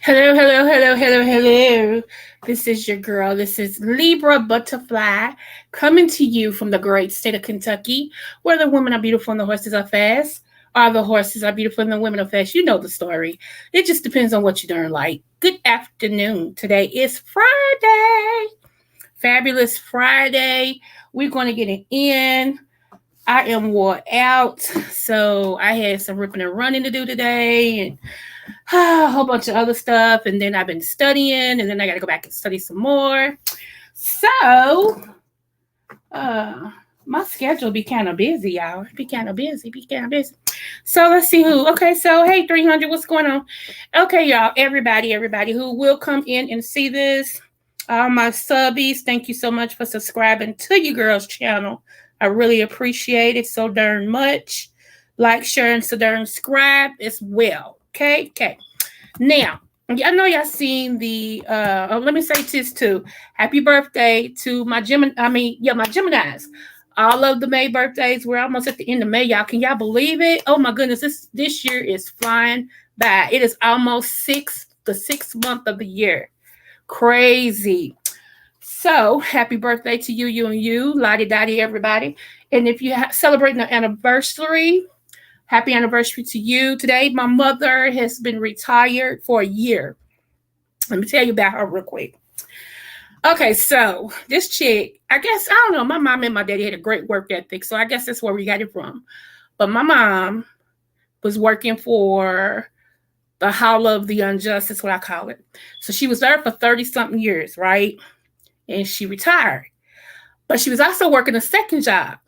Hello, hello, hello, hello, hello. This is your girl. This is Libra Butterfly coming to you from the great state of Kentucky, where the women are beautiful and the horses are fast. Or the horses are beautiful and the women are fast. You know the story. It just depends on what you darn like. Good afternoon. Today is Friday. Fabulous Friday. We're going to get it in. I am wore out, so I had some ripping and running to do today, and a whole bunch of other stuff. And then I've been studying, and then I got to go back and study some more. So, my schedule be kind of busy, y'all. Be kind of busy. So let's see who. Okay, so hey, 300, what's going on? Okay, y'all, everybody who will come in and see this, all my subbies, thank you so much for subscribing to your girl's channel. I really appreciate it so darn much. Like, share, and so darn subscribe as well. Okay. Now, I know y'all seen the let me say this too. Happy birthday to my Geminis. All of the May birthdays. We're almost at the end of May, y'all. Can y'all believe it? Oh my goodness, this year is flying by. It is almost the sixth month of the year. Crazy. So, happy birthday to you, and you, lottie dottie, everybody. And if you're celebrating an anniversary, happy anniversary to you. Today, my mother has been retired for a year. Let me tell you about her real quick. Okay, so this chick, I guess, I don't know, my mom and my daddy had a great work ethic, so I guess that's where we got it from. But my mom was working for the Hall of the Unjust, that's what I call it. So she was there for 30-something years, right? And she retired. But she was also working a second job.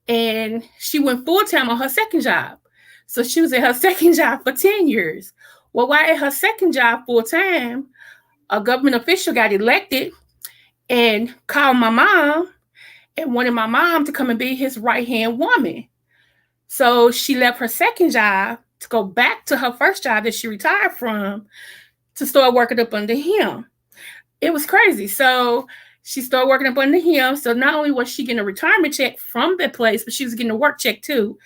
And she went full-time on her second job. So she was at her second job for 10 years. Well, while at her second job full-time, a government official got elected and called my mom and wanted my mom to come and be his right-hand woman. So she left her second job to go back to her first job that she retired from to start working up under him. It was crazy. So she started working up under him. So not only was she getting a retirement check from that place, but she was getting a work check too.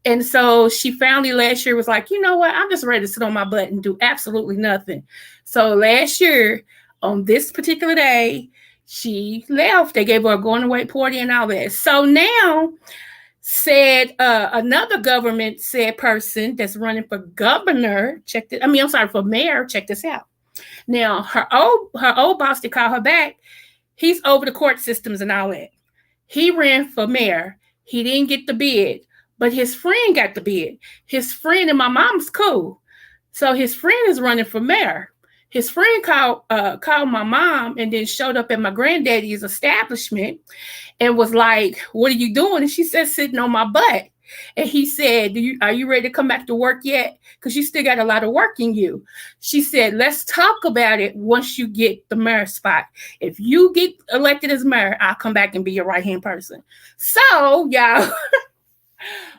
And so she finally last year was like, you know what? I'm just ready to sit on my butt and do absolutely nothing. So last year, on this particular day, she left. They gave her a going away party and all that. So now, said another government said person that's running for governor, for mayor, check this out. Now her old boss to call her back, he's over the court systems and all that. He ran for mayor. He didn't get the bid, but his friend got the bid. His friend and my mom's cool. So his friend is running for mayor. His friend called my mom and then showed up at my granddaddy's establishment and was like, "What are you doing?" And she said, "Sitting on my butt." And he said, "Are you ready to come back to work yet? Because you still got a lot of work in you." She said, "Let's talk about it once you get the mayor spot. If you get elected as mayor, I'll come back and be your right-hand person." So, y'all,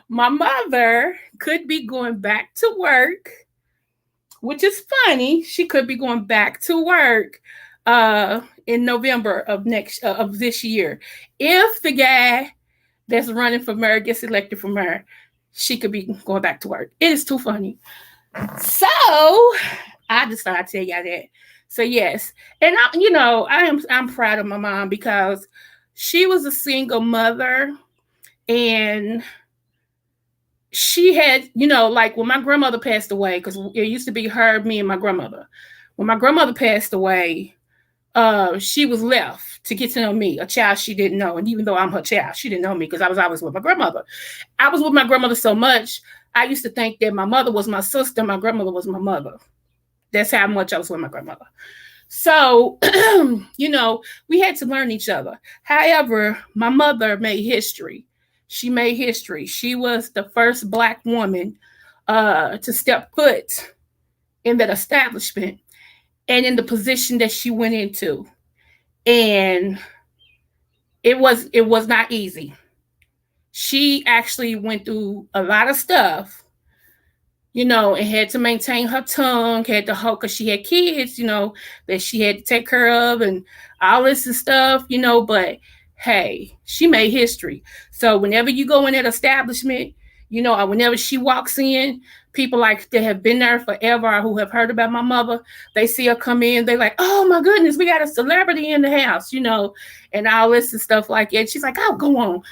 my mother could be going back to work, which is funny. She could be going back to work in November of this year. If the guy that's running for mayor gets elected for mayor, she could be going back to work. It is too funny. So I just thought I'd tell y'all that. So yes, and I'm proud of my mom because she was a single mother, and she had, like when my grandmother passed away, because it used to be her, me, and my grandmother. When my grandmother passed away, she was left to get to know me, a child she didn't know. And even though I'm her child, she didn't know me because I was always with my grandmother. I was with my grandmother so much, I used to think that my mother was my sister, my grandmother was my mother. That's how much I was with my grandmother. So, we had to learn each other. However, my mother made history. She made history. She was the first Black woman to step foot in that establishment and in the position that she went into. And it was not easy. She actually went through a lot of stuff, and had to maintain her tongue, had to hold, because she had kids, that she had to take care of and all this and stuff, but hey, she made history. So whenever you go in that establishment, or whenever she walks in, people like that have been there forever or who have heard about my mother, they see her come in, they like, "Oh my goodness, we got a celebrity in the house," and all this and stuff like that. She's like, "Oh, go on,"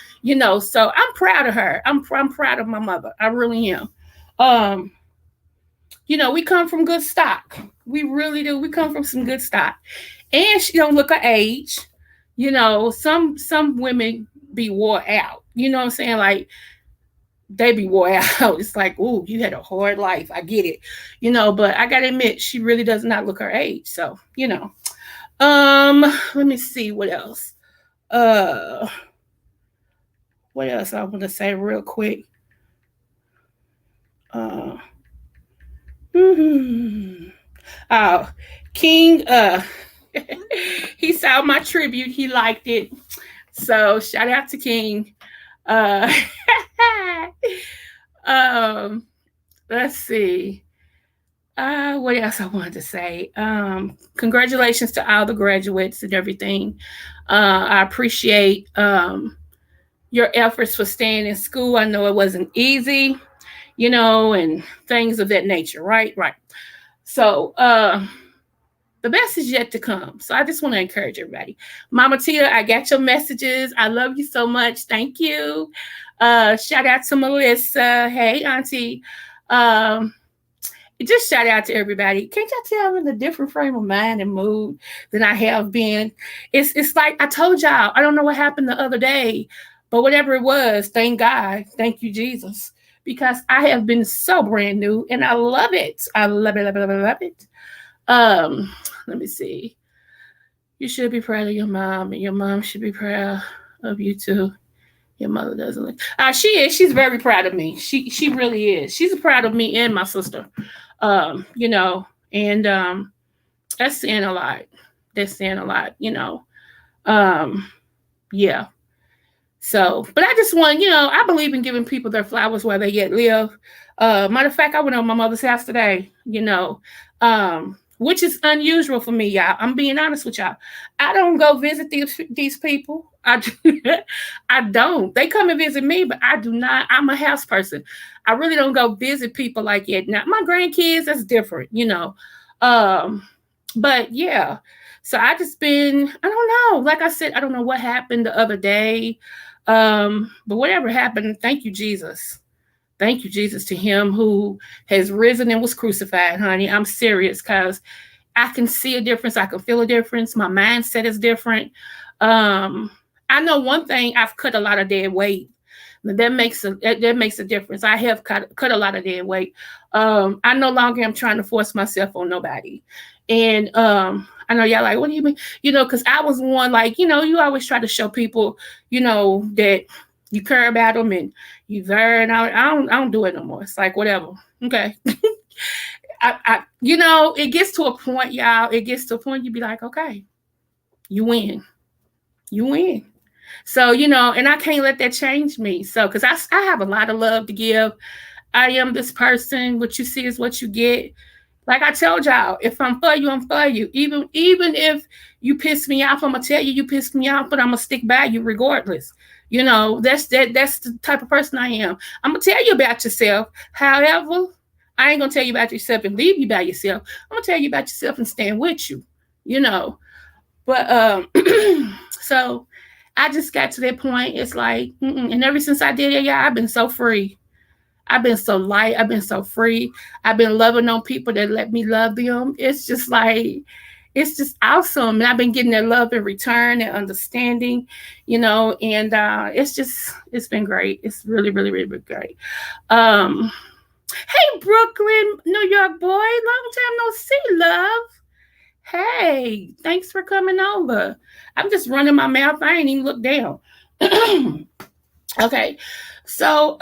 So I'm proud of her. I'm proud of my mother. I really am. We come from good stock. We really do. We come from some good stock. And she don't look her age. Some women be wore out. You know what I'm saying? Like, they be wore out. It's like, "Ooh, you had a hard life." I get it. But I gotta admit, she really does not look her age. So, let me see what else. What else I want to say real quick. Oh, King, he saw my tribute. He liked it. So shout out to King. Uh, let's see. What else I wanted to say? Congratulations to all the graduates and everything. I appreciate your efforts for staying in school. I know it wasn't easy, and things of that nature. Right. So, the best is yet to come. So I just want to encourage everybody. Mama Tia, I got your messages. I love you so much. Thank you. Shout out to Melissa. Hey, Auntie. Just shout out to everybody. Can't y'all tell I'm in a different frame of mind and mood than I have been? It's like I told y'all, I don't know what happened the other day, but whatever it was, thank God. Thank you, Jesus. Because I have been so brand new and I love it. I love it, love it, love it, love it. Let me see. You should be proud of your mom, and your mom should be proud of you too. Your mother doesn't look. She is. She's very proud of me. She really is. She's proud of me and my sister. And that's saying a lot. That's saying a lot. Yeah. So, but I just want, I believe in giving people their flowers while they yet live. Matter of fact, I went on my mother's house today. Which is unusual for me, y'all. I'm being honest with y'all. I don't go visit these people. I don't. They come and visit me, but I do not. I'm a house person. I really don't go visit people like that. Now, my grandkids, that's different, But yeah. So I just been, I don't know. Like I said, I don't know what happened the other day. But whatever happened, thank you, Jesus. Thank you, Jesus, to him who has risen and was crucified, honey. I'm serious because I can see a difference. I can feel a difference. My mindset is different. Um, I know one thing, I've cut a lot of dead weight. That makes a difference. I have cut a lot of dead weight. I no longer am trying to force myself on nobody. And I know y'all like, what do you mean? Because I was one like, you always try to show people, that you care about them and you there. And I don't do it no more. It's like whatever. Okay. It gets to a point, y'all. It gets to a point you be like, okay, you win. You win. So, and I can't let that change me. So, because I have a lot of love to give. I am this person. What you see is what you get. Like I told y'all, if I'm for you, I'm for you. Even if you piss me off, I'm gonna tell you pissed me off, but I'm gonna stick by you regardless. That's the type of person I am. I'm gonna tell you about yourself. However, I ain't gonna tell you about yourself and leave you by yourself. I'm gonna tell you about yourself and stand with you. You know. But so I just got to that point. It's like, and ever since I did it, yeah, I've been so free. I've been so light. I've been so free. I've been loving on people that let me love them. It's just like, it's just awesome. And I've been getting that love in return and understanding, and it's been great. It's really, really, really been great. Hey, Brooklyn, New York boy. Long time no see, love. Hey, thanks for coming over. I'm just running my mouth. I ain't even look down. Okay. So,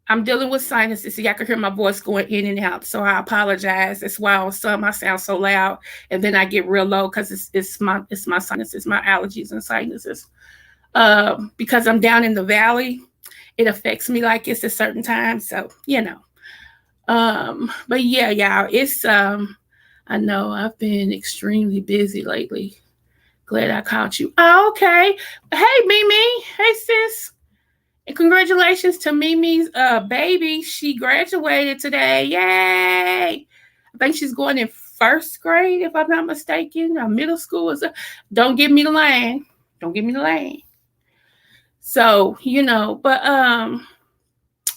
I'm dealing with sinuses. See, I can hear my voice going in and out. So I apologize. That's why on some I sound so loud, and then I get real low because it's my sinuses, my allergies and sinuses. Because I'm down in the valley, it affects me like it's a certain time. So but yeah, y'all, it's I know I've been extremely busy lately. Glad I caught you. Oh, okay. Hey, Mimi. Hey, sis. And congratulations to Mimi's baby. She graduated today. Yay! I think she's going in first grade, if I'm not mistaken. Middle school is. Don't give me the line. Don't give me the line. So but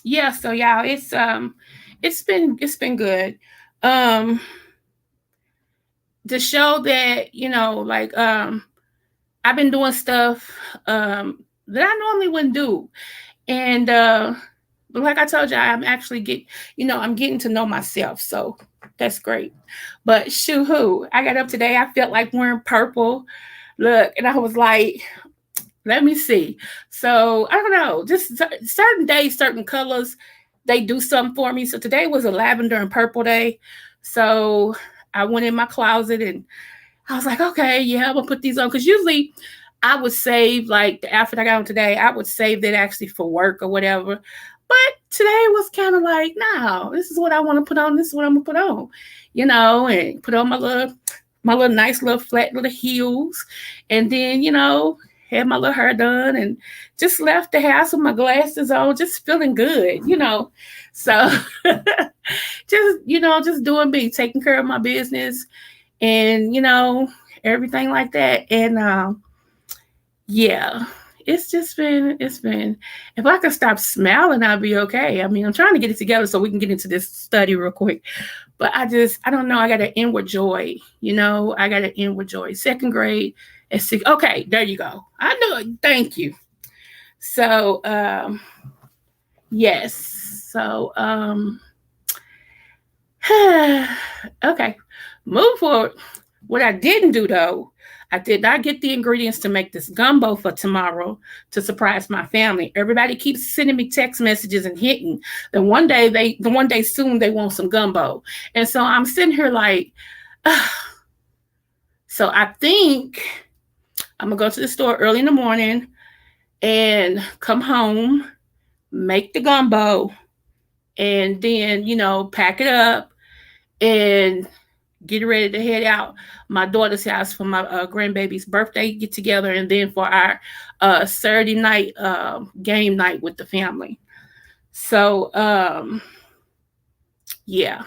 yeah. So y'all, it's been good. To show that like I've been doing stuff that I normally wouldn't do. And but like I told you, I'm actually I'm getting to know myself. So that's great. But shoo-hoo, I got up today. I felt like wearing purple. Look, and I was like, let me see. So I don't know, just certain days, certain colors, they do something for me. So today was a lavender and purple day. So I went in my closet and I was like, okay, yeah, I'm gonna put these on. Because usually I would save like the outfit I got on today, I would save that actually for work or whatever. But today was kind of like, no, this is what I want to put on. This is what I'm gonna put on, and put on my little nice little flat little heels, and then had my little hair done and just left the house with my glasses on, just feeling good, So just doing me, taking care of my business, and everything like that. And yeah, it's been if I could stop smiling, I'd be okay. I mean, I'm trying to get it together so we can get into this study real quick. But I don't know. I got an inward joy, I got an inward joy. Second grade at 6. Okay, there you go. I know it. Thank you. So yes. So okay. Move forward. What I didn't do though, I did not get the ingredients to make this gumbo for tomorrow to surprise my family. Everybody keeps sending me text messages and hitting. Then one day soon they want some gumbo. And so I'm sitting here like, so I think I'm gonna go to the store early in the morning and come home, make the gumbo, and then, pack it up and get ready to head out my daughter's house for my grandbaby's birthday get together, and then for our Saturday night game night with the family. So yeah,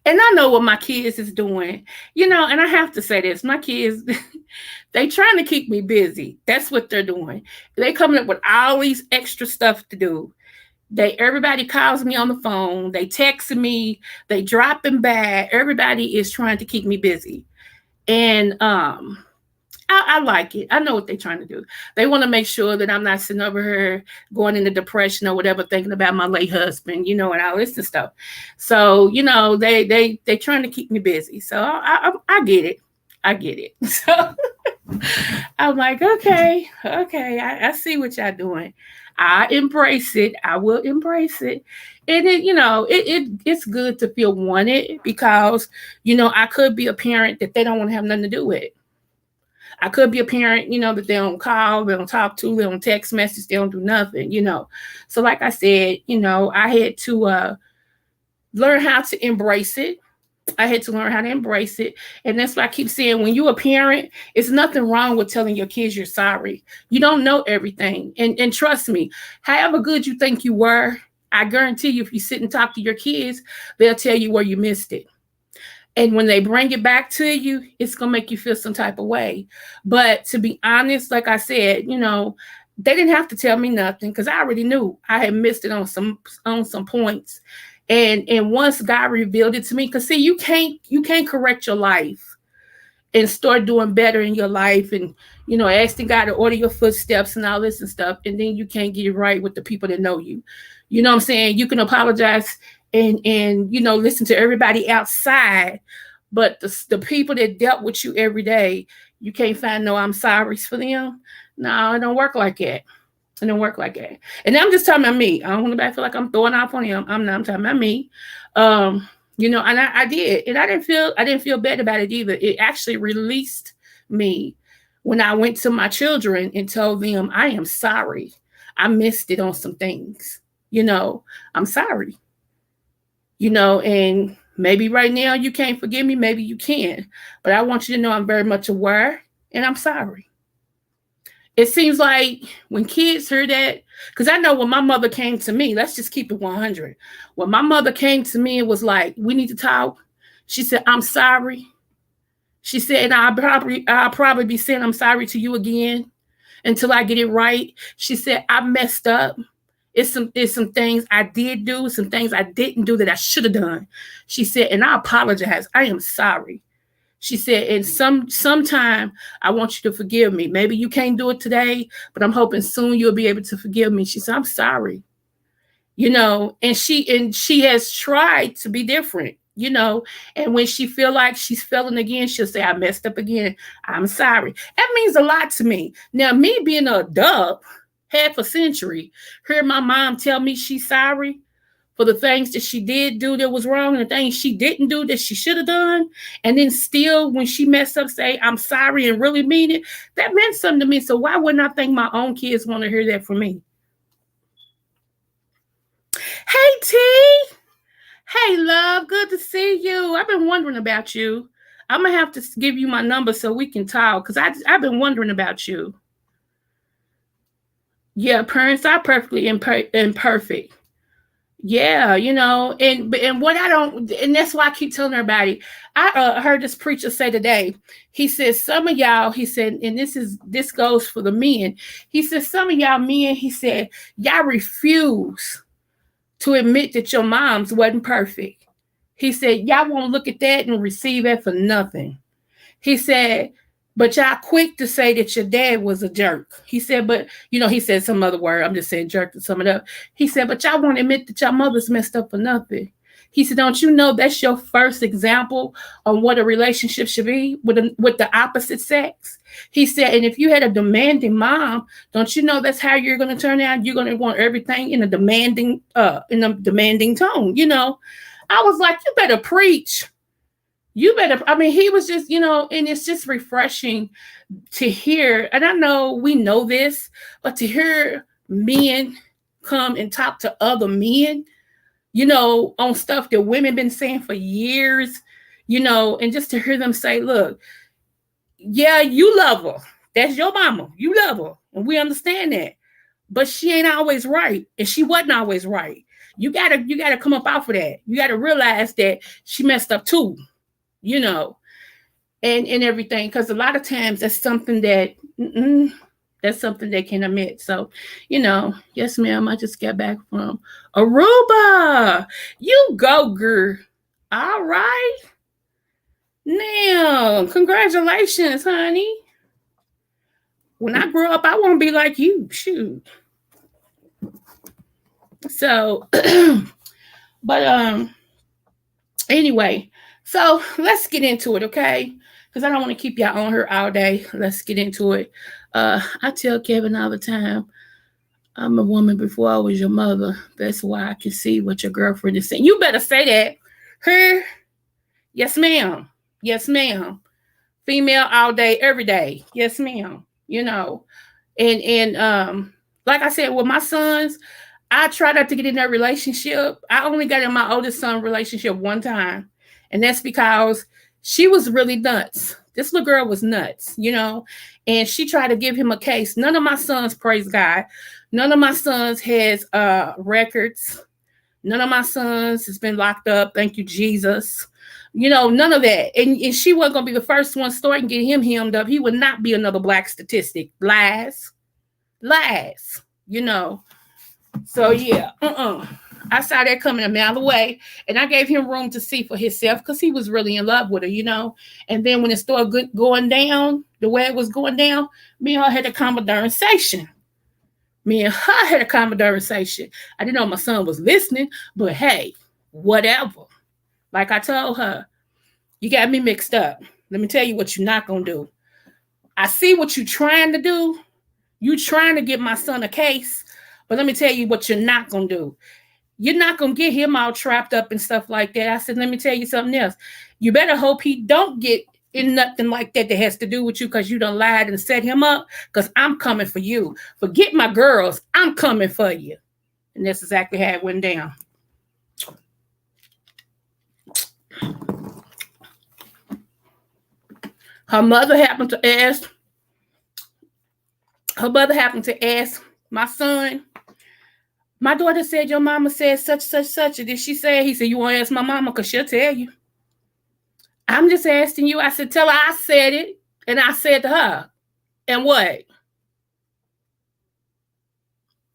And I know what my kids is doing, and I have to say this, my kids, they trying to keep me busy. That's what they're doing. They coming up with all these extra stuff to do. Everybody calls me on the phone, they texting me, they dropping by. Everybody is trying to keep me busy. And I like it. I know what they're trying to do. They want to make sure that I'm not sitting over here going into depression or whatever, thinking about my late husband, and all this and stuff. So, they trying to keep me busy. So I get it. I get it. So I'm like, okay, I see what y'all doing. I embrace it. I will embrace it. And it's good to feel wanted because, I could be a parent that they don't want to have nothing to do with. I could be a parent, that they don't call, they don't talk to, they don't text message, they don't do nothing. So like I said, I had to learn how to embrace it. I had to learn how to embrace it. And that's why I keep saying, when you're a parent, it's nothing wrong with telling your kids you're sorry. You don't know everything. And trust me, however good you think you were, I guarantee you, if you sit and talk to your kids, they'll tell you where you missed it. And when they bring it back to you, it's going to make you feel some type of way. But to be honest, like I said, they didn't have to tell me nothing because I already knew I had missed it on some points. And once God revealed it to me, because see, you can't correct your life and start doing better in your life and, asking God to order your footsteps and all this and stuff. And then you can't get it right with the people that know you. You know what I'm saying? You can apologize and listen to everybody outside, but the people that dealt with you every day, you can't find no I'm sorry's for them. No, it don't work like that. It don't work like that. And I'm just talking about me. I don't want to feel like I'm throwing off on him. I'm talking about me. And I did, and I didn't feel bad about it either. It actually released me when I went to my children and told them I am sorry. I missed it on some things. I'm sorry. And maybe right now you can't forgive me, maybe you can, but I want you to know I'm very much aware and I'm sorry. It seems like when kids hear that, because I know when my mother came to me, let's just keep it 100. When my mother came to me and was like, we need to talk, she said, I'm sorry. She said, and I'll probably be saying I'm sorry to you again until I get it right. She said, I messed up. It's some things I did do, some things I didn't do that I should have done. She said, and I apologize. I am sorry. She said, and sometime I want you to forgive me. Maybe you can't do it today, but I'm hoping soon you'll be able to forgive me. She said, I'm sorry. And she has tried to be different, and when she feel like she's failing again, she'll say, I messed up again. I'm sorry. That means a lot to me. Now, me being a adult, half a century, heard my mom tell me she's sorry for the things that she did do that was wrong and the things she didn't do that she should have done. And then still, when she messed up, say, I'm sorry and really mean it. That meant something to me. So why wouldn't I think my own kids want to hear that from me? Hey, T. Hey, love. Good to see you. I've been wondering about you. I'm going to have to give you my number so we can talk because I've been wondering about you. Yeah, parents are perfectly imperfect. Yeah, and what I don't, and that's why I keep telling everybody. I heard this preacher say today. He says some of y'all, he said, and this goes for the men. He says some of y'all men, he said, y'all refuse to admit that your moms wasn't perfect. He said y'all won't look at that and receive it for nothing. He said, but y'all quick to say that your dad was a jerk. He said, but, he said some other word. I'm just saying jerk to sum it up. He said, but y'all won't admit that your mother's messed up for nothing. He said, don't you know that's your first example on what a relationship should be with the opposite sex? He said, and if you had a demanding mom, don't you know that's how you're going to turn out? You're going to want everything in a demanding tone. I was like, you better preach. He was just, and it's just refreshing to hear. And I know we know this, but to hear men come and talk to other men, on stuff that women been saying for years, and just to hear them say, look, yeah, you love her. That's your mama. You love her. And we understand that. But she ain't always right. And she wasn't always right. You gotta come up off of that. You gotta realize that she messed up too, you know, and everything. Because a lot of times that's something that that's something they can admit. So, yes, ma'am. I just got back from Aruba. You go, girl. All right. Now, congratulations, honey. When I grow up, I want to be like you. Shoot. So, but anyway, so let's get into it, okay? Because I don't want to keep y'all on here all day. Let's get into it. I tell Kevin all the time, I'm a woman before I was your mother. That's why I can see what your girlfriend is saying. You better say that. Her? Yes, ma'am. Yes, ma'am. Female all day, every day. Yes, ma'am. And like I said, with my sons, I try not to get in that relationship. I only got in my oldest son relationship one time. And that's because she was really nuts. This little girl was nuts, and she tried to give him a case. None of my sons, praise God, none of my sons has records. None of my sons has been locked up. Thank you, Jesus. None of that. And she wasn't going to be the first one starting to get him hemmed up. He would not be another black statistic. Lies. So, yeah. I saw that coming a mile away. And I gave him room to see for himself because he was really in love with her. And then when it started going down, the way it was going down, me and her had a conversation. I didn't know my son was listening, but hey, whatever. Like I told her, you got me mixed up. Let me tell you what you're not going to do. I see what you're trying to do. You're trying to give my son a case, but let me tell you what you're not going to do. You're not going to get him all trapped up and stuff like that. I said, let me tell you something else. You better hope he don't get in nothing like that has to do with you because you done lied and set him up, because I'm coming for you. Forget my girls. I'm coming for you. And that's exactly how it went down. Her mother happened to ask my son, my daughter said your mama said such. And did she say it? He said, you want to ask my mama because she'll tell you. I'm just asking you. I said, tell her I said it. And I said to her, and what?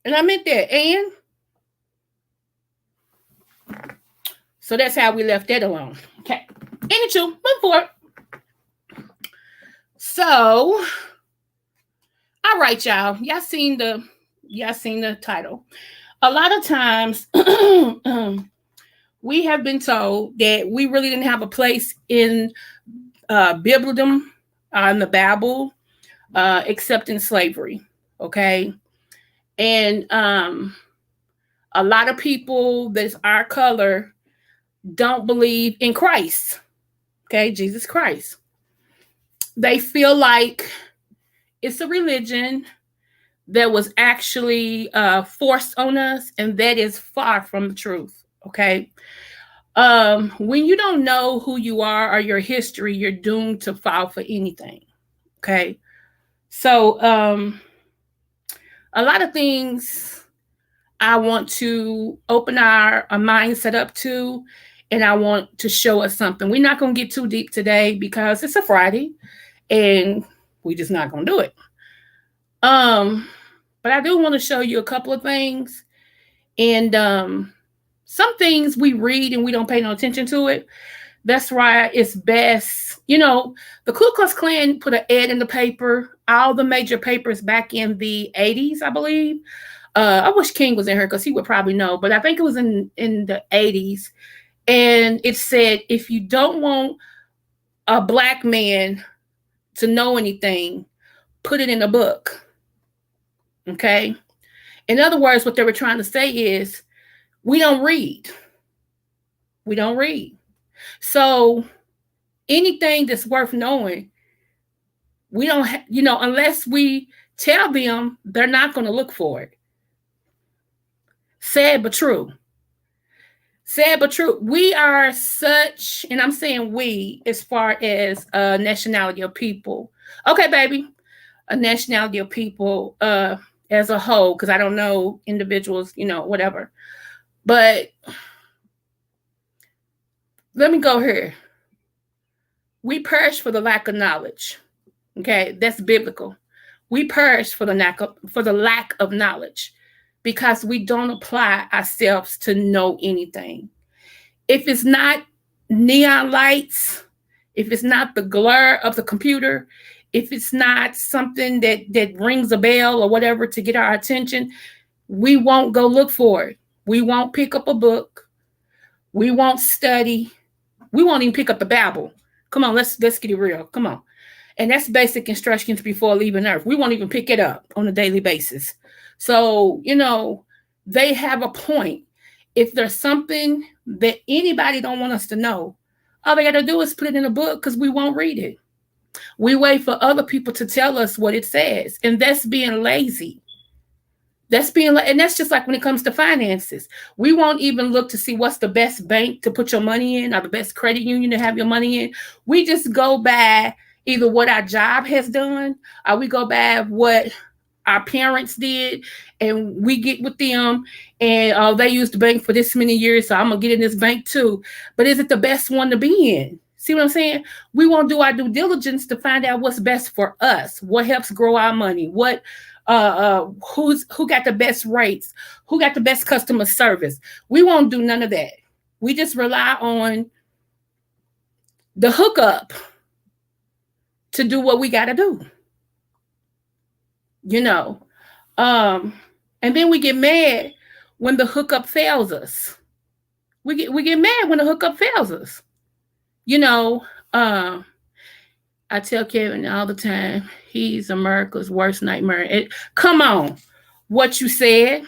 And I meant that. And so that's how we left that alone. Okay. Anywho, move forward. So, all right, y'all. Y'all seen the title. A lot of times we have been told that we really didn't have a place in Biblicum, in the Bible, except in slavery. Okay. And a lot of people that's our color don't believe in Christ. Okay, Jesus Christ. They feel like it's a religion that was actually forced on us, and that is far from the truth. Okay. When you don't know who you are or your history, you're doomed to fall for anything. Okay. So a lot of things I want to open our mindset up to, and I want to show us something. We're not going to get too deep today because it's a Friday and we're just not going to do it. But I do want to show you a couple of things, and some things we read and we don't pay no attention to it. That's why it's best. The Ku Klux Klan put an ad in the paper, all the major papers back in the 80s, I believe. I wish King was in here because he would probably know, but I think it was in the 80s. And it said, if you don't want a black man to know anything, put it in a book. Okay. In other words, what they were trying to say is, we don't read. We don't read. So anything that's worth knowing, we don't, unless we tell them, they're not going to look for it. Sad but true. Sad but true. We are such, and I'm saying we as far as a nationality of people. Okay, baby. A nationality of people as a whole, because I don't know individuals, whatever. But let me go here. We perish for the lack of knowledge. Okay, that's biblical. We perish for the lack of knowledge because we don't apply ourselves to know anything. If it's not neon lights, if it's not the glare of the computer, if it's not something that rings a bell or whatever to get our attention, we won't go look for it. We won't pick up a book. We won't study. We won't even pick up the Bible. Come on, let's get it real. Come on. And that's basic instructions before leaving Earth. We won't even pick it up on a daily basis. So, they have a point. If there's something that anybody don't want us to know, all they got to do is put it in a book because we won't read it. We wait for other people to tell us what it says. And that's being lazy. And that's just like when it comes to finances. We won't even look to see what's the best bank to put your money in or the best credit union to have your money in. We just go by either what our job has done or we go by what our parents did and we get with them and they used the bank for this many years, so I'm going to get in this bank too. But is it the best one to be in? See what I'm saying? We won't do our due diligence to find out what's best for us, what helps grow our money, who got the best rates, who got the best customer service. We won't do none of that. We just rely on the hookup to do what we got to do. And then we get mad when the hookup fails us. We get mad when the hookup fails us. I tell Kevin all the time, he's America's worst nightmare. Come on. What you said.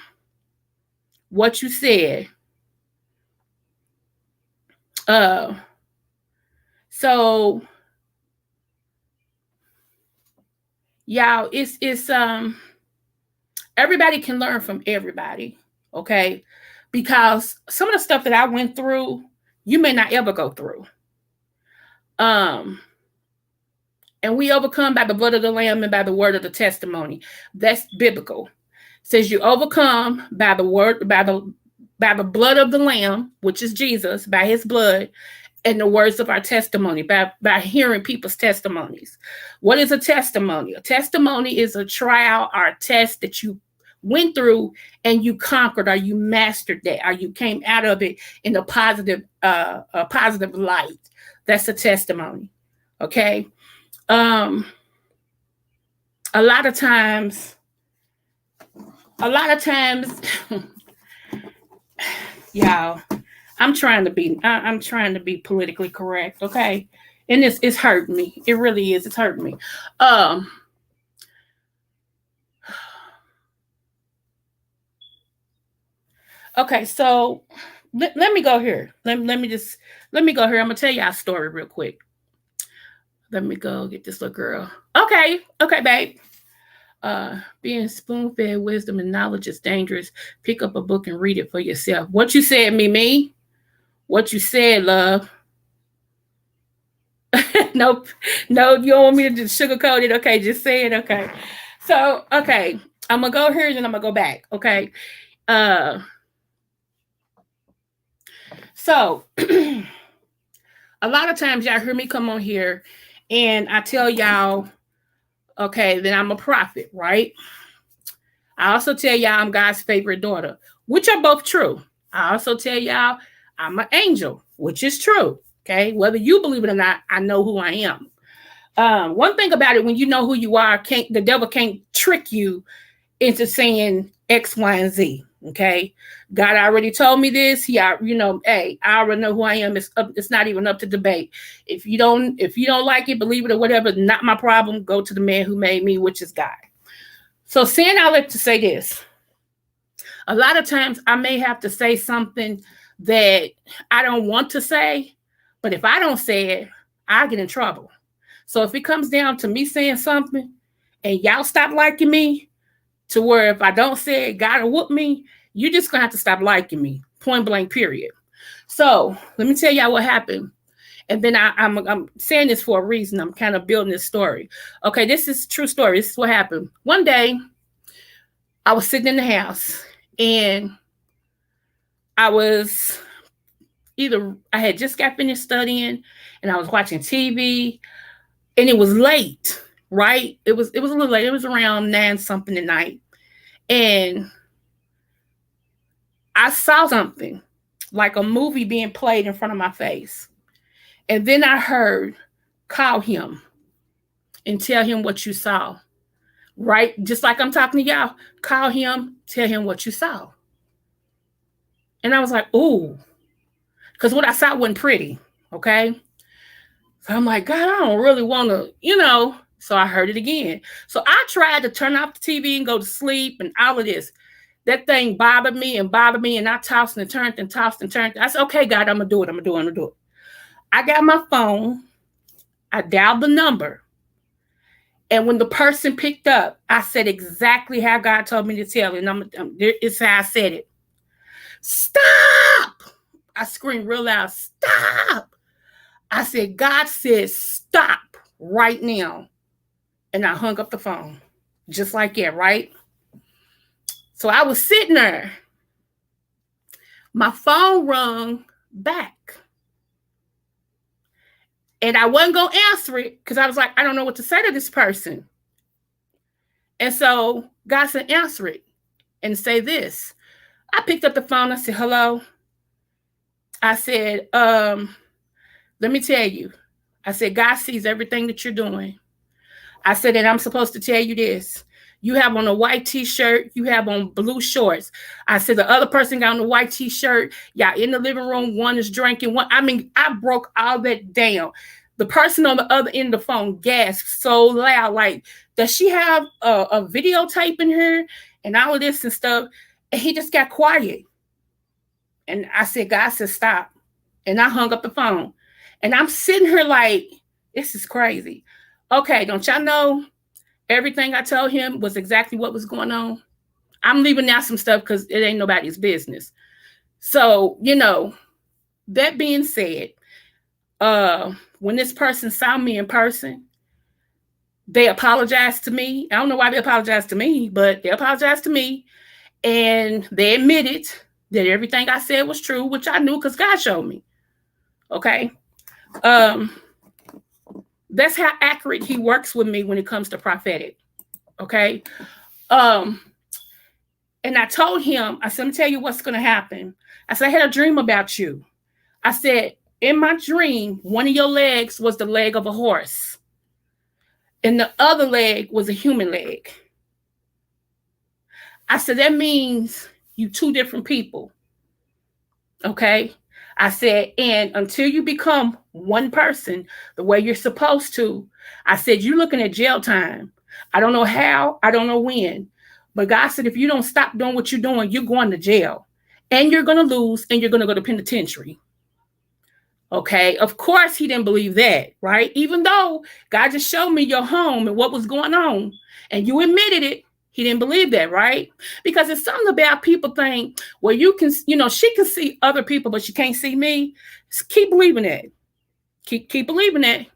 So y'all, it's everybody can learn from everybody, okay? Because some of the stuff that I went through, you may not ever go through. And we overcome by the blood of the Lamb and by the word of the testimony. That's biblical. It says you overcome by the word, by the blood of the Lamb, which is Jesus, by his blood, and the words of our testimony, by hearing people's testimonies. What is a testimony? A testimony is a trial or a test that you went through and you conquered or you mastered that or you came out of it in a positive light. That's a testimony. Okay. A lot of times, y'all, I'm trying to be politically correct, okay? And it's hurting me. It really is. It's hurting me. Okay, so let me go here. Let me go here. I'm gonna tell y'all a story real quick. Let me go get this little girl. Okay, babe. Being spoon-fed wisdom and knowledge is dangerous. Pick up a book and read it for yourself. What you said, Mimi? What you said, love? Nope. No, you don't want me to just sugarcoat it. Okay, just say it. Okay. So, okay. I'm going to go here and I'm going to go back. Okay. So, a lot of times y'all hear me come on here and I tell y'all, okay, then I'm a prophet, right? I also tell y'all I'm God's favorite daughter, which are both true. I also tell y'all I'm an angel, which is true. Okay, whether you believe it or not, I know who I am. One thing about it, when you know who you are, the devil can't trick you into saying X, Y, and Z. Okay, God already told me this. Hey, I already know who I am. It's not even up to debate. If you don't like it, believe it or whatever, not my problem. Go to the man who made me, which is God. So saying all that to say this, a lot of times I may have to say something that I don't want to say, but if I don't say it, I get in trouble. So if it comes down to me saying something and y'all stop liking me, to where if I don't say it, God will whoop me, you're just going to have to stop liking me. Point blank, period. So let me tell y'all what happened. And then I'm saying this for a reason. I'm kind of building this story. Okay, this is a true story. This is what happened. One day, I was sitting in the house and I was I had just got finished studying and I was watching TV and it was late, right? It was a little late. It was around 9 something at night. And I saw something like a movie being played in front of my face. And then I heard, call him and tell him what you saw. Right? Just like I'm talking to y'all, call him, tell him what you saw. And I was like, ooh, because what I saw wasn't pretty. Okay. So I'm like, God, I don't really want to. So I heard it again. So I tried to turn off the TV and go to sleep and all of this. That thing bothered me. And I tossed and turned and tossed and turned. I said, okay, God, I'm going to do it. I got my phone. I dialed the number. And when the person picked up, I said exactly how God told me to tell it. And it's how I said it. Stop! I screamed real loud, stop! I said, God says stop right now. And I hung up the phone. Just like that, right? So I was sitting there. My phone rung back. And I wasn't going to answer it because I was like, I don't know what to say to this person. And so God said, answer it and say this. I picked up the phone. I said, hello. I said, let me tell you. I said, God sees everything that you're doing. I said, and I'm supposed to tell you this. You have on a white t-shirt. You have on blue shorts. I said, the other person got on a white t-shirt. Y'all in the living room. One is drinking. I broke all that down. The person on the other end of the phone gasped so loud. Like, does she have a videotape in her? And all of this and stuff. And he just got quiet. And I said, God said, stop. And I hung up the phone. And I'm sitting here like, this is crazy. Okay, don't y'all know everything I told him was exactly what was going on? I'm leaving out some stuff because it ain't nobody's business. So, that being said, when this person saw me in person, they apologized to me. I don't know why they apologized to me, but they apologized to me. And they admitted that everything I said was true, which I knew because God showed me. Okay. That's how accurate he works with me when it comes to prophetic. Okay. And I told him, I said, let me tell you what's going to happen. I said, I had a dream about you. I said, in my dream, one of your legs was the leg of a horse. And the other leg was a human leg. I said, that means you two different people. Okay. I said, and until you become one person the way you're supposed to, I said, you're looking at jail time. I don't know how, I don't know when, but God said, if you don't stop doing what you're doing, you're going to jail and you're going to lose and you're going to go to penitentiary. Okay. Of course he didn't believe that, right? Even though God just showed me your home and what was going on and you admitted it, he didn't believe that, right? Because it's something about people think, well, you can, she can see other people, but she can't see me. Just keep believing that. Keep believing that.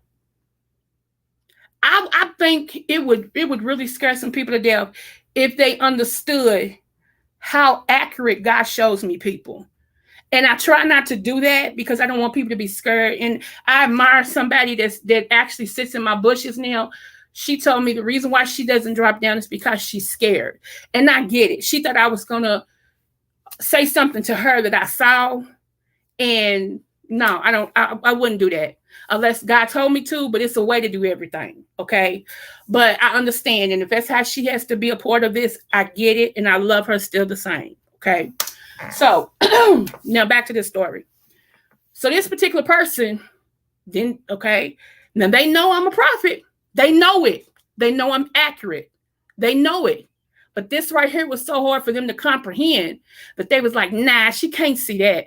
I think it would really scare some people to death if they understood how accurate God shows me people. And I try not to do that because I don't want people to be scared. And I admire somebody that actually sits in my bushes now. She told me the reason why she doesn't drop down is because she's scared. And I get it. She thought I was going to say something to her that I saw. And no, I wouldn't do that unless God told me to, but it's a way to do everything. Okay. But I understand. And if that's how she has to be a part of this, I get it. And I love her still the same. Okay. So now back to this story. So this particular person didn't, okay. Now they know I'm a prophet. They know it. They know I'm accurate. They know it. But this right here was so hard for them to comprehend that they was like, nah, she can't see that.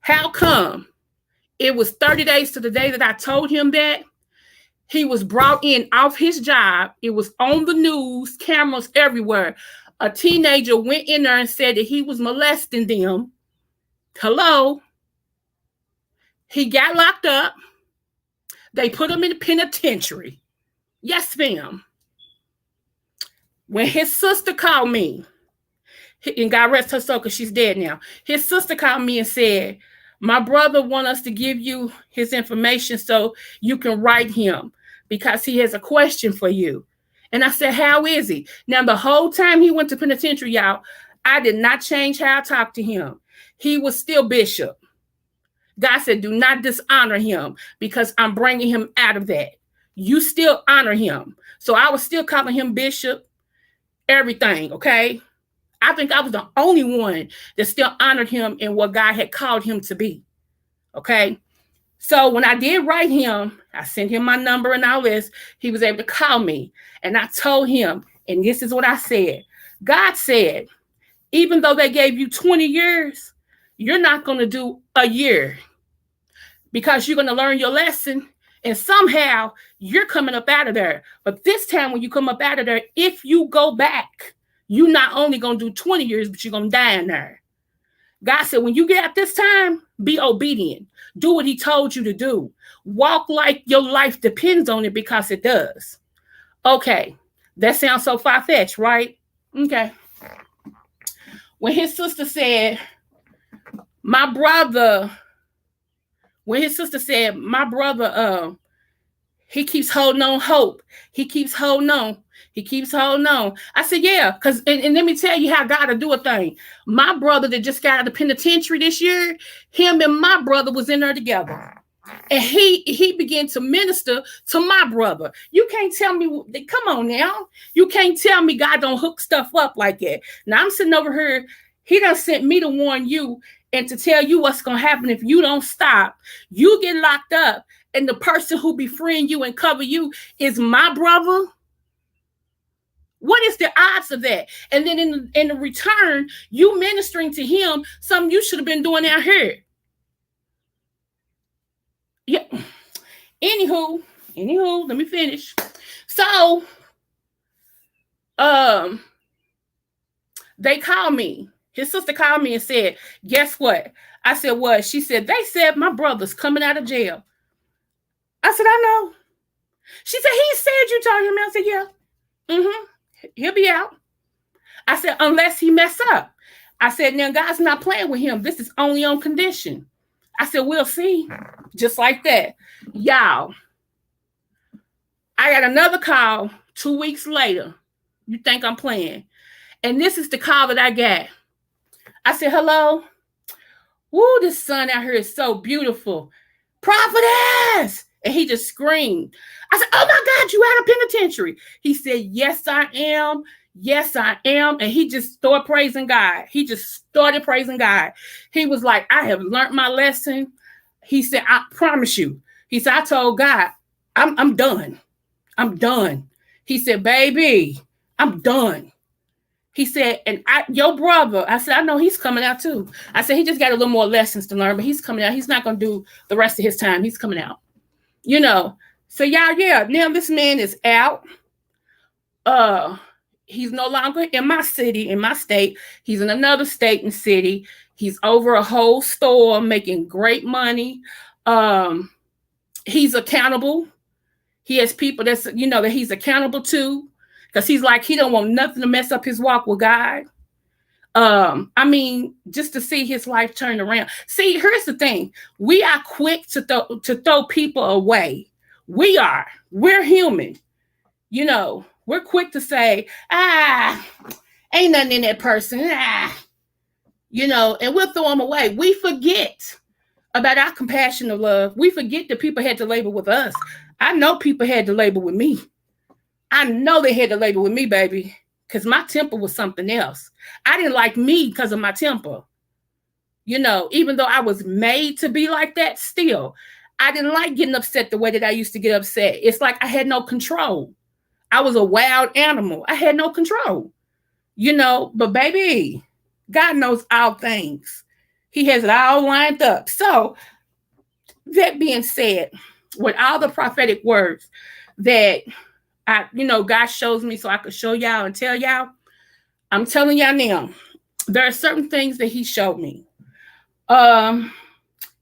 How come? It was 30 days to the day that I told him that. He was brought in off his job. It was on the news, cameras everywhere. A teenager went in there and said that he was molesting them. Hello. He got locked up. They put him in the penitentiary. Yes, ma'am. When his sister called me, and God rest her soul because she's dead now. His sister called me and said, my brother want us to give you his information so you can write him because he has a question for you. And I said, how is he? Now, the whole time he went to penitentiary, y'all, I did not change how I talked to him. He was still Bishop. God said, do not dishonor him because I'm bringing him out of that. You still honor him. So I was still calling him Bishop, everything, okay? I think I was the only one that still honored him in what God had called him to be, okay? So when I did write him, I sent him my number and all this. He was able to call me. And I told him, and this is what I said. God said, even though they gave you 20 years, you're not going to do a year because you're going to learn your lesson. And somehow you're coming up out of there. But this time when you come up out of there, if you go back, you're not only going to do 20 years, but you're going to die in there. God said, when you get out this time, be obedient. Do what he told you to do. Walk like your life depends on it because it does. Okay. That sounds so far-fetched, right? Okay. When his sister said, my brother, he keeps holding on hope. He keeps holding on. He keeps holding on. I said, yeah, because, and let me tell you how God will do a thing. My brother that just got out of the penitentiary this year, him and my brother was in there together. And he began to minister to my brother. You can't tell me, come on now. You can't tell me God don't hook stuff up like that. Now I'm sitting over here. He done sent me to warn you and to tell you what's going to happen if you don't stop. You get locked up and the person who be freeing you and cover you is my brother. What is the odds of that? And then in the return, you ministering to him, something you should have been doing out here. Yeah. Anywho, let me finish. So, they called me. His sister called me and said, guess what? I said, what? She said, they said my brother's coming out of jail. I said, I know. She said, he said you told him. I said, yeah. He'll be out. I said, unless he mess up. I said, now God's not playing with him. This is only on condition. I said, we'll see. Just like that. Y'all, I got another call 2 weeks later. You think I'm playing? And this is the call that I got. I said, hello. Woo, this sun out here is so beautiful. Prophetess! And he just screamed. I said, oh my God, you out of penitentiary. He said, yes, I am. Yes, I am. And he just started praising God. He was like, I have learned my lesson. He said, I promise you. He said, I told God, I'm done. I'm done. He said, baby, I'm done. He said, and your brother, I said, I know he's coming out too. I said, he just got a little more lessons to learn, but he's coming out. He's not going to do the rest of his time. He's coming out. You know, so y'all, yeah, now this man is out. He's no longer in my city, in my state. He's in another state and city. He's over a whole store making great money. He's accountable. He has people that he's accountable to because he's like, he don't want nothing to mess up his walk with God. I mean, just to see his life turn around. See, here's the thing. We are quick to throw people away. We're human. You know, we're quick to say, ain't nothing in that person. You know, and we'll throw them away. We forget about our compassion of love. We forget that people had to labor with us. I know people had to labor with me. I know they had to labor with me, baby, because my temper was something else. I didn't like me because of my temper. You know, even though I was made to be like that, still, I didn't like getting upset the way that I used to get upset. It's like I had no control. I was a wild animal. I had no control. You know, but baby, God knows all things. He has it all lined up. So, that being said, with all the prophetic words that God shows me so I could show y'all and tell y'all, I'm telling y'all now, there are certain things that he showed me.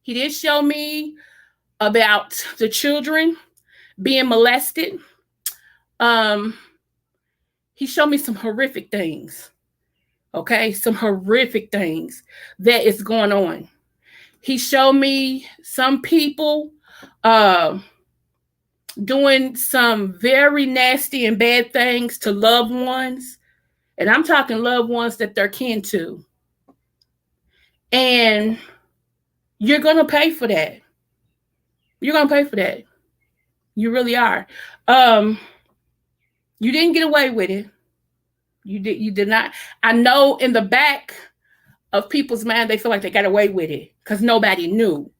He did show me about the children being molested. He showed me some horrific things. Okay, some horrific things that is going on. He showed me some people uh, doing some very nasty and bad things to loved ones. And I'm talking loved ones that they're kin to. And you're going to pay for that. You're going to pay for that. You really are. Um, you didn't get away with it. You did not. I know in the back of people's mind, they feel like they got away with it because nobody knew.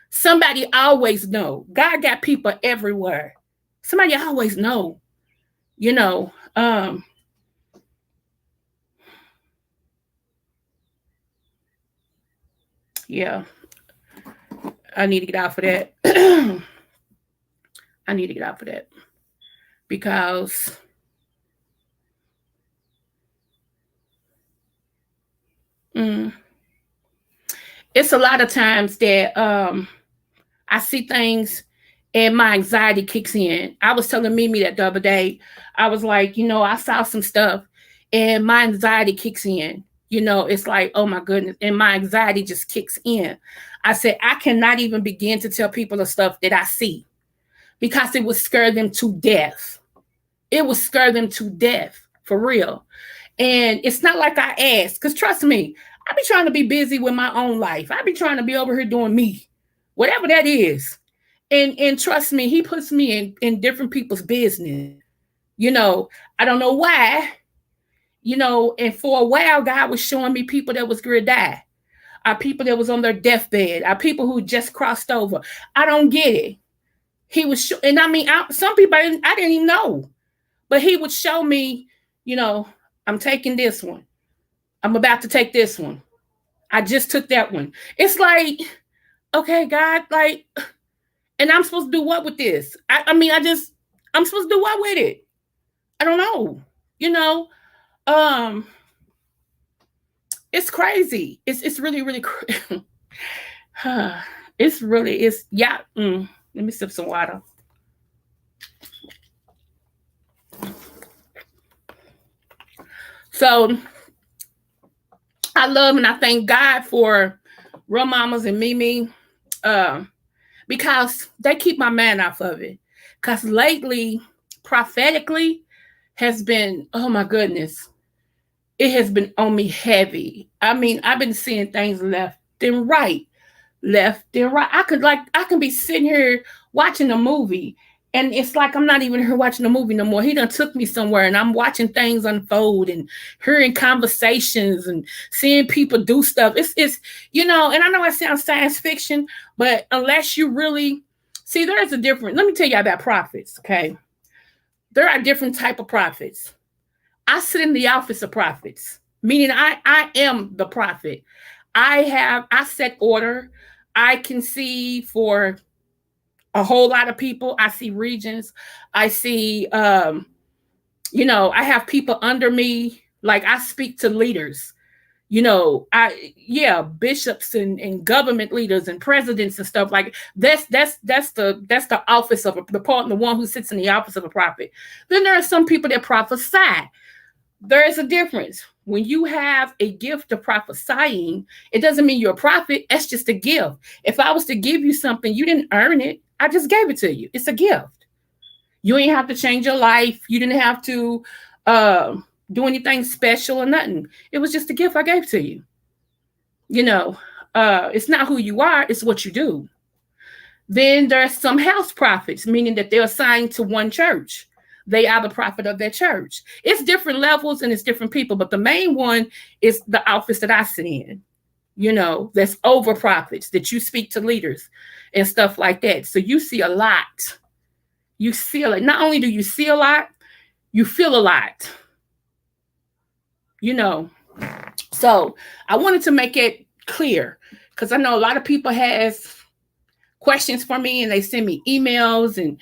Somebody always know. God got people everywhere. Somebody always know. You know, yeah, I need to get out for that. I need to get out for that because mm, it's a lot of times that I see things and my anxiety kicks in. I was telling Mimi that the other day. I was like, I saw some stuff and my anxiety kicks in. It's like, oh my goodness. And my anxiety just kicks in. I said, I cannot even begin to tell people the stuff that I see because it would scare them to death. It would scare them to death for real. And it's not like I asked, because trust me, I be trying to be busy with my own life. I be trying to be over here doing me, whatever that is. And trust me, he puts me in different people's business. I don't know why, and for a while, God was showing me people that was going to die. Are people that was on their deathbed. Are people who just crossed over. I don't get it. He was, and I mean, some people I didn't even know. But he would show me, I'm taking this one. I'm about to take this one. I just took that one. It's like, okay, God, like, and I'm supposed to do what with this? I'm supposed to do what with it? I don't know. You know, um, it's crazy. It's really, really crazy. It's yeah. Let me sip some water. So I love and I thank God for Real Mamas and Mimi, because they keep my mind off of it. Because lately, prophetically, has been, oh my goodness, it has been on me heavy. I mean, I've been seeing things left and right, left and right. I can be sitting here watching a movie and it's like I'm not even here watching the movie no more. He done took me somewhere and I'm watching things unfold and hearing conversations and seeing people do stuff. It's and I know it sounds science fiction, but unless you really see, there's a different. Let me tell you about prophets. Okay, there are different type of prophets. I sit in the office of prophets, meaning I am the prophet. I set order. I can see for a whole lot of people. I see regions. I see I have people under me. Like I speak to leaders. Bishops and government leaders and presidents and stuff like that's the office of the one who sits in the office of a prophet. Then there are some people that prophesy. There is a difference. When you have a gift of prophesying, it doesn't mean you're a prophet. That's just a gift. If I was to give you something, you didn't earn it. I just gave it to you. It's a gift. You ain't have to change your life. You didn't have to do anything special or nothing. It was just a gift I gave to you. It's not who you are. It's what you do. Then there's some house prophets, meaning that they're assigned to one church. They are the prophet of their church. It's different levels and it's different people, but the main one is the office that I sit in. That's over prophets, that you speak to leaders and stuff like that. So you see a lot. You see a lot. Not only do you see a lot, you feel a lot. So I wanted to make it clear because I know a lot of people has questions for me and they send me emails and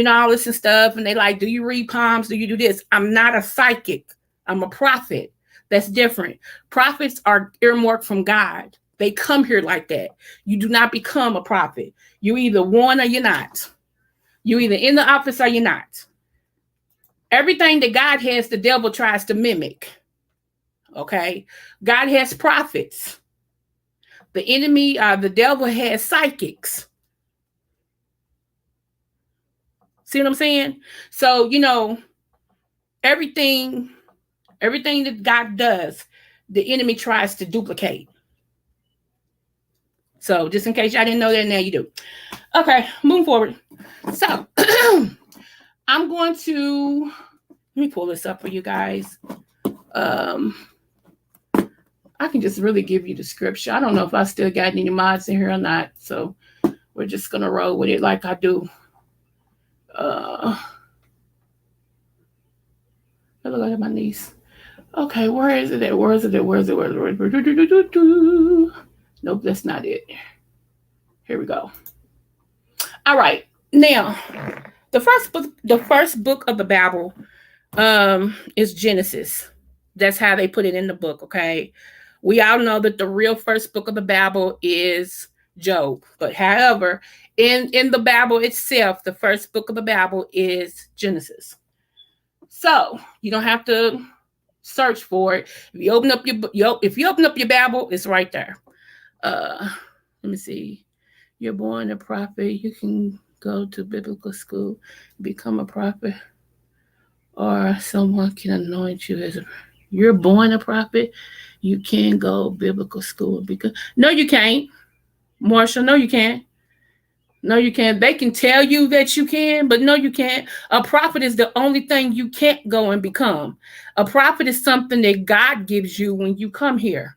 all this and stuff. And they like, do you read palms? Do you do this? I'm not a psychic. I'm a prophet. That's different. Prophets are earmarked from God. They come here like that. You do not become a prophet. You either one or you're not. You either in the office or you're not. Everything that God has, the devil tries to mimic. Okay. God has prophets. The enemy, the devil has psychics. See what I'm saying? So, everything that God does, the enemy tries to duplicate. So just in case y'all didn't know that, now you do. Okay, moving forward. So I'm going to let me pull this up for you guys. I can just really give you the scripture. I don't know if I still got any mods in here or not. So we're just gonna roll with it like I do. I look like my niece. Okay, where is it at? Where is it at? Where is it? Where is it? Nope, that's not it. Here we go. All right. Now, the first book of the Bible is Genesis. That's how they put it in the book, okay? We all know that the real first book of the Bible is Job. But however, in the Bible itself, the first book of the Bible is Genesis. So you don't have to search for it. If you open up your Bible, it's right there. Let me see. You're born a prophet. You can go to biblical school, become a prophet, or someone can anoint you as a. You're born a prophet. You can go biblical school because no, you can't, Marsha. No, you can't. No, you can't. They can tell you that you can, but no, you can't. A prophet is the only thing you can't go and become. A prophet is something that God gives you when you come here.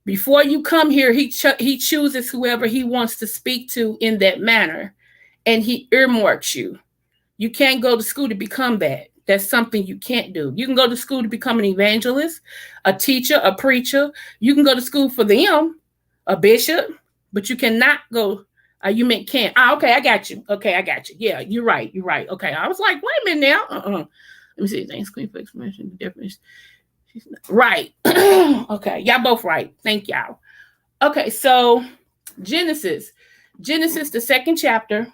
Before you come here, he chooses whoever he wants to speak to in that manner, and he earmarks you. You can't go to school to become that. That's something you can't do. You can go to school to become an evangelist, a teacher, a preacher. You can go to school for them, a bishop, but you cannot go. You meant can't. Okay, I got you. Okay, I got you. Yeah, you're right. You're right. Okay, I was like, wait a minute now. Let me see. Thanks, Queen, for explanation. The difference. Right. Okay, y'all both right. Thank y'all. Okay, so Genesis, the second chapter.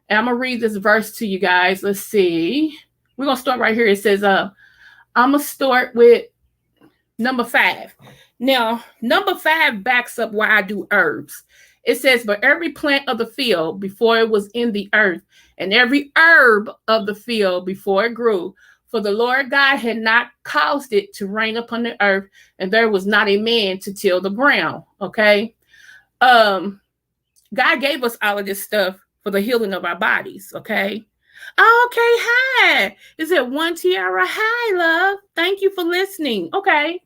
And I'm gonna read this verse to you guys. Let's see. We're gonna start right here. It says, I'm gonna start with number 5. Now, number 5 backs up why I do herbs. It says, but every plant of the field before it was in the earth, and every herb of the field before it grew, for the Lord God had not caused it to rain upon the earth, and there was not a man to till the ground. Okay. God gave us all of this stuff for the healing of our bodies. Okay. Okay. Hi. Is it one Tiara? Hi, love. Thank you for listening. Okay.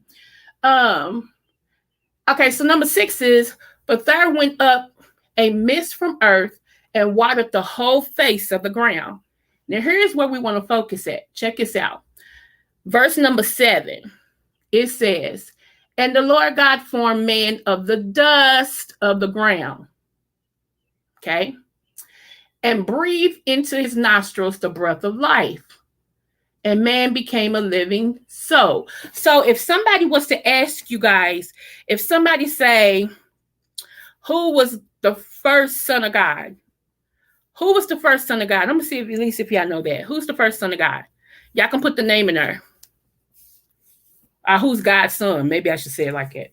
Okay. So number 6 is, but there went up a mist from earth and watered the whole face of the ground. Now, here's where we want to focus at. Check this out. Verse number 7, it says, and the Lord God formed man of the dust of the ground. Okay. And breathed into his nostrils the breath of life. And man became a living soul. So if somebody was to ask you guys, if somebody say, who was the first son of God? Who was the first son of God? I'm going to see if, at least if y'all know that. Who's the first son of God? Y'all can put the name in there. Who's God's son? Maybe I should say it like that.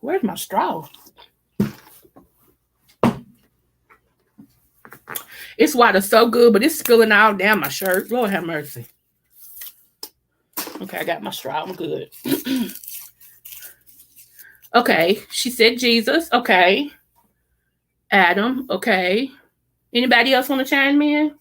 Where's my straw? It's water so good, but it's spilling all down my shirt. Lord have mercy. Okay, I got my straw. I'm good. Okay, she said Jesus. Okay. Adam. Okay. Anybody else want to chime in?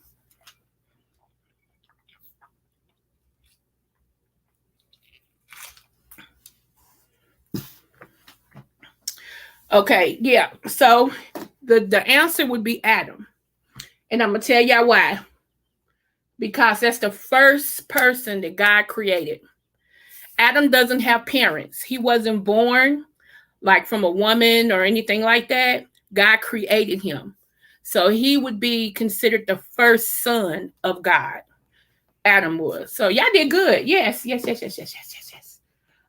Okay, yeah. So the answer would be Adam. And I'm going to tell y'all why. Because that's the first person that God created. Adam doesn't have parents. He wasn't born like from a woman or anything like that. God created him. So he would be considered the first son of God. Adam was. So y'all did good. Yes.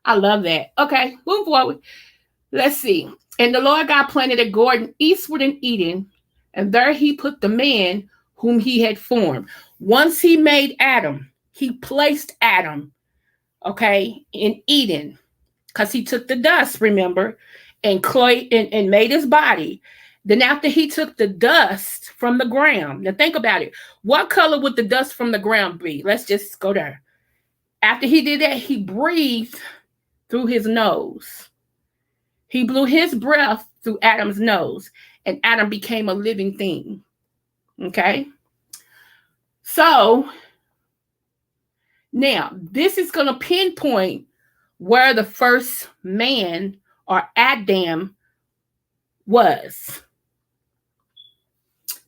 I love that. Okay, move forward. Let's see. And the Lord God planted a garden eastward in Eden, and there he put the man whom he had formed. Once he made Adam, he placed Adam, okay, in Eden, because he took the dust, remember, and clay and made his body. Then after he took the dust from the ground, now think about it. What color would the dust from the ground be? Let's just go there. After he did that, he breathed through his nose. He blew his breath through Adam's nose, and Adam became a living thing. Okay? So, now, this is going to pinpoint where the first man or Adam was.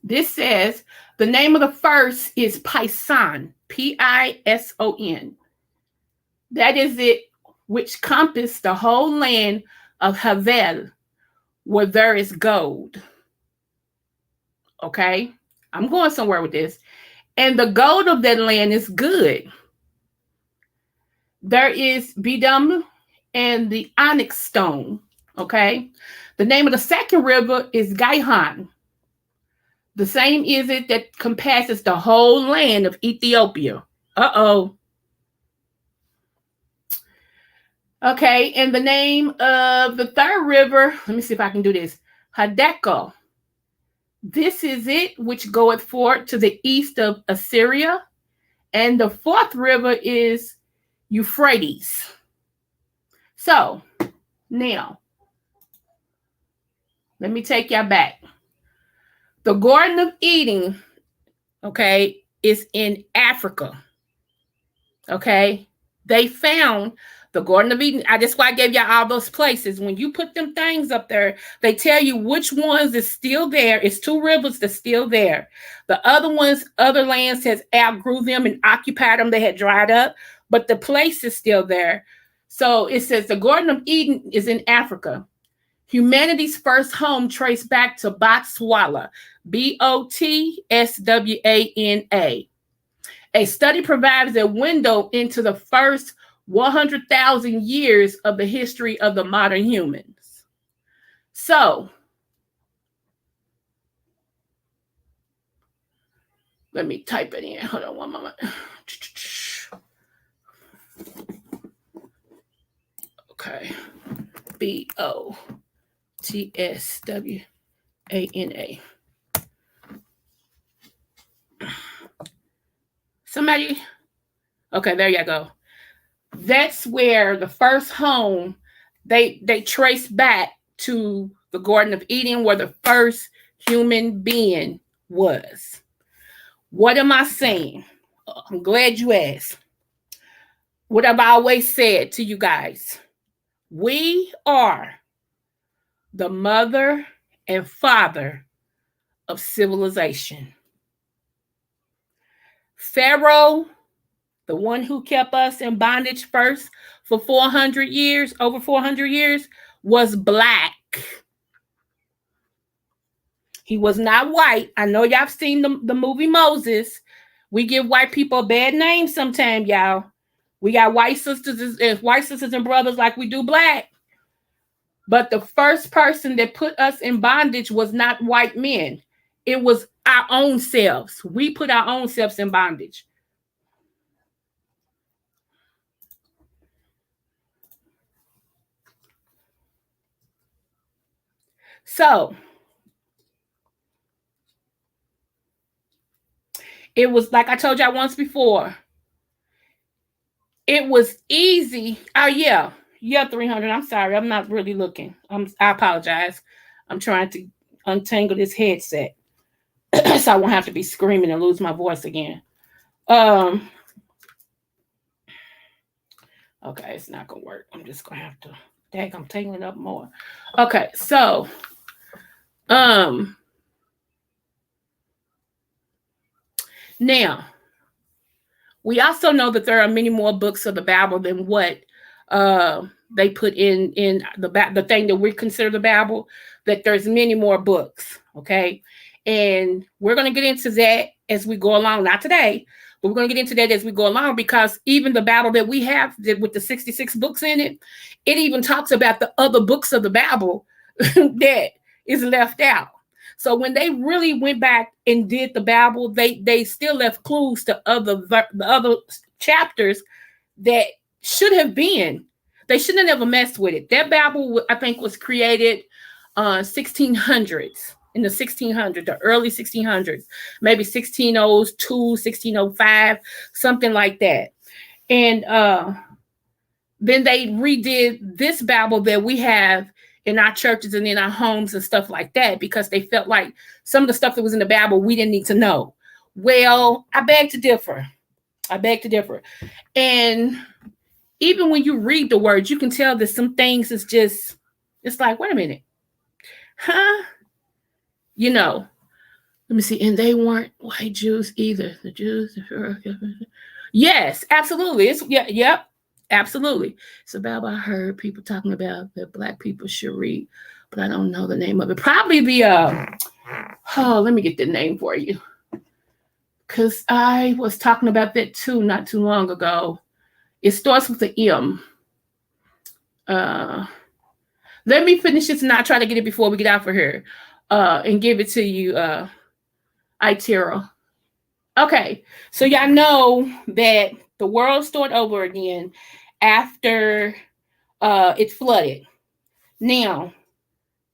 This says the name of the first is Pison, Pison. That is it, which compassed the whole land of Havel, where there is gold. Okay? I'm going somewhere with this. And the gold of that land is good. There is bidum and the onyx stone. Okay? The name of the second river is Gihon. The same is it that compasses the whole land of Ethiopia. Uh-oh. Okay, and the name of the third river, let me see if I can do this. Hiddekel. This is it which goeth forth to the east of Assyria. And the fourth river is Euphrates. So, now, let me take y'all back. The Garden of Eden, okay, is in Africa. Okay? They found the Garden of Eden. That's why I gave y'all all those places. When you put them things up there, they tell you which ones is still there. It's two rivers that's still there. The other ones, other lands has outgrew them and occupied them. They had dried up, but the place is still there. So it says the Garden of Eden is in Africa. Humanity's first home traced back to Botswana, Botswana. A study provides a window into the first 100,000 years of the history of the modern humans. So, let me type it in. Hold on one moment. Okay. Botswana. Somebody? Okay, there you go. That's where the first home, they trace back to the Garden of Eden, where the first human being was. What am I saying? I'm glad you asked. What have I always said to you guys? We are the mother and father of civilization. Pharaoh, the one who kept us in bondage first for 400 years, over 400 years, was black. He was not white. I know y'all have seen the movie Moses. We give white people a bad name sometimes, y'all. We got white sisters and brothers like we do black. But the first person that put us in bondage was not white men. It was our own selves. We put our own selves in bondage. So, it was like I told y'all once before. It was easy. Oh, yeah, 300. I'm sorry. I'm not really looking. I apologize. I'm trying to untangle this headset so I won't have to be screaming and lose my voice again. Okay, it's not gonna work. I'm just gonna have to. Dang, I'm taking it up more. Okay, so now we also know that there are many more books of the Bible than what they put in the thing that we consider the Bible. That there's many more books. Okay, and we're gonna get into that as we go along. Not today, but we're going to get into that as we go along, because even the Bible that we have with the 66 books in it, it even talks about the other books of the Bible that is left out. So when they really went back and did the Bible, they still left clues to the other chapters that should have been. They shouldn't have never messed with it. That Bible, I think, was created 1600s, in the 1600s, the early 1600s, maybe 1602, 1605, something like that. And then they redid this Bible that we have in our churches and in our homes and stuff like that, because they felt like some of the stuff that was in the Bible we didn't need to know. Well, I beg to differ. I beg to differ. And even when you read the words, you can tell that some things is just, it's like, wait a minute. Huh? You know, let me see. And they weren't white Jews either. The Jews. Yes, absolutely. It's yep. Absolutely. It's a Bible I heard people talking about that Black people should read, but I don't know the name of it. Probably the let me get the name for you, because I was talking about that too not too long ago. It starts with the M. Let me finish this and not try to get it before we get out for here, and give it to you, Itero. Okay, so y'all know that the world started over again after it flooded. Now,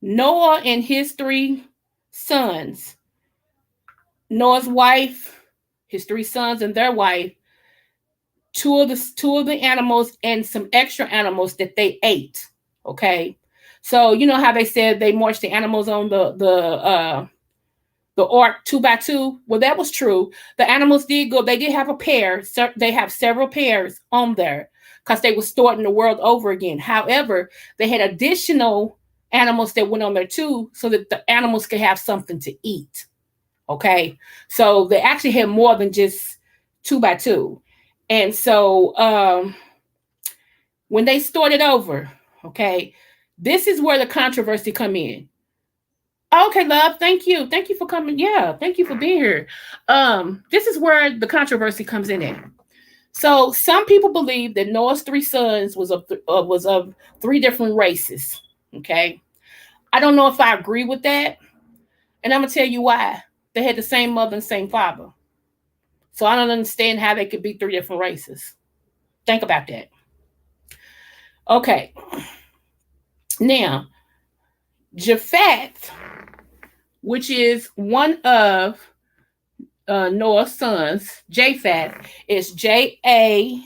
Noah and his 3 sons, Noah's wife, his 3 sons and their wife, two of the animals and some extra animals that they ate. Okay, so you know how they said they marched the animals on the ark 2 by 2. Well, that was true. The animals did go. They did have a pair. So they have several pairs on there because they were starting the world over again. However, they had additional animals that went on there too, so that the animals could have something to eat. Okay, so they actually had more than just 2 by 2. And so when they started over, okay, this is where the controversy come in. Okay, love. Thank you. Thank you for coming. Yeah, thank you for being here. This is where the controversy comes in at. So some people believe that Noah's 3 sons was of 3 different races. Okay, I don't know if I agree with that, and I'm gonna tell you why. They had the same mother and same father, so I don't understand how they could be 3 different races. Think about that. Okay, now Japheth, which is one of Noah's sons, Japheth, is Japheth.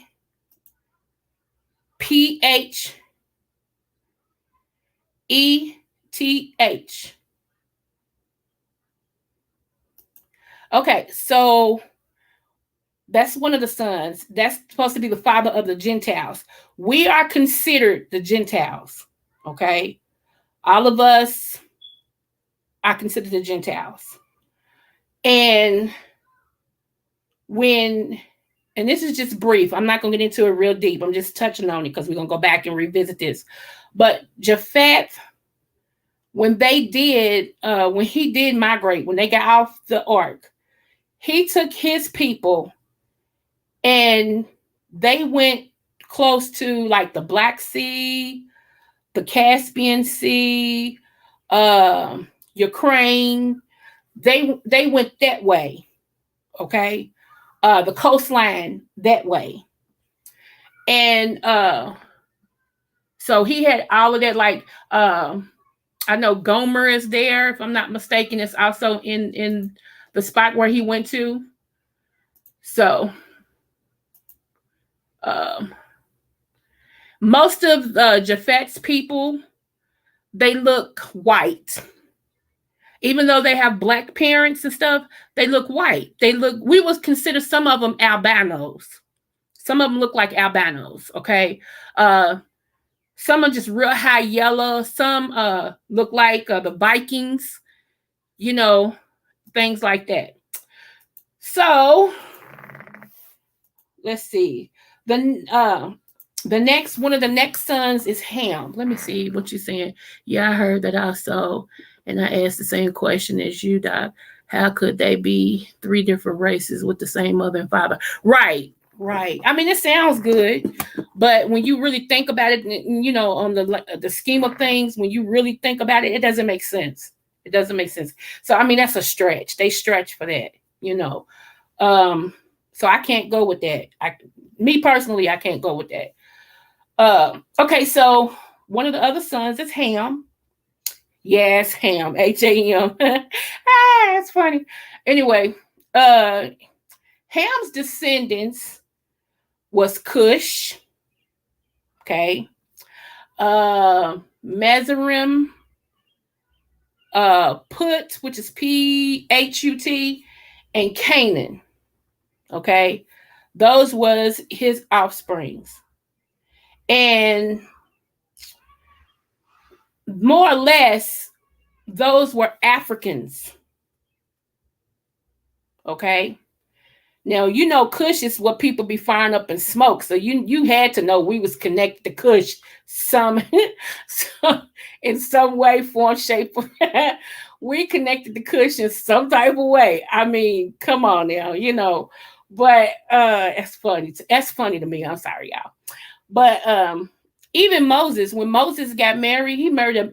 Okay, so that's one of the sons. That's supposed to be the father of the Gentiles. We are considered the Gentiles. Okay, all of us are considered the Gentiles. And this is just brief. I'm not going to get into it real deep. I'm just touching on it because we're going to go back and revisit this. But Japheth, when he did migrate, when they got off the ark, he took his people and they went close to like the Black Sea, the Caspian Sea, Ukraine. They went that way. Okay. The coastline that way. And so he had all of that, like I know Gomer is there, if I'm not mistaken. It's also in the spot where he went to. So most of Japheth's people, they look white. Even though they have Black parents and stuff, they look white. We would consider some of them albinos. Some of them look like albinos, okay? Some are just real high yellow. Some look like the Vikings, things like that. So, let's see. The next one of the next sons is Ham. Let me see what you're saying. Yeah, I heard that also. And I asked the same question as you, Doc. How could they be 3 different races with the same mother and father? Right. I mean, it sounds good, but when you really think about it, on the scheme of things, when you really think about it, it doesn't make sense. It doesn't make sense. So, I mean, that's a stretch. They stretch for that, So I can't go with that. Me personally, I can't go with that. Okay, so one of the other sons is Ham. Yes, Ham, Ham. That's funny. Anyway, uh, Ham's descendants was Cush. Okay, Mezarim, Put, which is Phut, and Canaan. Okay, those was his offsprings, and more or less, those were Africans. Okay. Now you know Kush is what people be firing up in smoke, so you had to know we was connected to Kush some, some in some way, form, shape. We connected to Kush in some type of way. I mean, come on now, you know. But it's funny. That's funny to me. I'm sorry, y'all. But even Moses, when Moses got married, he married an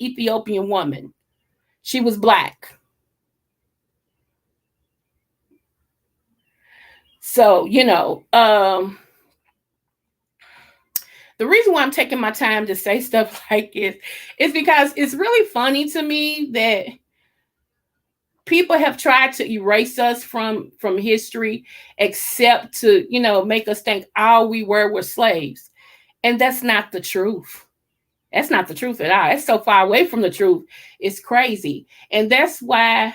Ethiopian woman. She was black. So, you know, the reason why I'm taking my time to say stuff like this is because it's really funny to me that people have tried to erase us from history, except to, you know, make us think all we were slaves. And that's not the truth. That's not the truth at all. It's so far away from the truth. It's crazy. And that's why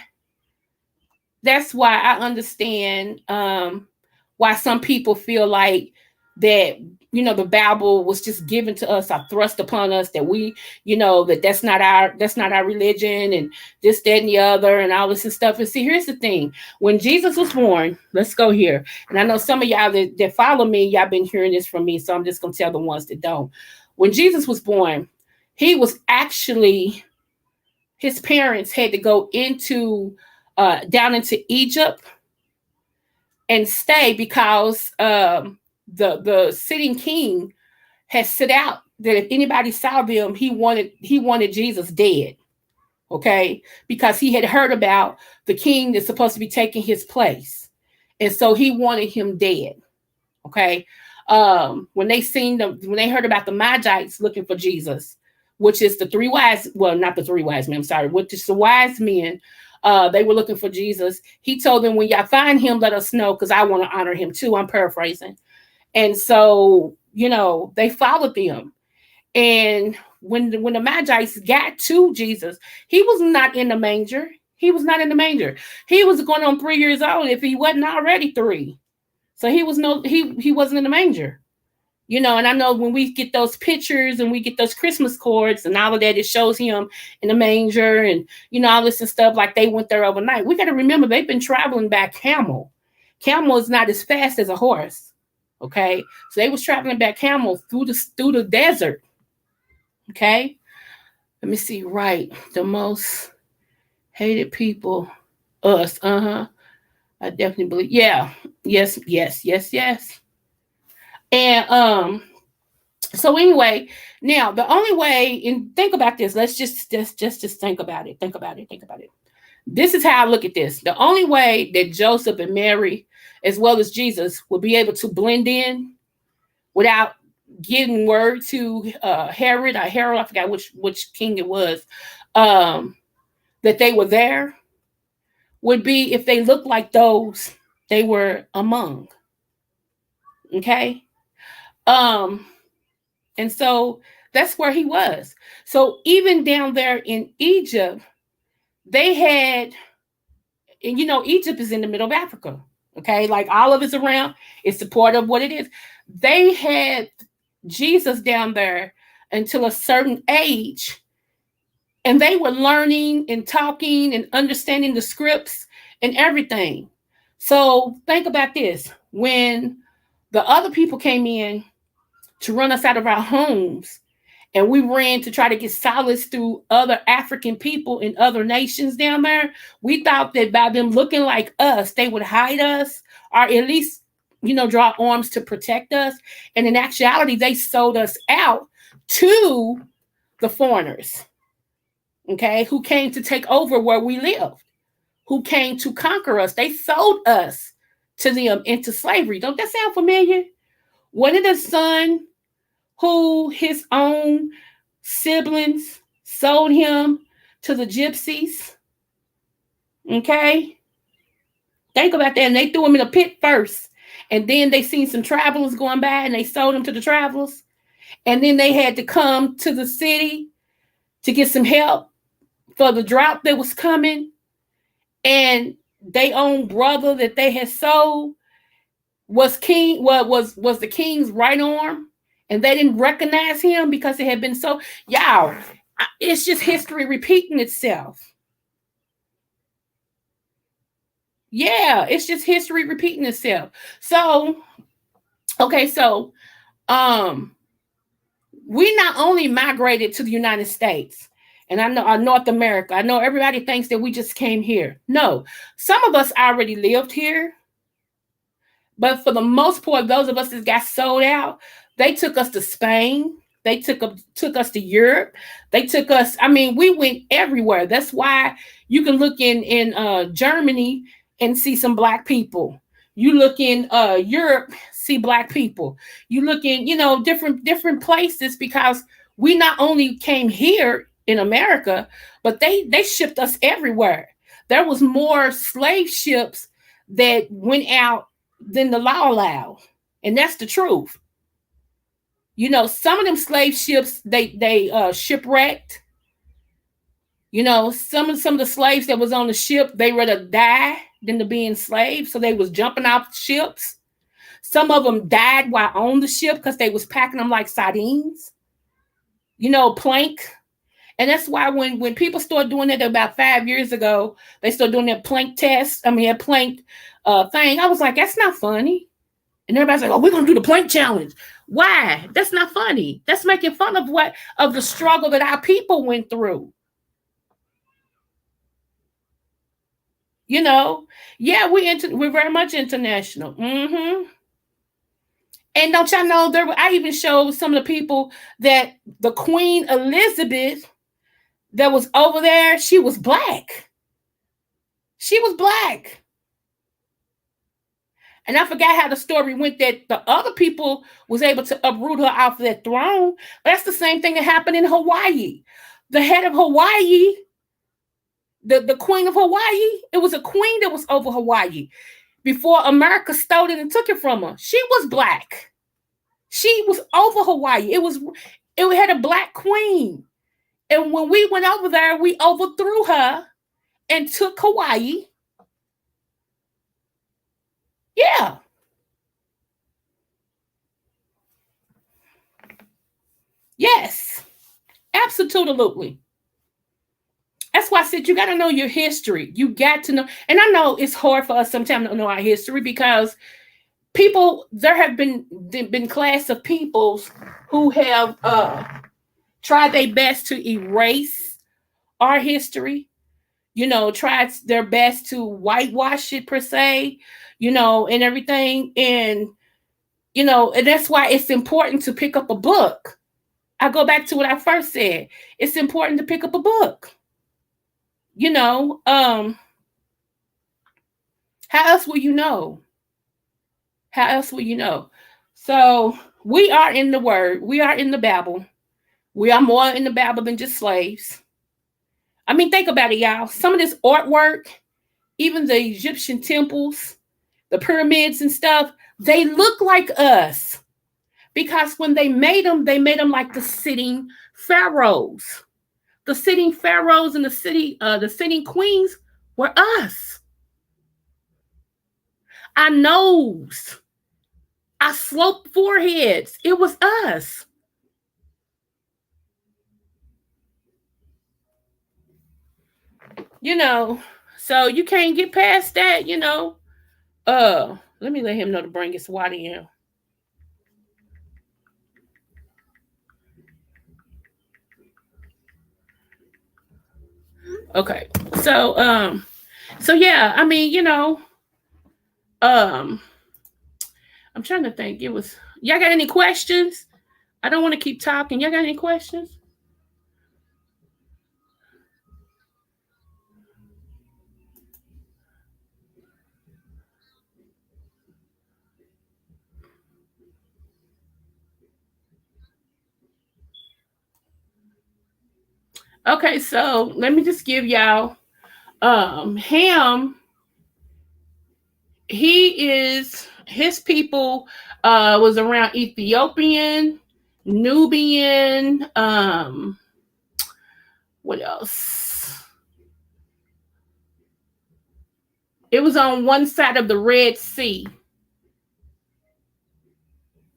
I understand why some people feel like that, you know, the Bible was just given to us or thrust upon us, that we, you know, that's not our religion, and this, that, and the other, and all this and stuff. And see, here's the thing. When Jesus was born, let's go here. And I know some of y'all that follow me, y'all been hearing this from me, so I'm just gonna tell the ones that don't. When Jesus was born, he was actually, his parents had to go into down into Egypt and stay, because the sitting king had set out that if anybody saw them, he wanted Jesus dead. Okay, because he had heard about the king that's supposed to be taking his place, and so he wanted him dead. Okay, when they heard about the Magites looking for Jesus, which is the three wise, well, not the three wise men, I'm sorry, which is the wise men. They were looking for Jesus. He told them, when y'all find him, let us know, because I want to honor him too. I'm paraphrasing. And so, you know, they followed them. And when the Magi's got to Jesus, he was not in the manger. He was not in the manger. He was going on 3 years old if he wasn't already 3. So he wasn't in the manger. You know, and I know when we get those pictures and we get those Christmas cards and all of that, it shows him in the manger and, you know, all this and stuff, like they went there overnight. We got to remember, they've been traveling by camel. Camel is not as fast as a horse. Okay. So they was traveling by camel through the desert. Okay. Let me see. Right. The most hated people, us. I definitely believe. Yeah. Yes. And, so anyway, now the only way, and think about this. Let's just think about it. Think about it. This is how I look at this. The only way that Joseph and Mary, as well as Jesus, will be able to blend in without getting word to Herod, I forgot which king it was, that they were there, would be if they looked like those they were among. Okay. And so that's where he was. So even down there in Egypt, they had, and you know, Egypt is in the middle of Africa. Okay. Like all of it's around, it's a part of what it is. They had Jesus down there until a certain age, and they were learning and talking and understanding the scripts and everything. So think about this. When the other people came in to run us out of our homes, and we ran to try to get solace through other African people in other nations down there, we thought that by them looking like us, they would hide us, or at least, you know, draw arms to protect us. And in actuality, they sold us out to the foreigners, okay, who came to take over where we lived, who came to conquer us. They sold us to them into slavery. Don't that sound familiar? One of the son who his own siblings sold him to the gypsies. Okay, think about that. And they threw him in a pit first, and then they seen some travelers going by, and they sold him to the travelers. And then they had to come to the city to get some help for the drought that was coming. And their own brother that they had sold was king, was the king's right arm, and they didn't recognize him because it had been so. Y'all, it's just history repeating itself. Yeah, it's just history repeating itself. So, okay, so um we not only migrated to the United States, and I know North America. I know everybody thinks that we just came here. No, some of us already lived here. But for the most part, those of us that got sold out, they took us to Spain. They took us to Europe. They took us. I mean, we went everywhere. That's why you can look in Germany and see some black people. You look in Europe, see black people. You look in different places because we not only came here in America, but they shipped us everywhere. There was more slave ships that went out than the law allowed. And that's the truth. Some of them slave ships they shipwrecked. Some of the slaves that was on the ship, they rather die than to be enslaved. So they was jumping off ships. Some of them died while on the ship because they was packing them like sardines. Plank. And that's why when people started doing that about 5 years ago, they started doing that plank test. I mean, a plank thing. I was like, that's not funny. And everybody's like, oh, we're going to do the plank challenge. Why? That's not funny. That's making fun of the struggle that our people went through. Yeah, we're very much international. And don't y'all know, I even showed some of the people that the Queen Elizabeth that was over there, she was black. She was black. And I forgot how the story went that the other people was able to uproot her off that throne. But that's the same thing that happened in Hawaii. The head of Hawaii, the queen of Hawaii, it was a queen that was over Hawaii before America stole it and took it from her. She was black. She was over Hawaii. It had a black queen. And when we went over there, we overthrew her and took Hawaii. Yeah. Yes. Absolutely. That's why I said you got to know your history. You got to know. And I know it's hard for us sometimes to know our history because there have been class of peoples who have tried their best to erase our history, tried their best to whitewash it per se, and everything. And that's why it's important to pick up a book. I go back to what I first said. It's important to pick up a book. How else will you know? How else will you know? So we are in the word. We are in the Bible. We are more in the Bible than just slaves. I mean, think about it, y'all. Some of this artwork, even the Egyptian temples, the pyramids and stuff, they look like us. Because when they made them like the sitting pharaohs. The sitting pharaohs and the sitting queens were us. Our nose, our sloped foreheads, it was us. So you can't get past that. Let me let him know to bring his water in. Okay. So yeah, I mean, um I'm trying to think. Y'all got any questions? I don't want to keep talking. Y'all got any questions? Okay, so let me just give y'all Ham. His people was around Ethiopian, Nubian, what else? It was on one side of the Red Sea,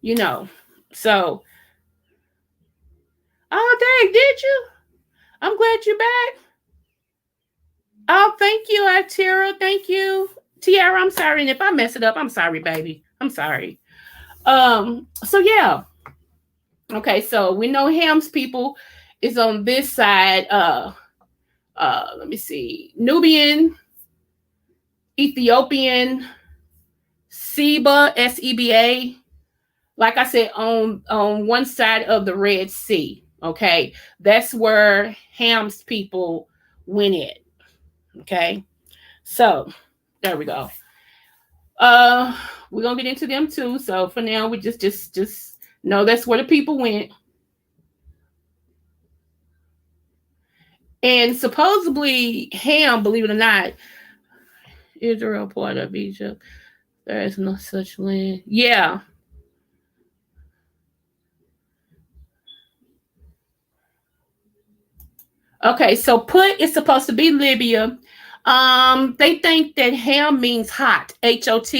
you know. So, oh dang, did you? I'm glad you're back. Oh, thank you, Atira. Thank you. Tiara, I'm sorry. And if I mess it up, I'm sorry, baby. I'm sorry. So yeah. Okay, so we know Ham's people is on this side. Let me see. Nubian, Ethiopian, Seba, Seba. Like I said, on one side of the Red Sea. Okay. That's where Ham's people went in. Okay. So there we go. Uh, we're gonna get into them too. So for now, we just know that's where the people went. And supposedly Ham, believe it or not, Israel part of Egypt. There is no such land. Yeah. Okay, so put is supposed to be Libya. They think that Ham means hot, Hot,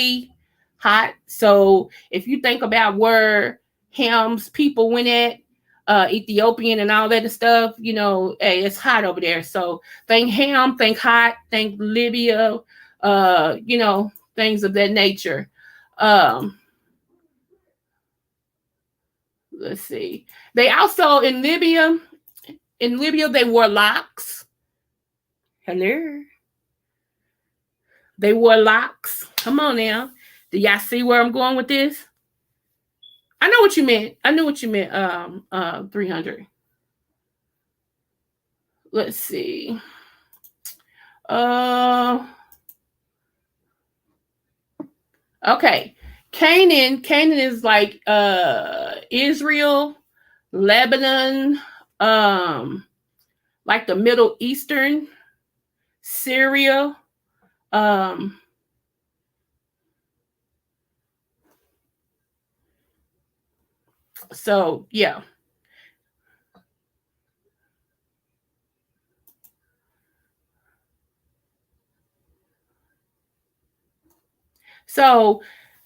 hot. So if you think about where Ham's people went at, Ethiopian and all that stuff, hey, it's hot over there. So think Ham, think hot, think Libya, things of that nature. Um, let's see. They also in Libya they wore locks. Hello. They wore locks. Come on now. Do y'all see where I'm going with this? I know what you meant. I knew what you meant. 300. Let's see. Uh, okay. Canaan is like Israel, Lebanon, like the Middle Eastern, Syria. Um, so yeah. So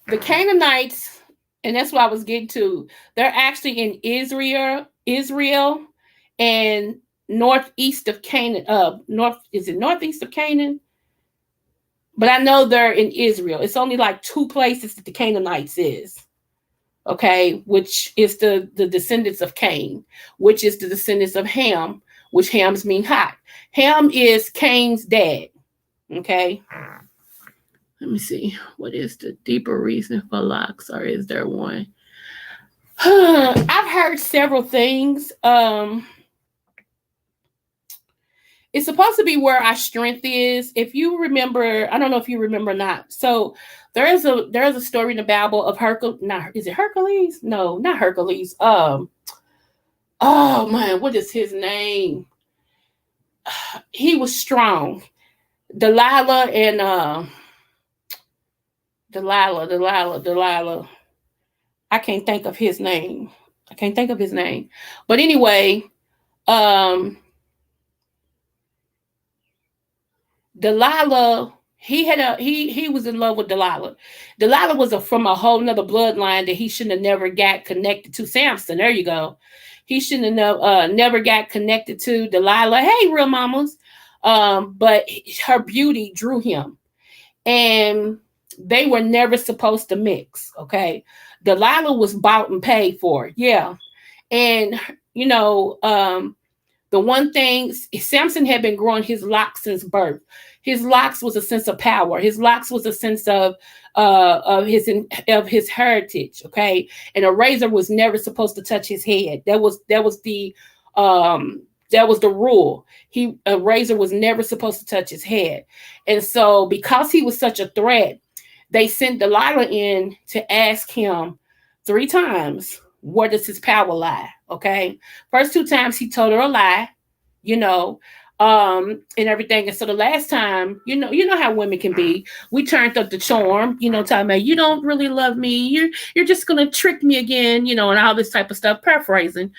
the Canaanites, and that's what I was getting to. They're actually in Israel, and northeast of Canaan. Northeast of Canaan? But I know they're in Israel. It's only like two places that the Canaanites is. Okay, which is the descendants of Cain, which is the descendants of Ham, which Ham's mean hot. Ham is Cain's dad. Okay. Let me see. What is the deeper reason for locks, or is there one? I've heard several things. It's supposed to be where our strength is. If you remember, I don't know if you remember or not. So there is a story in the Bible of Hercules. Not is it Hercules? No, not Hercules. Oh man, what is his name? He was strong. Delilah and Delilah. I can't think of his name. But anyway, um, Delilah, he was in love with Delilah. Delilah was from a whole nother bloodline that he shouldn't have never got connected to. Samson, there you go. He shouldn't have never got connected to Delilah. Hey, real mamas. But her beauty drew him. And they were never supposed to mix. Okay. Delilah was bought and paid for. Yeah. And the one thing, Samson had been growing his locks since birth. His locks was a sense of power. His locks was a sense of his heritage. Okay, and a razor was never supposed to touch his head. That was the rule. A razor was never supposed to touch his head, and so because he was such a threat, they sent Delilah in to ask him 3 times, where does his power lie? Okay. First 2 times he told her a lie. you know, and everything. And so the last time, you know how women can be. We turned up the charm, telling me, you don't really love me. You're just gonna trick me again, and all this type of stuff, paraphrasing.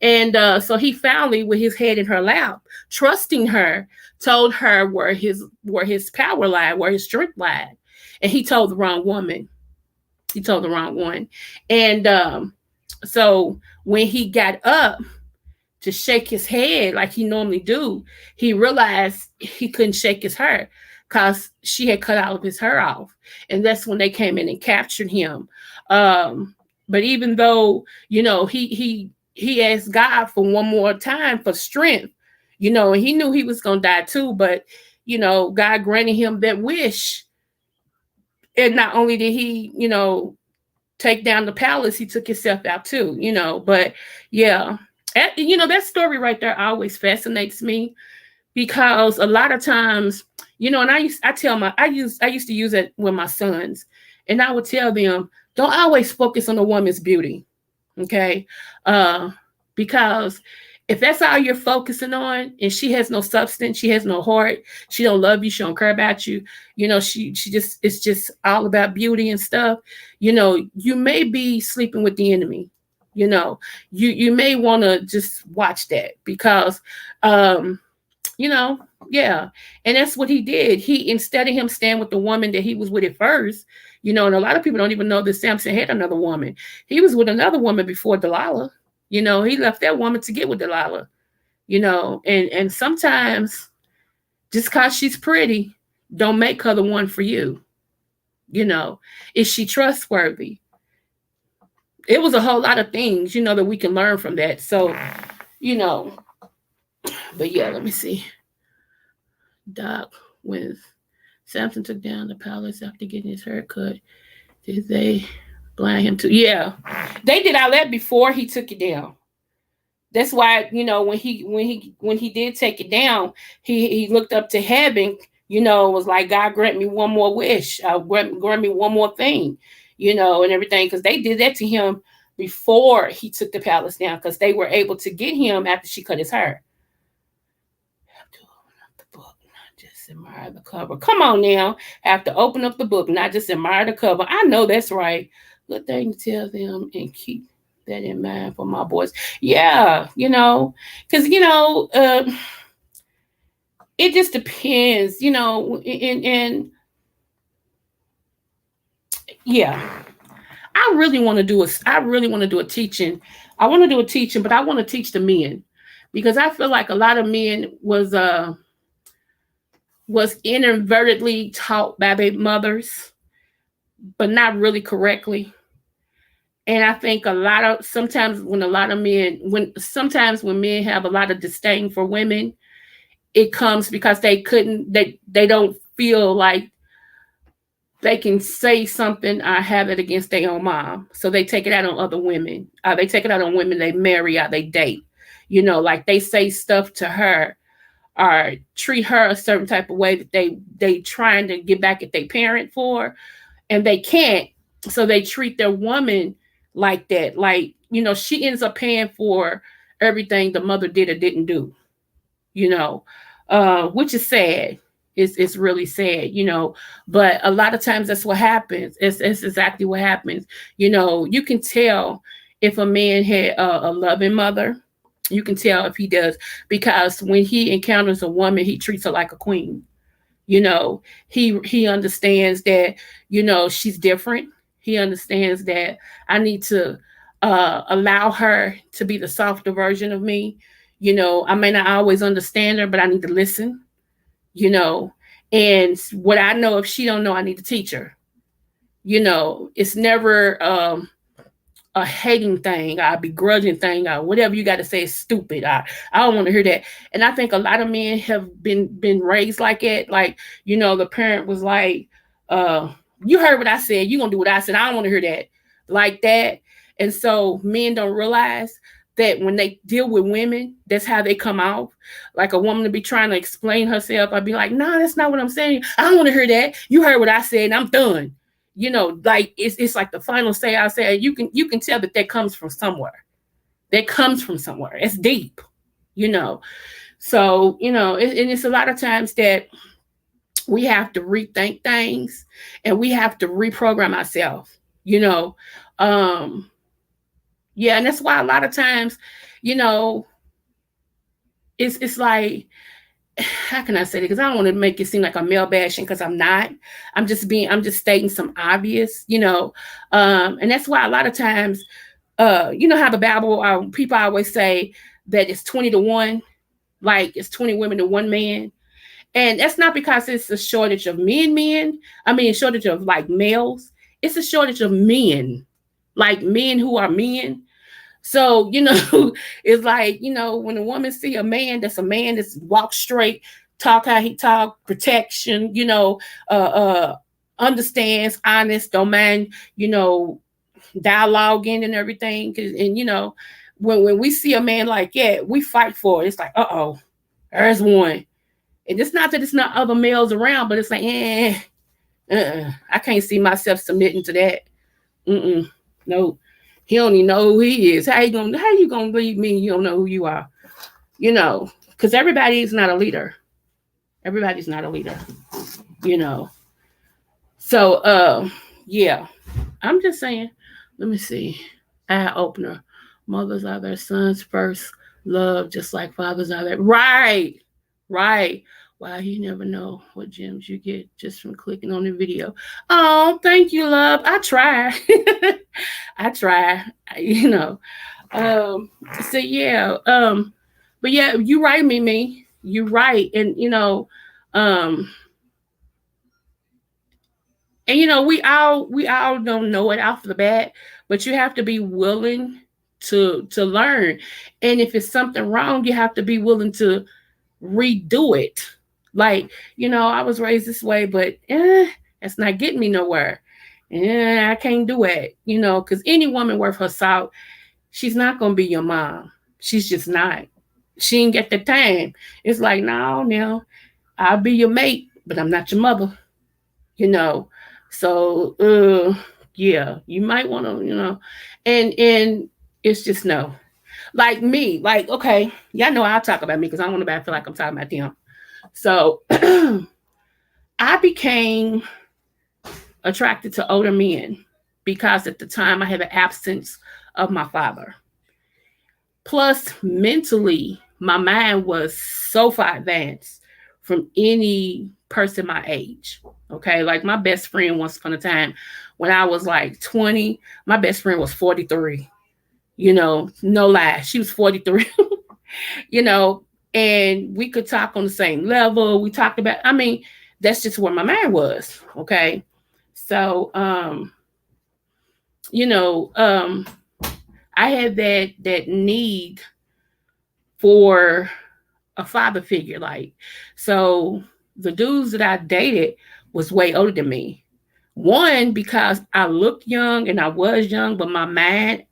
And so he finally, with his head in her lap, trusting her, told her where his power lied, where his strength lied. And he told the wrong woman. He told the wrong one. And so when he got up to shake his head like he normally do, he realized he couldn't shake his hair because she had cut all of his hair off. And that's when they came in and captured him. But even though, he asked God for one more time for strength, and he knew he was gonna die too, but God granted him that wish. And not only did he, take down the palace, he took himself out too, But yeah, that story right there always fascinates me because a lot of times, and I used to use it with my sons, and I would tell them, don't always focus on a woman's beauty, okay? Because if that's all you're focusing on, and she has no substance, she has no heart, she don't love you, she don't care about you, she just, it's just all about beauty and stuff. You may be sleeping with the enemy. You may want to just watch that because, you know, yeah. And that's what he did. He, instead of him staying with the woman that he was with at first, and a lot of people don't even know that Samson had another woman. He was with another woman before Delilah. He left that woman to get with Delilah, and sometimes just because she's pretty, don't make her the one for you. Is she trustworthy? It was a whole lot of things, that we can learn from that. So, you know, but yeah, let me see. Doc, when Samson took down the palace after getting his haircut, did they blind him too? Yeah, they did all that before he took it down. That's why, when he did take it down, he looked up to heaven. Was like, God, grant me one more wish. Grant me one more thing. And everything, because they did that to him before he took the palace down, because they were able to get him after she cut his hair. Have to open up the book, not just admire the cover. Come on now, have to open up the book, not just admire the cover. I know that's right. Good thing to tell them and keep that in mind for my boys. Yeah, because it just depends, and yeah. I really want to do a teaching. I want to do a teaching, but I want to teach the men, because I feel like a lot of men was inadvertently taught by their mothers, but not really correctly. And I think sometimes when men have a lot of disdain for women, it comes because they don't feel like they can say something or have it against their own mom. So they take it out on other women. They take it out on women they marry or they date. Like they say stuff to her or treat her a certain type of way that they trying to get back at their parent for, and they can't. So they treat their woman like that. Like, she ends up paying for everything the mother did or didn't do, which is sad. It's really sad, but a lot of times that's what happens. It's exactly what happens. You can tell if a man had a loving mother. You can tell if he does, because when he encounters a woman, he treats her like a queen. He understands that, she's different. He understands that I need to allow her to be the softer version of me. I may not always understand her, but I need to listen. And what I know, if she don't know, I need to teach her. It's never a hating thing, a begrudging thing, or whatever you got to say is stupid. I don't want to hear that. And I think a lot of men have been raised like it. Like, the parent was like, you heard what I said, you gonna do what I said. I don't want to hear that. Like that. And so men don't realize that when they deal with women, that's how they come out. Like a woman to be trying to explain herself, I'd be like, no, that's not what I'm saying. I don't want to hear that. You heard what I said, and I'm done. Like it's like the final say. I say you can tell that comes from somewhere. That comes from somewhere. It's deep. So, and it's a lot of times that we have to rethink things and we have to reprogram ourselves, you know. Um, yeah, and that's why a lot of times, you know, it's like, how can I say it? Because I don't want to make it seem like I'm male bashing, because I'm not. I'm just stating some obvious, and that's why a lot of times, you know how the Bible, people always say that it's 20 to 1, like it's 20 women to one man. And that's not because it's a shortage of men. I mean, a shortage of like males. It's a shortage of men, like men who are men. So, it's like, when a woman see a man that's walk straight, talk how he talk, protection, understands, honest, don't mind, dialoguing and everything. And, when we see a man like that, we fight for it. It's like, uh-oh, there's one. And it's not that it's not other males around, but it's like, I can't see myself submitting to that. No, he don't even know who he is. How you gonna leave me? You don't know who you are. Because everybody is not a leader. Everybody's not a leader. You know. So, yeah, I'm just saying. Let me see. Eye opener. Mothers are their sons' first love, just like fathers are their. Right. Right. Wow, you never know what gems you get just from clicking on the video. Oh, thank you, love. I try. I try. You know. Um, so yeah. But yeah, you right, Mimi. You right. Um, we all don't know it off the bat, but you have to be willing to learn. And if it's something wrong, you have to be willing to redo it. Like, I was raised this way, but that's not getting me nowhere. I can't do it, because any woman worth her salt, she's not gonna be your mom. She's just not. She ain't get the time. It's like, no, I'll be your mate, but I'm not your mother, you know. So yeah, you might wanna, and it's just no. Like me, like, okay, y'all know I'll talk about me because I don't want to feel like I'm talking about them. So I became attracted to older men because at the time I had an absence of my father. Plus, mentally, my mind was so far advanced from any person my age. Okay, like my best friend once upon a time, when I was like 20, my best friend was 43. No lie, she was 43. you know, and we could talk on the same level. We talked about, I mean, that's just where my mind was. Okay. So, you know, um, I had that need for a father figure. Like, so the dudes that I dated was way older than me. One, because I looked young and I was young, but my mind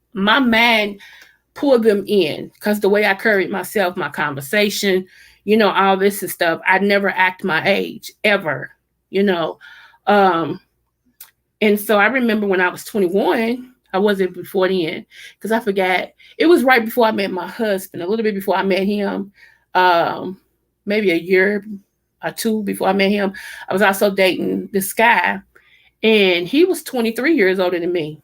pull them in because the way I carried myself, my conversation, all this and stuff, I never act my age ever, you know. Um, and so I remember when I was 21, I wasn't before then because I forgot. It was right before I met my husband, a little bit before I met him, um, maybe a year or two before I met him. I was also dating this guy, and he was 23 years older than me,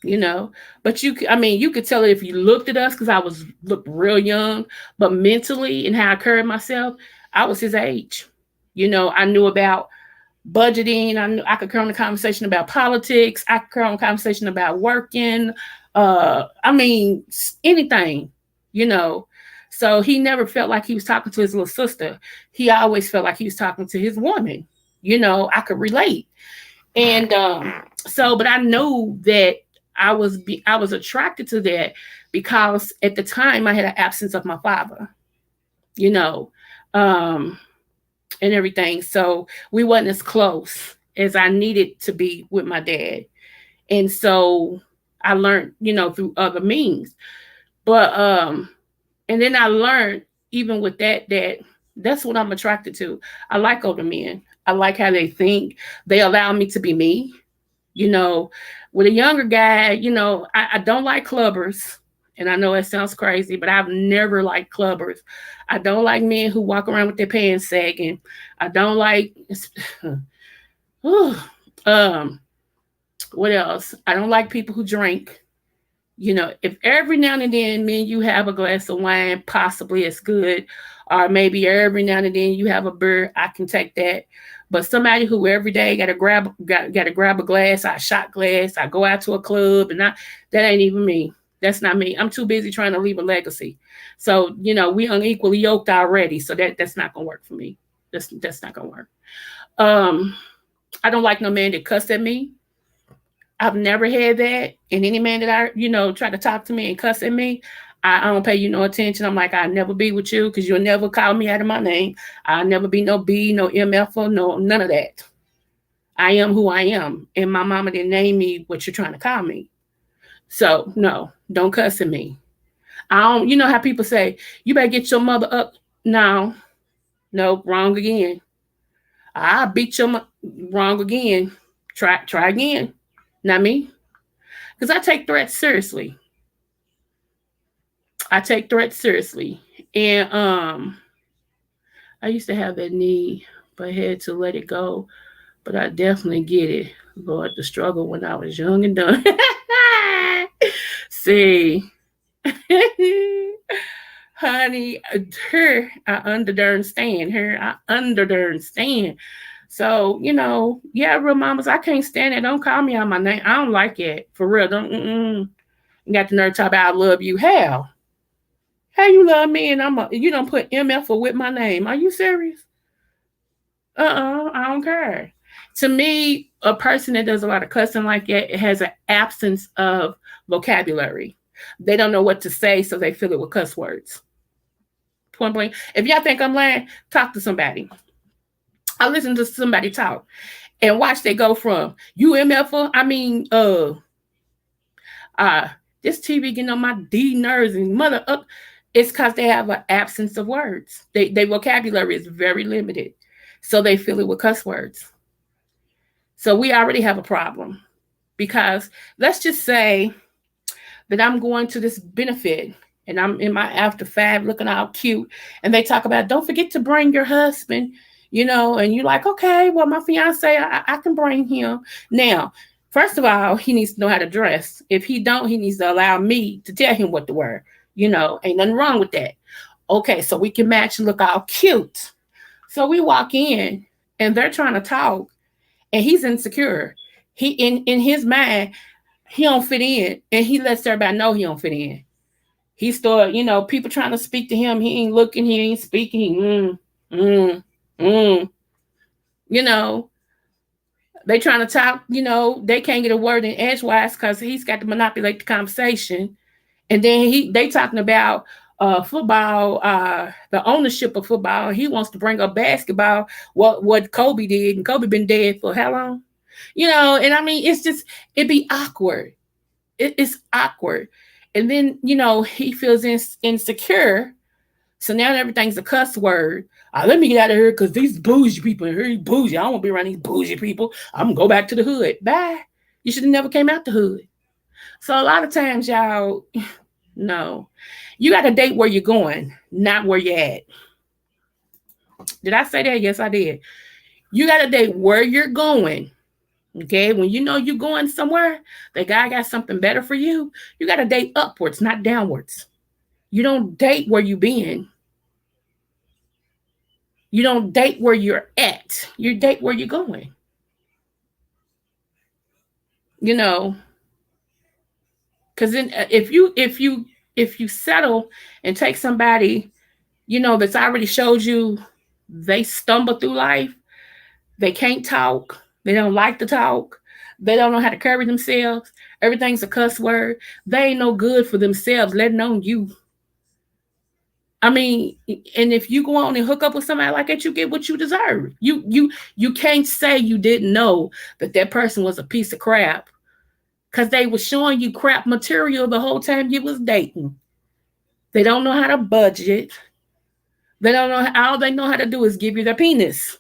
you know. But you could tell it if you looked at us because I was looked real young, but mentally and how I carried myself, I was his age. I knew about budgeting. I could carry on the conversation about politics. I could carry on a conversation about working. I mean, anything, you know. So he never felt like he was talking to his little sister. He always felt like he was talking to his woman. I could relate. And but I knew that I was attracted to that because at the time I had an absence of my father, you know, um, and everything. So we wasn't as close as I needed to be with my dad. And so I learned, through other means. But and then I learned even with that's what I'm attracted to. I like older men. I like how they think. They allow me to be me. you know, with a younger guy, I don't like clubbers And I know it sounds crazy, but I've never liked clubbers. I don't like men who walk around with their pants sagging. I don't like um what else? I don't like people who drink. If every now and then me and you have a glass of wine, possibly it's good. Or maybe every now and then you have a beer, I can take that. But somebody who every day gotta grab a glass, I shot glass, I go out to a club, and that ain't even me. That's not me. I'm too busy trying to leave a legacy. So, we unequally yoked already. So that's not gonna work for me. That's not gonna work. Um, I don't like no man that cuss at me. I've never had that. And any man that try to talk to me and cuss at me, I don't pay you no attention. I'm like, I'll never be with you because you'll never call me out of my name. I'll never be no B, no MF, or no, none of that. I am who I am. And my mama didn't name me what you're trying to call me. So, no, don't cuss at me. I don't, how people say, you better get your mother up. No, no, wrong again. I beat your wrong again. Try again. Not me. Because I take threats seriously. I take threats seriously. And I used to have that need, but had to let it go. But I definitely get it. Lord, the struggle when I was young and done. See, honey, I understand. I understand. So, yeah, real mamas, I can't stand it. Don't call me out my name. I don't like it. For real. Don't, You got the nerve to talk about I love you. How? How you love me and you don't put MF with my name? Are you serious? I don't care. To me, a person that does a lot of cussing like that has an absence of vocabulary. They don't know what to say, so they fill it with cuss words. Point blank. If y'all think I'm lying, talk to somebody. I listen to somebody talk and watch they go from you MF. I mean, this TV getting on my D nerves and mother up. It's because they have an absence of words. Their vocabulary is very limited. So they fill it with cuss words. So we already have a problem. Because let's just say that I'm going to this benefit and I'm in my after five looking all cute. And they talk about, don't forget to bring your husband, and you're like, okay, well, my fiance, I can bring him. Now, first of all, he needs to know how to dress. If he don't, he needs to allow me to tell him what to wear. Ain't nothing wrong with that. Okay, so we can match and look all cute. So we walk in and they're trying to talk and he's insecure. He in his mind, he don't fit in and he lets everybody know he don't fit in. He start, people trying to speak to him. He ain't looking, he ain't speaking. You know, they trying to talk, they can't get a word in edgewise because he's got to manipulate the conversation. And then they talking about football, the ownership of football. He wants to bring up basketball, what Kobe did, and Kobe been dead for how long? And I mean, it'd be awkward. It's awkward. And then, he feels insecure. So now everything's a cuss word. Let me get out of here because these bougie people in here, bougie. I don't want to be around these bougie people. I'm going to go back to the hood. Bye. You should have never came out the hood. So a lot of times, y'all, no. You got to date where you're going, not where you're at. Did I say that? Yes, I did. You got to date where you're going. Okay, when you know you're going somewhere, the guy got something better for you, you got to date upwards, not downwards. You don't date where you've been. You don't date where you're at. You date where you're going. Because then if you settle and take somebody, that's already showed you they stumble through life, they can't talk, they don't like to talk, they don't know how to carry themselves, everything's a cuss word, they ain't no good for themselves, let alone you. I mean, and if you go on and hook up with somebody like that, you get what you deserve. You can't say you didn't know that person was a piece of crap because they were showing you crap material the whole time you was dating. They don't know how to budget. They don't know. All they know how to do is give you their penis.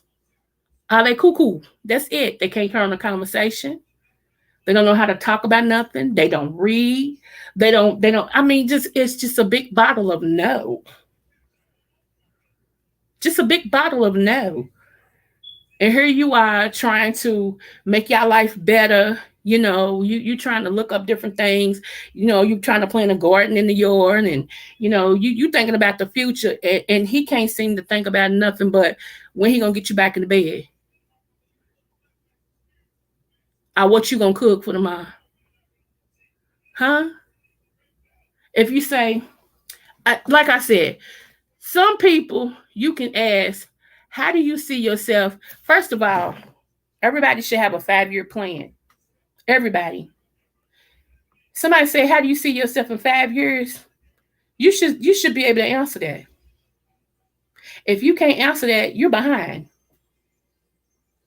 Are they cuckoo? That's it. They can't turn on a conversation. They don't know how to talk about nothing. They don't read. They don't, I mean, just, it's just a big bottle of no. Just a big bottle of no. And here you are trying to make your life better. You trying to look up different things. You trying to plant a garden in the yard, and you thinking about the future, and he can't seem to think about nothing but when he gonna get you back in the bed, or what you gonna cook for tomorrow, huh? If you say, like I said, some people you can ask, how do you see yourself? First of all, everybody should have a 5-year plan. Everybody. Somebody say, how do you see yourself in 5 years? You should be able to answer that. If you can't answer that, you're behind.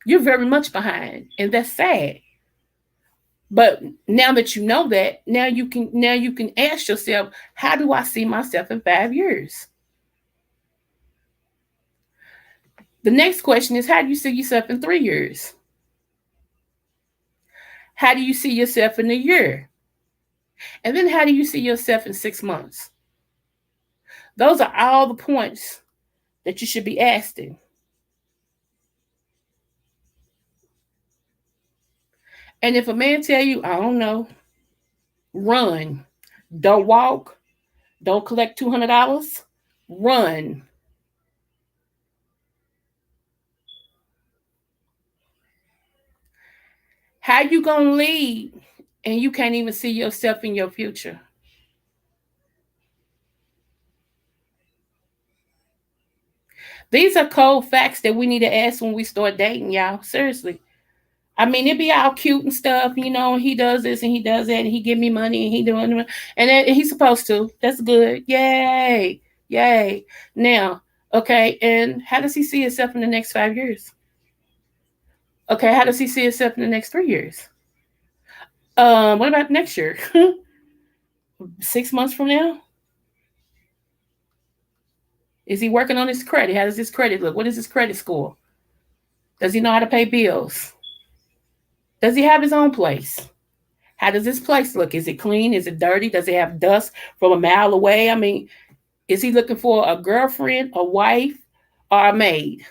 You're very much behind, and that's sad. But now that you know that, now you can ask yourself, how do I see myself in 5 years? The next question is, how do you see yourself in 3 years? How do you see yourself in a year? And then how do you see yourself in 6 months? Those are all the points that you should be asking. And if a man tell you, I don't know, run. Don't walk. Don't collect $200. Run. How you gonna lead and you can't even see yourself in your future? These are cold facts that we need to ask when we start dating, y'all. Seriously. I mean, it be all cute and stuff, he does this and he does that, and he give me money and he doing, and he's supposed to. That's good. Yay. Yay. Now, okay, and how does he see himself in the next 5 years? Okay, how does he see himself in the next 3 years? What about next year? 6 months from now? Is he working on his credit? How does his credit look? What is his credit score? Does he know how to pay bills? Does he have his own place? How does this place look? Is it clean? Is it dirty? Does it have dust from a mile away? I mean, is he looking for a girlfriend, a wife, or a maid?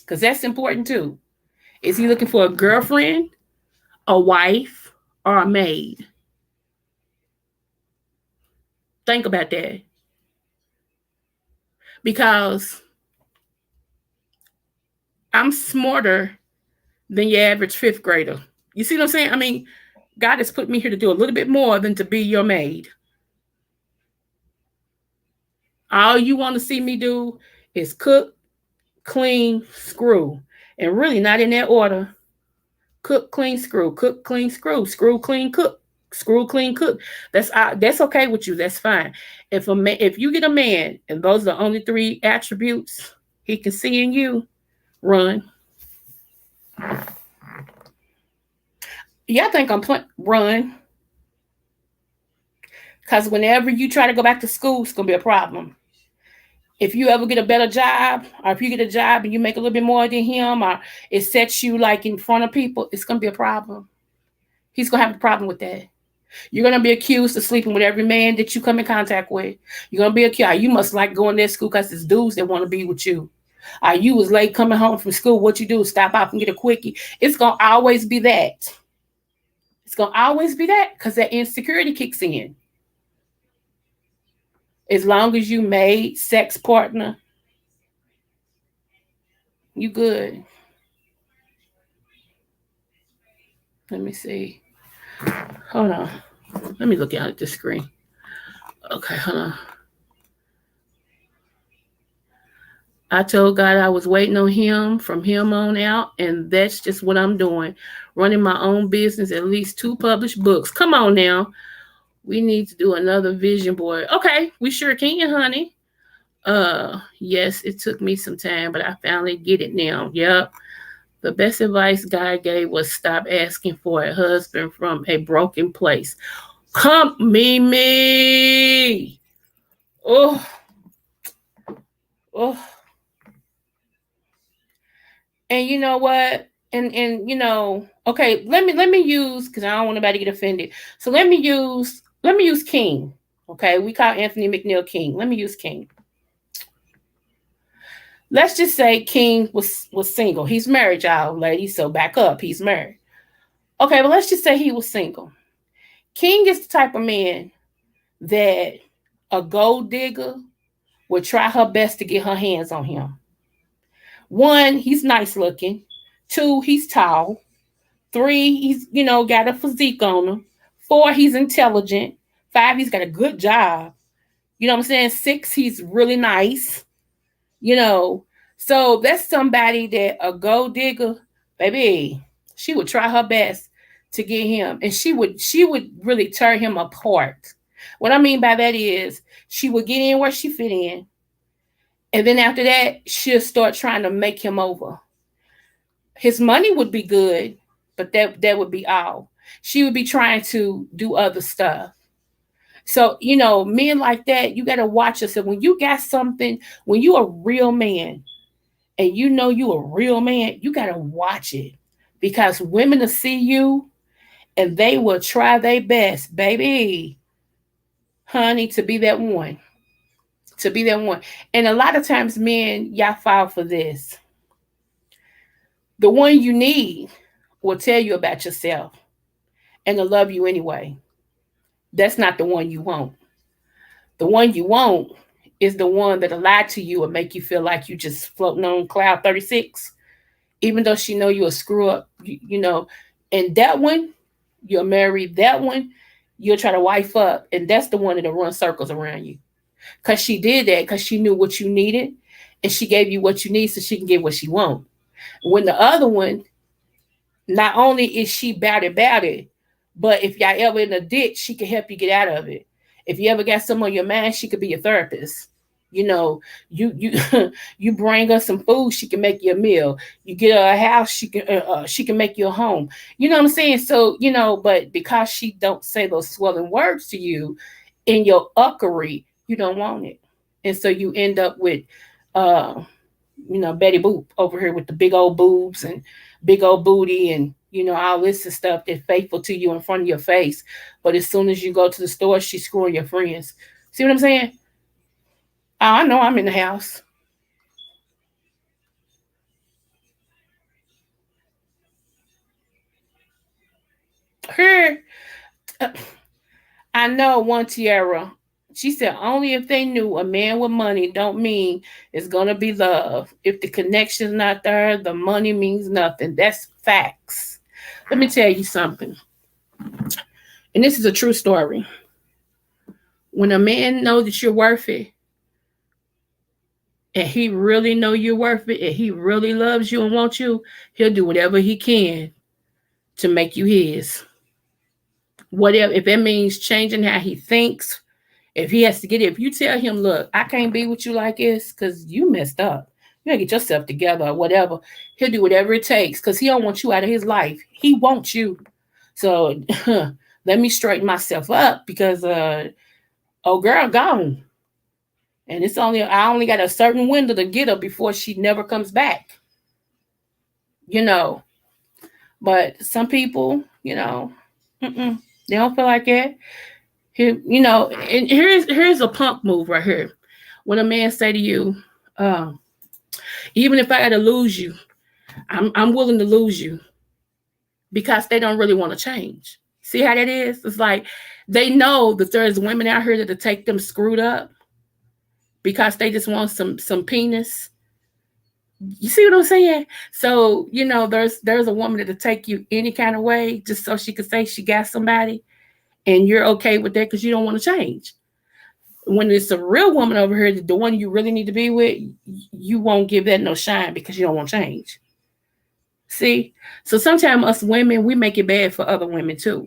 Because that's important too. Is he looking for a girlfriend, a wife, or a maid? Think about that. Because I'm smarter than your average fifth grader. You see what I'm saying? I mean, God has put me here to do a little bit more than to be your maid. All you want to see me do is cook, clean, screw. And really not in that order. Cook, clean, screw, cook, clean, screw, clean, cook, screw, clean, cook. That's okay with you. That's fine. If you get a man and those are the only 3 attributes he can see in you, run. Y'all think I'm playing? Run. Because whenever you try to go back to school, it's gonna be a problem. If you ever get a better job, or if you get a job and you make a little bit more than him, or it sets you like in front of people, it's gonna be a problem. He's gonna have a problem with that. You're gonna be accused of sleeping with every man that you come in contact with. You're gonna be accused. You must like going to school because it's dudes that want to be with you. You was late coming home from school. What you do? Stop off and get a quickie. It's gonna always be that. It's gonna always be that because that insecurity kicks in. As long as you made sex partner, you good. Let me see. Hold on. Let me look out at the screen. Okay, hold on. I told God I was waiting on him from him on out, and that's just what I'm doing. Running my own business, at least 2 published books. Come on now. We need to do another vision board. Okay, we sure can, honey. Yes, it took me some time, but I finally get it now. Yep. The best advice God gave was stop asking for a husband from a broken place. Come, Mimi. Oh, oh. And you know what? and okay, let me use, because I don't want anybody to get offended. So let me use King. Okay, we call Anthony McNeil King. Let me use King. Let's just say King was single. He's married, y'all, ladies. So back up. He's married. Okay, but let's just say he was single. King is the type of man that a gold digger would try her best to get her hands on him. One, he's nice looking. Two, he's tall. Three, he's got a physique on him. Four, he's intelligent. Five, he's got a good job. You know what I'm saying? Six, he's really nice. You know, so that's somebody that a gold digger, baby, she would try her best to get him, and she would really tear him apart. What I mean by that is she would get in where she fit in, and then after that, she'll start trying to make him over. His money would be good, but that would be all. She would be trying to do other stuff. So, men like that, you got to watch yourself. When you got something, when you a real man and you a real man, you got to watch it, because women will see you and they will try their best, baby, honey, to be that one, to be that one. And a lot of times, men, y'all fall for this. The one you need will tell you about yourself and to love you anyway. That's not the one you want. The one you want is the one that'll lie to you and make you feel like you just floating on cloud 36, even though she know you a screw up, And that one, you'll marry that one, you'll try to wife up, and that's the one that'll run circles around you. Because she did that because she knew what you needed, and she gave you what you need so she can get what she want. When the other one, not only is she about it, but if y'all ever in a ditch, she can help you get out of it. If you ever got something on your mind, she could be your therapist. You you bring her some food, she can make you a meal. You get her a house, she can make you a home. You know what I'm saying? So but because she don't say those swelling words to you in your uckery, you don't want it, and so you end up with uh Betty Boop over here with the big old boobs and big old booty and all this and stuff that's faithful to you in front of your face. But as soon as you go to the store, she's screwing your friends. See what I'm saying? I know I'm in the house. Here, I know one Tiara. She said only if they knew a man with money don't mean it's gonna be love. If the connection's not there, the money means nothing. That's facts. Let me tell you something. And this is a true story. When a man knows that you're worth it, and he really know you're worth it, and he really loves you and wants you, he'll do whatever he can to make you his. Whatever, if it means changing how he thinks, if he has to get it, if you tell him, look, I can't be with you like this because you messed up. You gotta get yourself together or whatever. He'll do whatever it takes because he don't want you out of his life. He wants you. So let me straighten myself up because oh girl gone. And I only got a certain window to get her before she never comes back. You know. But some people, they don't feel like that. And here's a punk move right here. When a man say to you, uh, even if I got to lose you, I'm willing to lose you, because they don't really want to change. See how that is? It's like they know that there's women out here that'll take them screwed up because they just want some penis. You see what I'm saying? So there's a woman that'll take you any kind of way just so she could say she got somebody, and you're okay with that because you don't want to change. When it's a real woman over here, the one you really need to be with, you won't give that no shine because you don't want to change. See? So sometimes us women, we make it bad for other women too,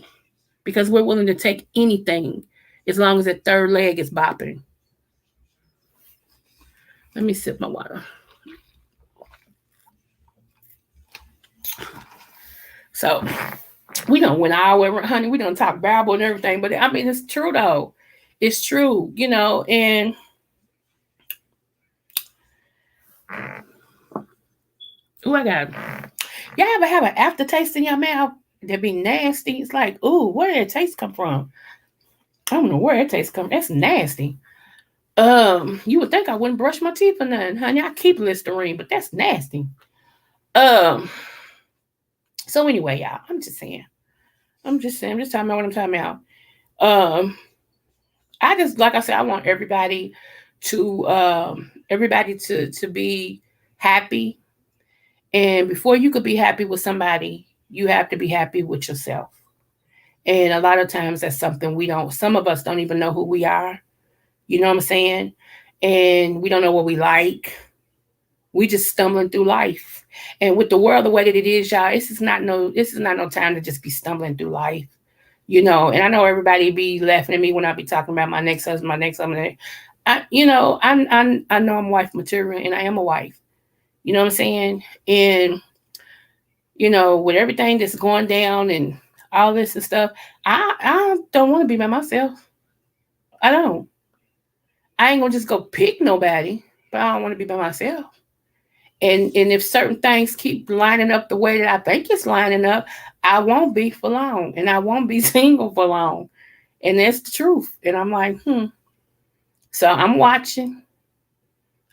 because we're willing to take anything as long as that third leg is bopping. Let me sip my water. So we don't win our honey. We don't talk Bible and everything, but I mean it's true though. It's true, and who I got? Y'all ever have an aftertaste in your mouth that be nasty? It's like, ooh, where did that taste come from? I don't know where that taste come from. That's nasty. You would think I wouldn't brush my teeth or nothing, honey. I keep Listerine, but that's nasty. Um, so anyway, y'all, I'm just saying. I'm just talking about what I'm talking about. Um, I just like I said, I want everybody to be happy. And before you could be happy with somebody, you have to be happy with yourself. And a lot of times that's something some of us don't even know who we are. You know what I'm saying? And we don't know what we like. We just stumbling through life. And with the world the way that it is, y'all, this is not no time to just be stumbling through life. And I know everybody be laughing at me when I be talking about my next husband. I know I'm wife material and I am a wife. You know what I'm saying? And with everything that's going down and all this and stuff, I don't want to be by myself. I don't. I ain't gonna just go pick nobody, but I don't want to be by myself. And if certain things keep lining up the way that I think it's lining up, I won't be for long, and I won't be single for long, and that's the truth. And I'm like, So I'm watching.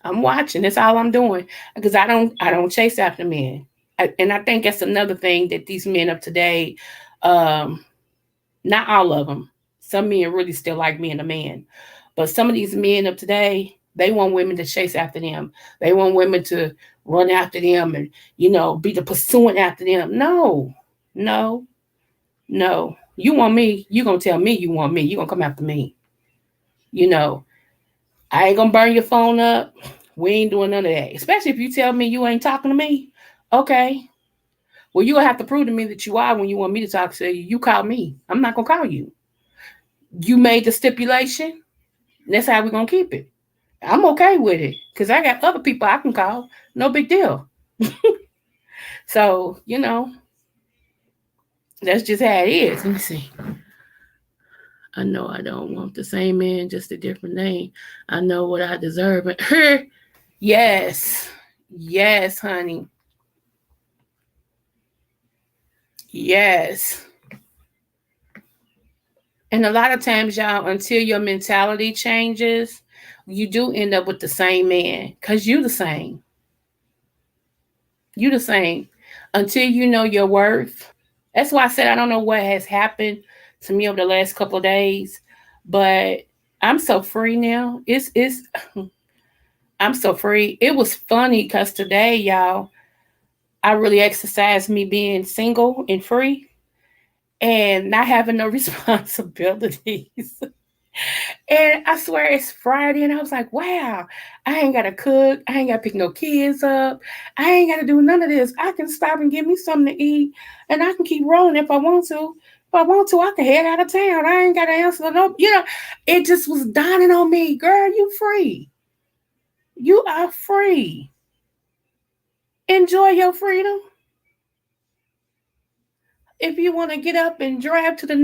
I'm watching. That's all I'm doing because I don't chase after men, and I think that's another thing that these men of today, um, not all of them. Some men really still like being a man, but some of these men of today, they want women to chase after them. They want women to run after them and be the pursuing after them. No, no, no. You want me? You gonna tell me you want me? You gonna come after me? You know. I ain't gonna burn your phone up. We ain't doing none of that. Especially if you tell me you ain't talking to me. Okay. Well, you will have to prove to me that you are when you want me to talk to you. You call me. I'm not gonna call you. You made the stipulation. That's how we're gonna keep it. I'm okay with it because I got other people I can call. No big deal. So that's just how it is. Let me see. I know I don't want the same man, just a different name. I know what I deserve. Yes, yes, honey. Yes. And a lot of times, y'all, until your mentality changes, you do end up with the same man because you the same. You the same. Until you know your worth. That's why I said I don't know what has happened to me over the last couple of days, but I'm so free now. It's I'm so free. It was funny because today, y'all, I really exercised me being single and free and not having no responsibilities. And I swear it's Friday, and I was like, wow, I ain't gotta cook, I ain't gotta pick no kids up, I ain't gotta do none of this. I can stop and get me something to eat, and I can keep rolling if I want to. If I want to, I can head out of town. I ain't gotta answer the no. It just was dawning on me, girl, you free. You are free. Enjoy your freedom. If you want to get up and drive to the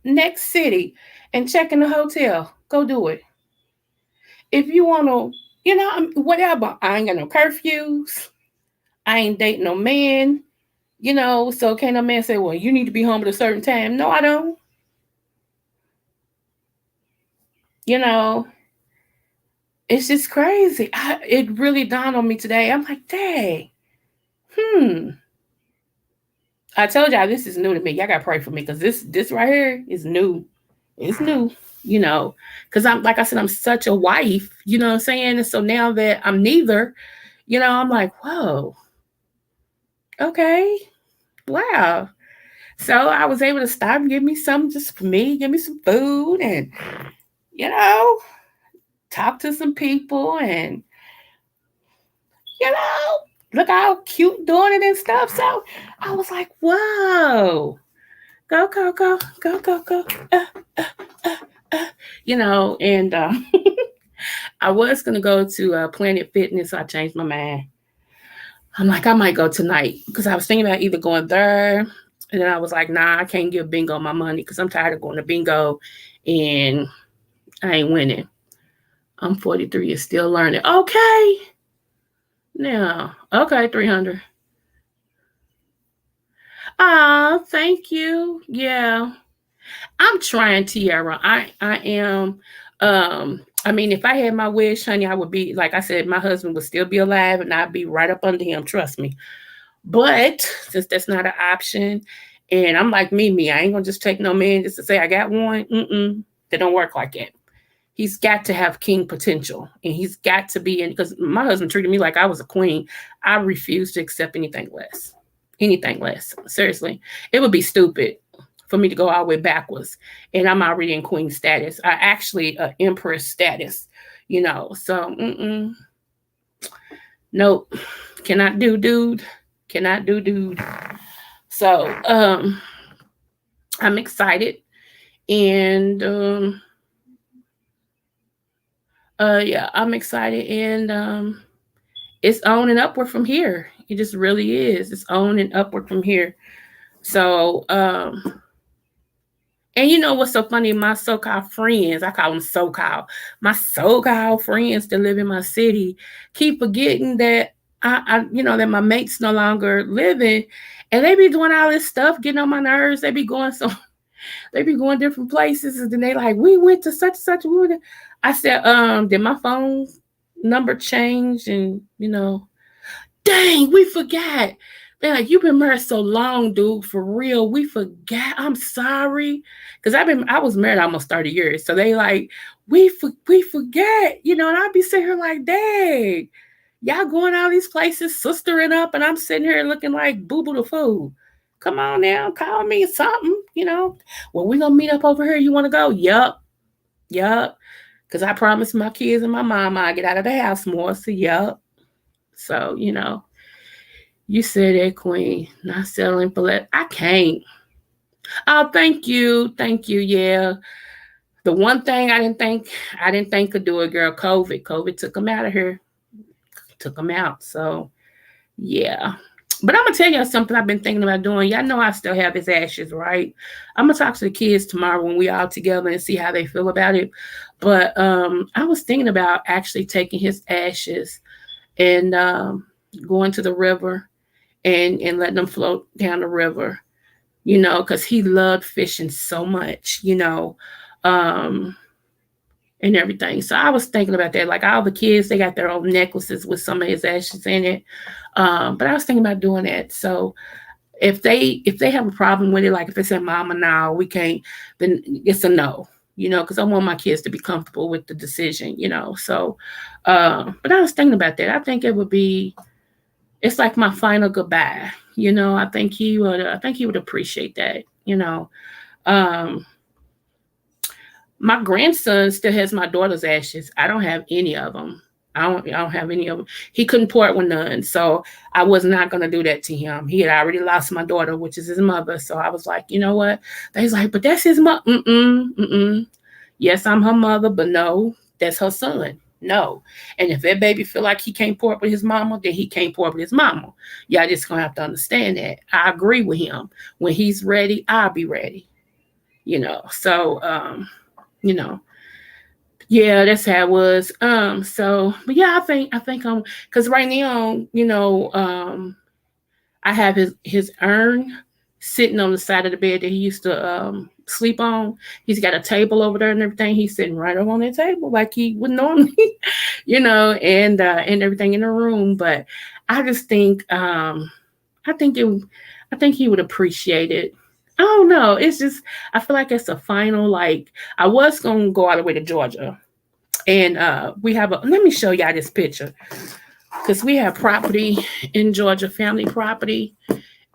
next city and check in the hotel, go do it. If you want to, whatever. I ain't got no curfews. I ain't dating no man. So can't no man say, well, you need to be home at a certain time. No, I don't. You know, it's just crazy. It really dawned on me today. I'm like, dang, hmm. I told y'all this is new to me. Y'all gotta pray for me because this right here is new. It's new, because I'm like I said, I'm such a wife, you know what I'm saying? And so now that I'm neither, I'm like, whoa, okay, wow. So I was able to stop and give me some just for me, give me some food and, you know, talk to some people and, you know, look how cute doing it and stuff. So I was like, whoa, go, go, go, go, go, go. And I was going to go to Planet Fitness. So I changed my mind. I'm like, I might go tonight because I was thinking about either going there. And then I was like, nah, I can't give bingo my money because I'm tired of going to bingo and I ain't winning. I'm 43 and still learning. Okay. Now, okay, 300. Ah, thank you. Yeah. I'm trying, Tiara. I am. I mean, if I had my wish, honey, I would be like I said, my husband would still be alive and I'd be right up under him, trust me. But since that's not an option, and I'm like me, I ain't gonna just take no man just to say I got one. Mm-mm. They don't work like that. He's got to have king potential, and he's got to be in. Because my husband treated me like I was a queen. I refuse to accept anything less. Anything less. Seriously, it would be stupid for me to go all the way backwards, and I'm already in queen status. I actually empress status. So nope, cannot do, dude. Cannot do, dude. So I'm excited, and yeah, I'm excited, and it's on and upward from here. It just really is. It's on and upward from here. So and you know what's so funny? My so-called friends, I call them so-called, my so-called friends that live in my city keep forgetting that that my mate's no longer living, and they be doing all this stuff, getting on my nerves. They be going they be going different places, and then they like, we went to such and such. I said, did my phone number change? And dang, we forgot. They're like, you've been married so long, dude. For real, we forgot. I'm sorry, because I was married almost 30 years. So they like, we forget, and I'd be sitting here like, dang, y'all going all these places, sistering up, and I'm sitting here looking like boo boo the fool. Come on now, call me something. Well, we gonna meet up over here. You want to go? Yup. Because I promised my kids and my mama I get out of the house more. So yup. So you said that, Queen. Not settling for less. I can't. Oh, thank you. Thank you. Yeah. The one thing I didn't think could do it, girl. COVID. COVID took them out of here. Took them out. So, yeah. But I'm gonna tell y'all something I've been thinking about doing. Y'all know I still have his ashes, right? I'm gonna talk to the kids tomorrow when we all together and see how they feel about it. But I was thinking about actually taking his ashes and going to the river and letting them float down the river, because he loved fishing so much, um, and everything. So I was thinking about that. Like all the kids, they got their own necklaces with some of his ashes in it. But I was thinking about doing that. So if they have a problem with it, like if they say, "Mama, no, we can't," then it's a no. Because I want my kids to be comfortable with the decision. So, but I was thinking about that. I think it would be it's like my final goodbye. I think he would appreciate that. Um, my grandson still has my daughter's ashes. I don't have any of them. I don't have any of them. He couldn't part with none, so I was not gonna do that to him. He had already lost my daughter, which is his mother. So I was like, you know what? He's like, but that's his mother. Mm-mm. Yes, I'm her mother, but no, that's her son. No. And if that baby feel like he can't part with his mama, then he can't part with his mama. Y'all just gonna have to understand that. I agree with him. When he's ready, I'll be ready. So you know, yeah, that's how it was. But yeah, I think I'm because right now, I have his urn sitting on the side of the bed that he used to sleep on. He's got a table over there and everything. He's sitting right over on that table like he would normally, and everything in the room. But I just think I think it I think he would appreciate it. I don't know. It's just I feel like it's a final like I was gonna go all the way to Georgia and we have a let me show y'all this picture because we have property in Georgia, family property.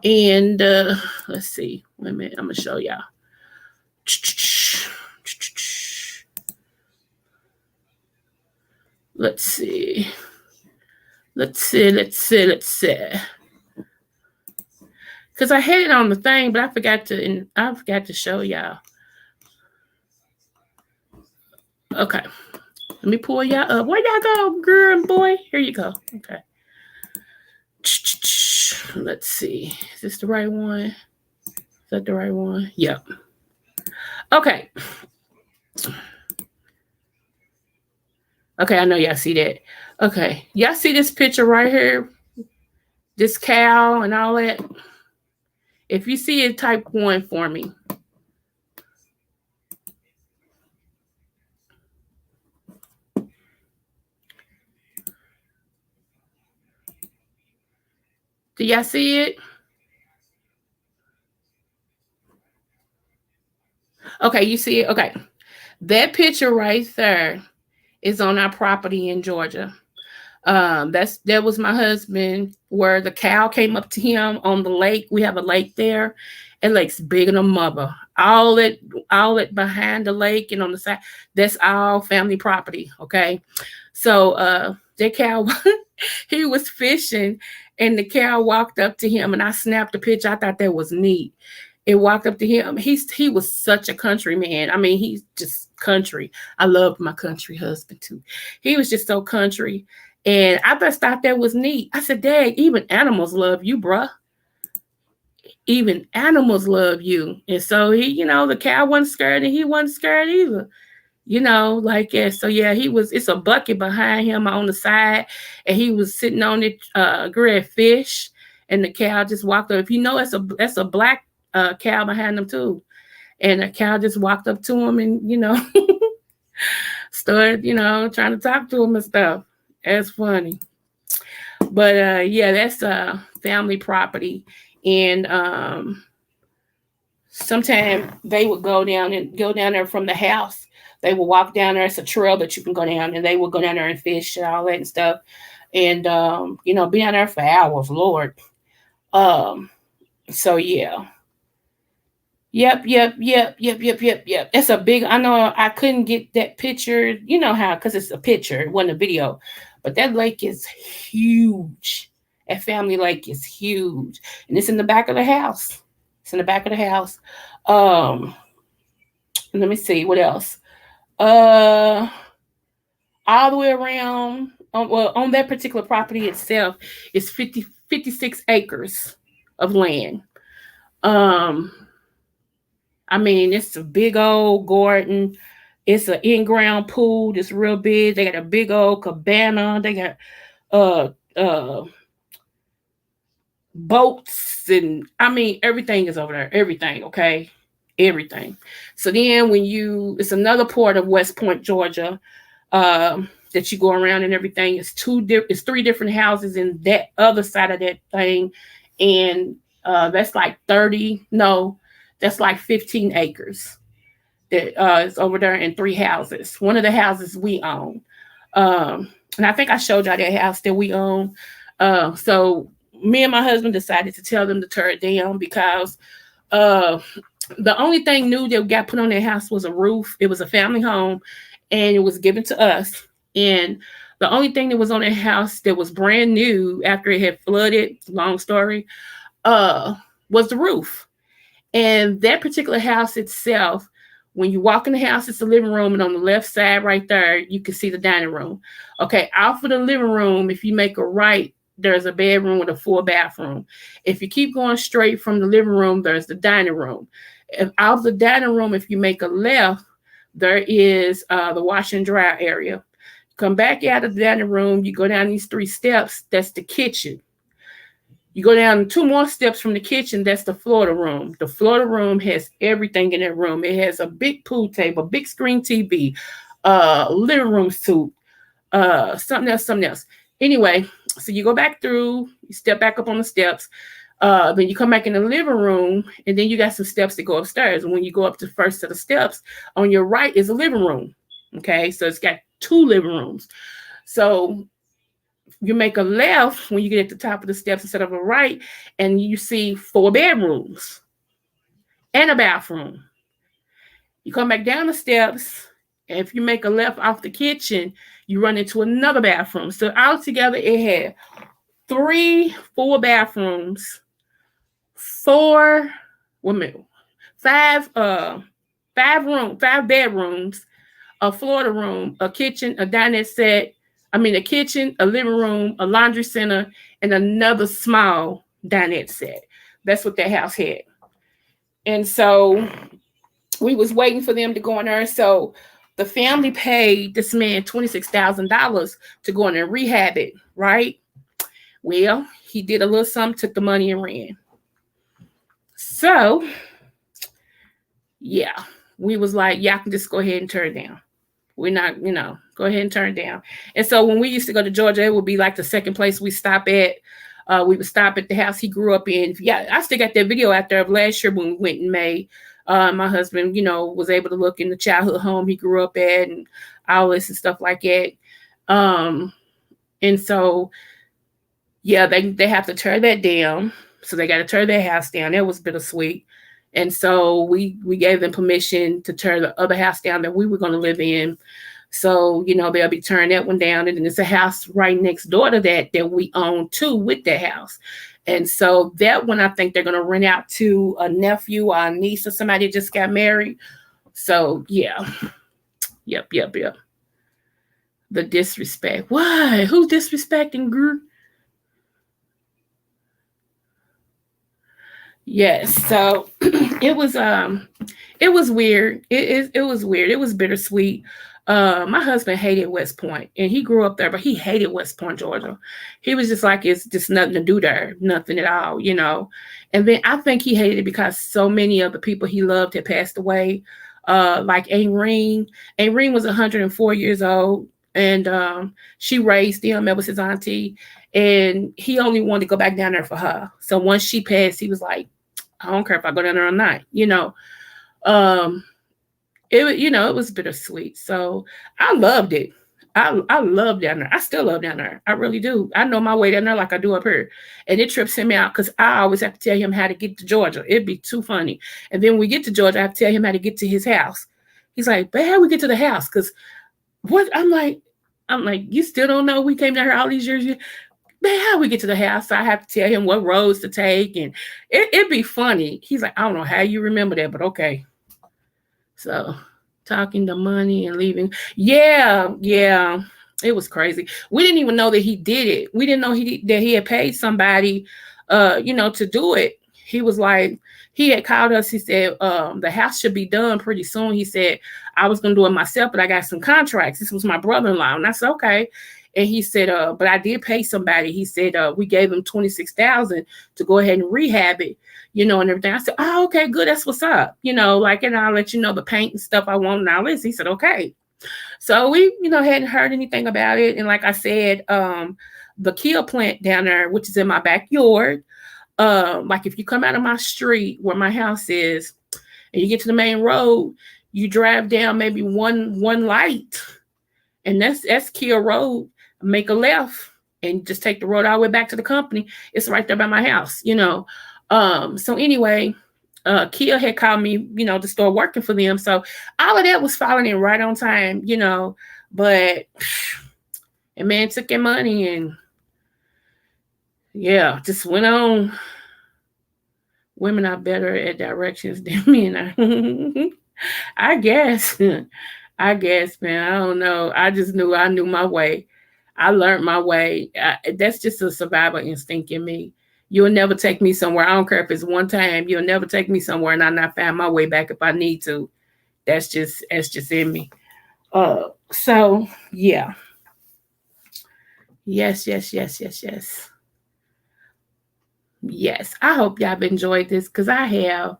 And let's see. Wait a minute. I'm gonna show y'all. Let's see. Let's see. Because I had it on the thing, but I forgot to show y'all. Okay. Let me pull y'all up. Where y'all go, girl and boy? Here you go. Okay. Let's see. Is this the right one? Is that the right one? Yep. Okay. Okay, I know y'all see that. Okay. Y'all see this picture right here? This cow and all that? If you see it, type 1 for me. Do y'all see it? Okay, you see it? Okay. That picture right there is on our property in Georgia. That was my husband, where the cow came up to him on the lake. We have a lake there. It lake's bigger than mother. All that behind the lake and on the side, that's all family property. Okay. So that cow he was fishing and the cow walked up to him and I snapped a picture. I thought that was neat. It walked up to him. He was such a country man. I mean, he's just country. I loved my country husband too. He was just so country. And I just thought that was neat. I said, Dad, even animals love you, bruh. Even animals love you. And so the cow wasn't scared and he wasn't scared either. Like, yeah. So yeah, it's a bucket behind him on the side, and he was sitting on it, grilled fish, and the cow just walked up. If you know, that's a black cow behind him too. And the cow just walked up to him and, started, trying to talk to him and stuff. That's funny. But yeah, that's family property. And sometimes they would go down there from the house. They would walk down there. It's a trail that you can go down, and they would go down there and fish and all that and stuff. And be down there for hours, Lord. So yeah. Yep. That's a big. I know I couldn't get that picture. You know how, because it's a picture, it wasn't a video. But that lake is huge. That family lake is huge, and it's in the back of the house. It's in the back of the house. Let me see what else. All the way around. On that particular property itself, is 56 acres of land. I mean, it's a big old garden. It's an in-ground pool that's real big. They got a big old cabana. They got uh uh boats, and I mean everything is over there. Everything, okay? Everything. So then it's another part of West Point, Georgia, that you go around and everything. It's three different houses in that other side of that thing. And that's like 30, no, that's like 15 acres that is over there in three houses. One of the houses we own. And I think I showed y'all that house that we own. So me and my husband decided to tell them to tear it down because the only thing new that got put on that house was a roof. It was a family home and it was given to us. And the only thing that was on that house that was brand new after it had flooded, long story, was the roof. And that particular house itself, when you walk in the house, it's the living room, and on the left side right there, you can see the dining room. Okay, off of the living room, if you make a right, there's a bedroom with a full bathroom. If you keep going straight from the living room, there's the dining room. Out of the dining room, if you make a left, there is the wash and dry area. Come back out of the dining room, you go down these 3 steps, that's the kitchen. You go down 2 more steps from the kitchen, that's the Florida room. The Florida room has everything in that room. It has a big pool table, big screen TV, living room suite, something else. Anyway, so you go back through, you step back up on the steps, then you come back in the living room, and then you got some steps to go upstairs. And when you go up to the first set of steps, on your right is a living room. Okay, so it's got 2 living rooms. So you make a left when you get at the top of the steps instead of a right, and you see 4 bedrooms and a bathroom. You come back down the steps, and if you make a left off the kitchen, you run into another bathroom. So altogether, it had 3 full bathrooms, 5 bedrooms, a Florida room, a kitchen, a dinette set. A kitchen, a living room, a laundry center, and another small dinette set. That's what that house had. And so we was waiting for them to go in there. So the family paid this man $26,000 to go in there and rehab it, right? Well, he did a little something, took the money and ran. So yeah, we was like, y'all can just go ahead and turn it down. We're not, go ahead and turn it down. And so when we used to go to Georgia, it would be like the second place we stop at. We would stop at the house he grew up in. Yeah, I still got that video out there of last year when we went in May. My husband, was able to look in the childhood home he grew up at and all this and stuff like that. And so, yeah, they have to tear that down. So they got to tear their house down. That was bittersweet. And so we gave them permission to tear the other house down that we were going to live in. So, they'll be tearing that one down. And then there's a house right next door to that we own too with that house. And so that one, I think they're going to rent out to a nephew or a niece or somebody that just got married. So, yeah. Yep. The disrespect. Why? Who's disrespecting, girl? Yes. So it was weird. It was weird. It was bittersweet. My husband hated West Point, and he grew up there, but he hated West Point, Georgia. He was just like, it's just nothing to do there, nothing at all, And then I think he hated it because so many of the people he loved had passed away. Like Ain Reen was 104 years old, and she raised him. That was his auntie, and he only wanted to go back down there for her. So once she passed, he was like, I don't care if I go down there or not, it was bittersweet. So I loved it. I love down there. I still love down there. I really do. I know my way down there like I do up here. And it trips him out because I always have to tell him how to get to Georgia. It'd be too funny. And then when we get to Georgia, I have to tell him how to get to his house. He's like, but how we get to the house? Because what I'm like, you still don't know we came down here all these years. Man, how we get to the house? So I have to tell him what roads to take. And it'd be funny. He's like, I don't know how you remember that, but okay. So talking the money and leaving. Yeah. It was crazy. We didn't even know that he did it. We didn't know that he had paid somebody, to do it. He was like, he had called us. He said, the house should be done pretty soon. He said, I was going to do it myself, but I got some contracts. This was my brother-in-law. And I said, okay. And he said, but I did pay somebody. He said, we gave him $26,000 to go ahead and rehab it, and everything. I said, oh, okay, good. That's what's up. And I'll let you know the paint and stuff I want and all this. He said, okay. So we, hadn't heard anything about it. And like I said, the Kia plant down there, which is in my backyard, like if you come out of my street where my house is and you get to the main road, you drive down maybe one light, and that's Kia Road. Make a left and just take the road all the way back to the company. It's right there by my house, So anyway, Kia had called me, to start working for them. So all of that was falling in right on time, but and man took their money and yeah, just went on. Women are better at directions than men are. I guess. I guess, man. I don't know. I just knew I knew my way. I learned my way. That's just a survival instinct in me. You'll never take me somewhere. I don't care if it's one time. You'll never take me somewhere and I'll not find my way back if I need to. That's just in me. So yeah. Yes. Yes. I hope y'all have enjoyed this because I have.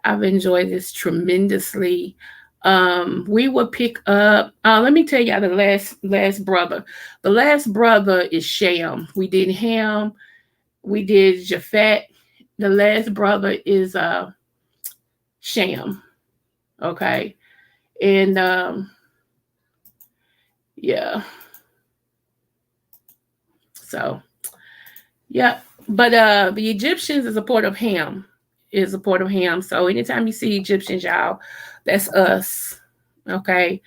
I've enjoyed this tremendously. We will pick up. Let me tell y'all the last brother. The last brother is Shem. We did Ham. We did Japhet. The last brother is Shem. Okay, and yeah. So yeah, but the Egyptians is a part of Ham. Is a part of Ham. So anytime you see Egyptians, y'all, that's us. Okay.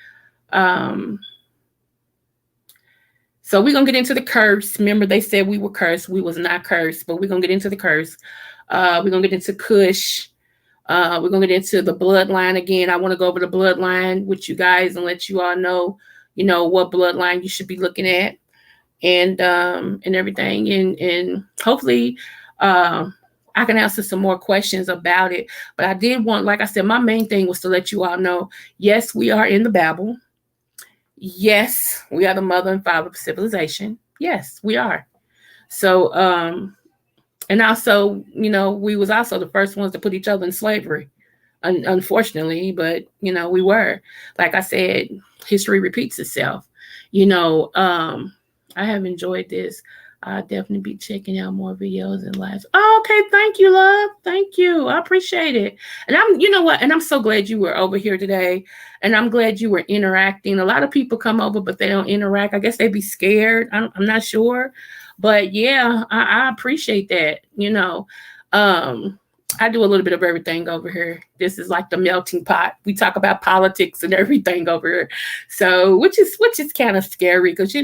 So we're gonna get into the curse. Remember, they said we were cursed. We was not cursed, but we're gonna get into the curse. We're gonna get into Cush. We're gonna get into the bloodline again. I want to go over the bloodline with you guys and let you all know, what bloodline you should be looking at, and everything, and hopefully, I can answer some more questions about it. But I did want, like I said, my main thing was to let you all know, yes, we are in the Bible. Yes, we are the mother and father of civilization. Yes, we are. So, And also, we was also the first ones to put each other in slavery, unfortunately, but we were. Like I said, history repeats itself. You know, I have enjoyed this. I'll definitely be checking out more videos and lives. Oh, okay, thank you, love. Thank you. I appreciate it. And you know what? And I'm so glad you were over here today. And I'm glad you were interacting. A lot of people come over, but they don't interact. I guess they'd be scared. I'm not sure. But yeah, I appreciate that. I do a little bit of everything over here. This is like the melting pot. We talk about politics and everything over here. So, which is kind of scary because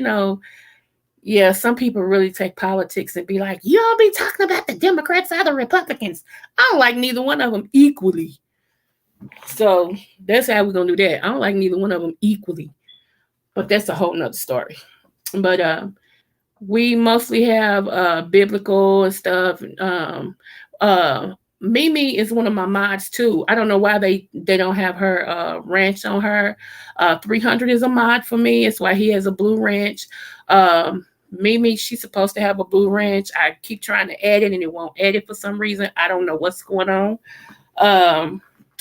yeah, some people really take politics and be like, you all be talking about the Democrats or the Republicans. I don't like neither one of them equally. So that's how we're gonna do that. I don't like neither one of them equally. But that's a whole nother story. But we mostly have biblical and stuff. Uh Mimi is one of my mods too. I don't know why they don't have her ranch on her. 300 is a mod for me. It's why he has a blue ranch. Mimi, she's supposed to have a blue ranch. I keep trying to add it and it won't add it for some reason. I don't know what's going on.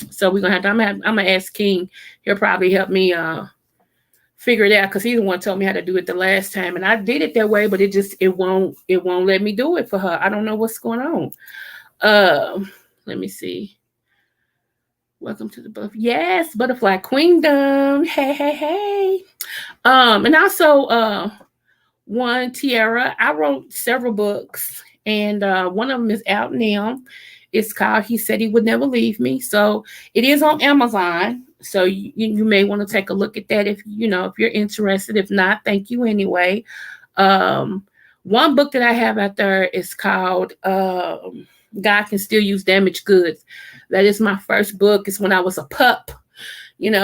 So we're gonna have to. I'm gonna ask King. He'll probably help me figure it out because he's the one told me how to do it the last time, and I did it that way, but it won't let me do it for her. I don't know what's going on. Let me see. Welcome to the Butterfly Queendom. Hey, hey, hey. And also one Tiara. I wrote several books, and one of them is out now. It's called He Said He Would Never Leave Me. So it is on Amazon. So you may want to take a look at that if you're interested. If not, thank you anyway. One book that I have out there is called God Can Still Use Damaged Goods. That is my first book. It's when I was a pup, and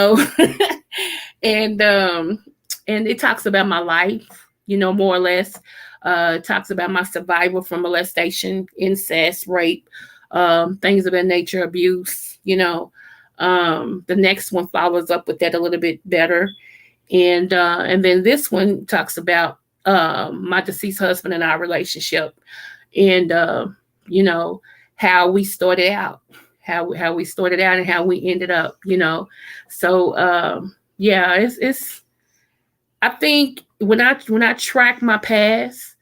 it talks about my life, more or less. It talks about my survival from molestation, incest, rape, things of that nature, abuse. The next one follows up with that a little bit better, and then this one talks about my deceased husband and our relationship, and how we started out, how we started out, and how we ended up. So yeah, it's. I think when I track my past,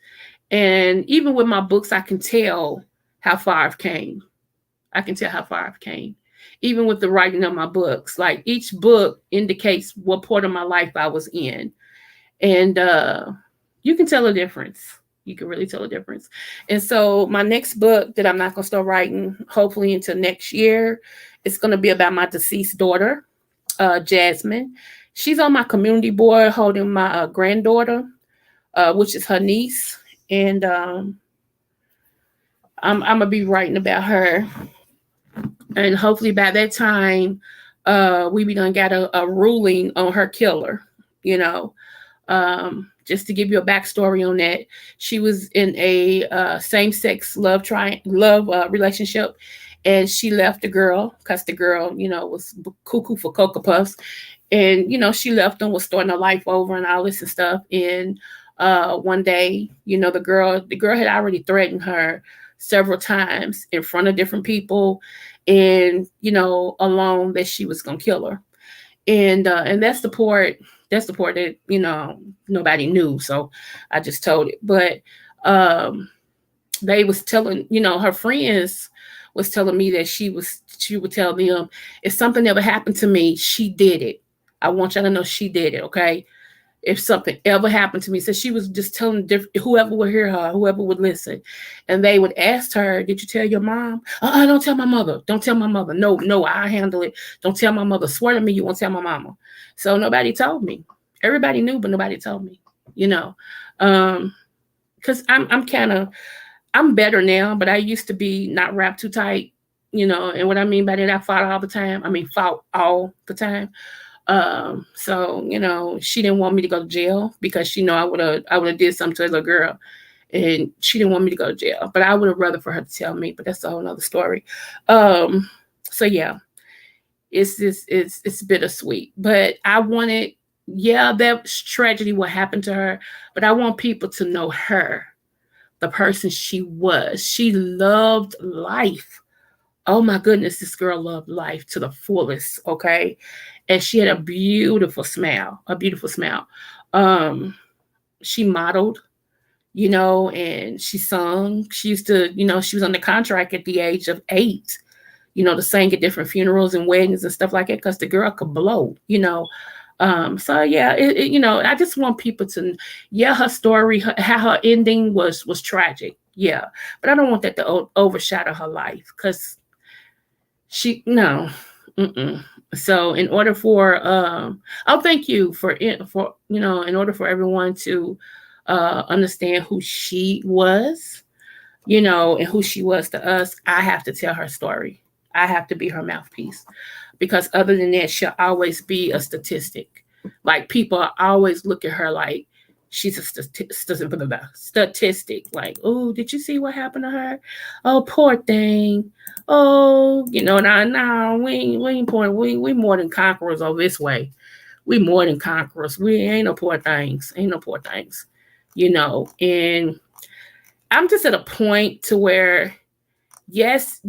and even with my books, I can tell how far I've came. I can tell how far I've came. Even with the writing of my books, like each book indicates what part of my life I was in. And you can tell a difference. You can really tell a difference. And so my next book that I'm not going to start writing, hopefully until next year, it's going to be about my deceased daughter, Jasmine. She's on my community board holding my granddaughter, which is her niece. And I'm going to be writing about her. And hopefully by that time, we be done got a ruling on her killer, just to give you a backstory on that. She was in a same-sex love relationship, and she left the girl because the girl, was cuckoo for Cocoa Puffs. And, she left and was starting her life over and all this and stuff. And one day, the girl had already threatened her several times in front of different people, and alone that she was gonna kill her. And that's the part that nobody knew, so I just told it. But they was telling, her friends was telling me that she would tell them, if something ever happened to me, she did it. I want y'all to know she did it, okay? If something ever happened to me. So she was just telling whoever would hear her, whoever would listen. And they would ask her, did you tell your mom? Don't tell my mother. Don't tell my mother. No, I handle it. Don't tell my mother. Swear to me you won't tell my mama. So nobody told me. Everybody knew, but nobody told me, because I'm better now, but I used to be not wrapped too tight, and what I mean by that, I fought all the time. Fought all the time. So she didn't want me to go to jail because she know I would have did something to the little girl, and she didn't want me to go to jail. But I would have rather for her to tell me. But that's a whole nother story. So yeah, it's bittersweet. But I wanted, that tragedy what happened to her, but I want people to know her the person she was. She loved life. Oh my goodness, this girl loved life to the fullest, okay? And she had a beautiful smile, a beautiful smile. Um, she modeled, and she sung. She used to, she was on the contract at the age of 8, to sing at different funerals and weddings and stuff like that because the girl could blow. So yeah, I just want people to, yeah, her story, how her ending was tragic, yeah, but I don't want that to overshadow her life because she no. Mm-mm. So in order for thank you for it for in order for everyone to understand who she was, and who she was to us, I have to tell her story. I have to be her mouthpiece because other than that, she'll always be a statistic. Like people always look at her like she's a statistic. Like, oh, did you see what happened to her? Oh, poor thing. Oh, nah, we ain't poor. We more than conquerors over this way. We more than conquerors. We ain't no poor things. Ain't no poor things. And I'm just at a point to where, yes,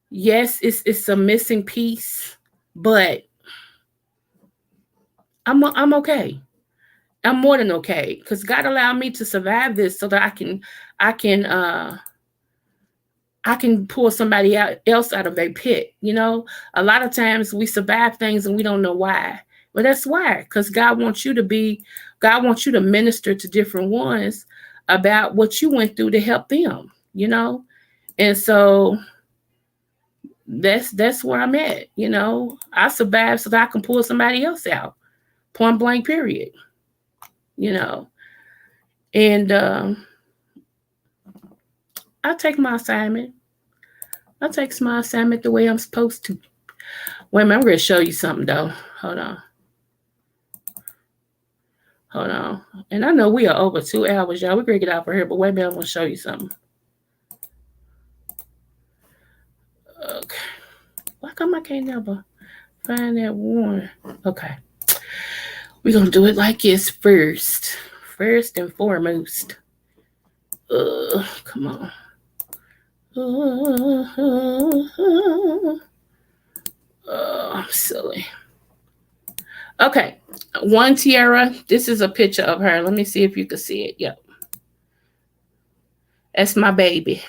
yes, it's a missing piece, but I'm okay. I'm more than okay because God allowed me to survive this so that I can I can pull somebody else out of a pit. A lot of times we survive things and we don't know why. But that's why, because God wants you to minister to different ones about what you went through to help them. And so that's where I'm at. I survived so that I can pull somebody else out. Point blank, period. You know. And I take my assignment. I take my assignment the way I'm supposed to. Wait a minute, I'm gonna show you something though. Hold on. Hold on. And I know we are over 2 hours, y'all. We're gonna get out of here, but wait a minute, I'm gonna show you something. Okay. Why come I can't never find that one? Okay. We're gonna do it like this first. First and foremost. Come on. I'm silly. Okay. One tiara. This is a picture of her. Let me see if you can see it. Yep. That's my baby.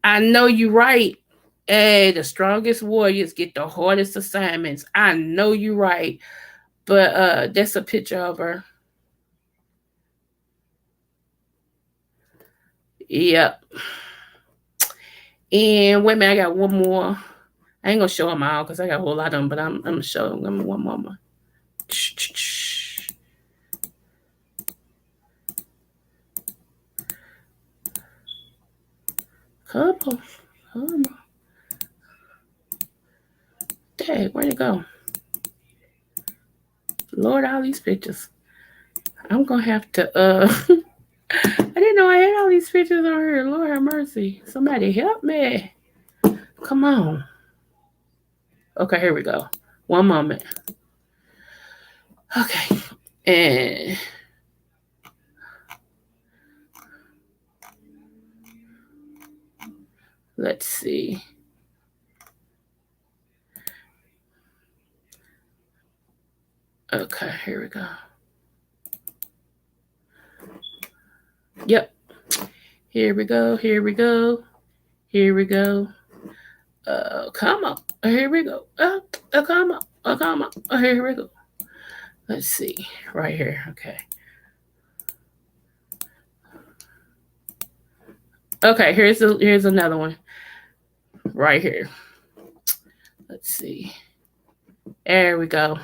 I know you're right. Hey, the strongest warriors get the hardest assignments. I know you're right. But that's a picture of her. Yep. And wait a minute, I got one more. I ain't gonna show them all because I got a whole lot of them, but I'm gonna show them one more. Couple. Come on. Dang, where'd it go? Lord, all these pictures. I'm gonna have to I didn't know I had all these pictures on here. Lord have mercy. Somebody help me. Come on. Okay, here we go. One moment. Okay. And let's see. Okay, here we go. Yep. Here we go. Here we go. Here we go. Come on. Here we go. Come on. Come on. Here we go. Let's see. Right here. Okay. Okay, here's another one. Right here. Let's see. There we go.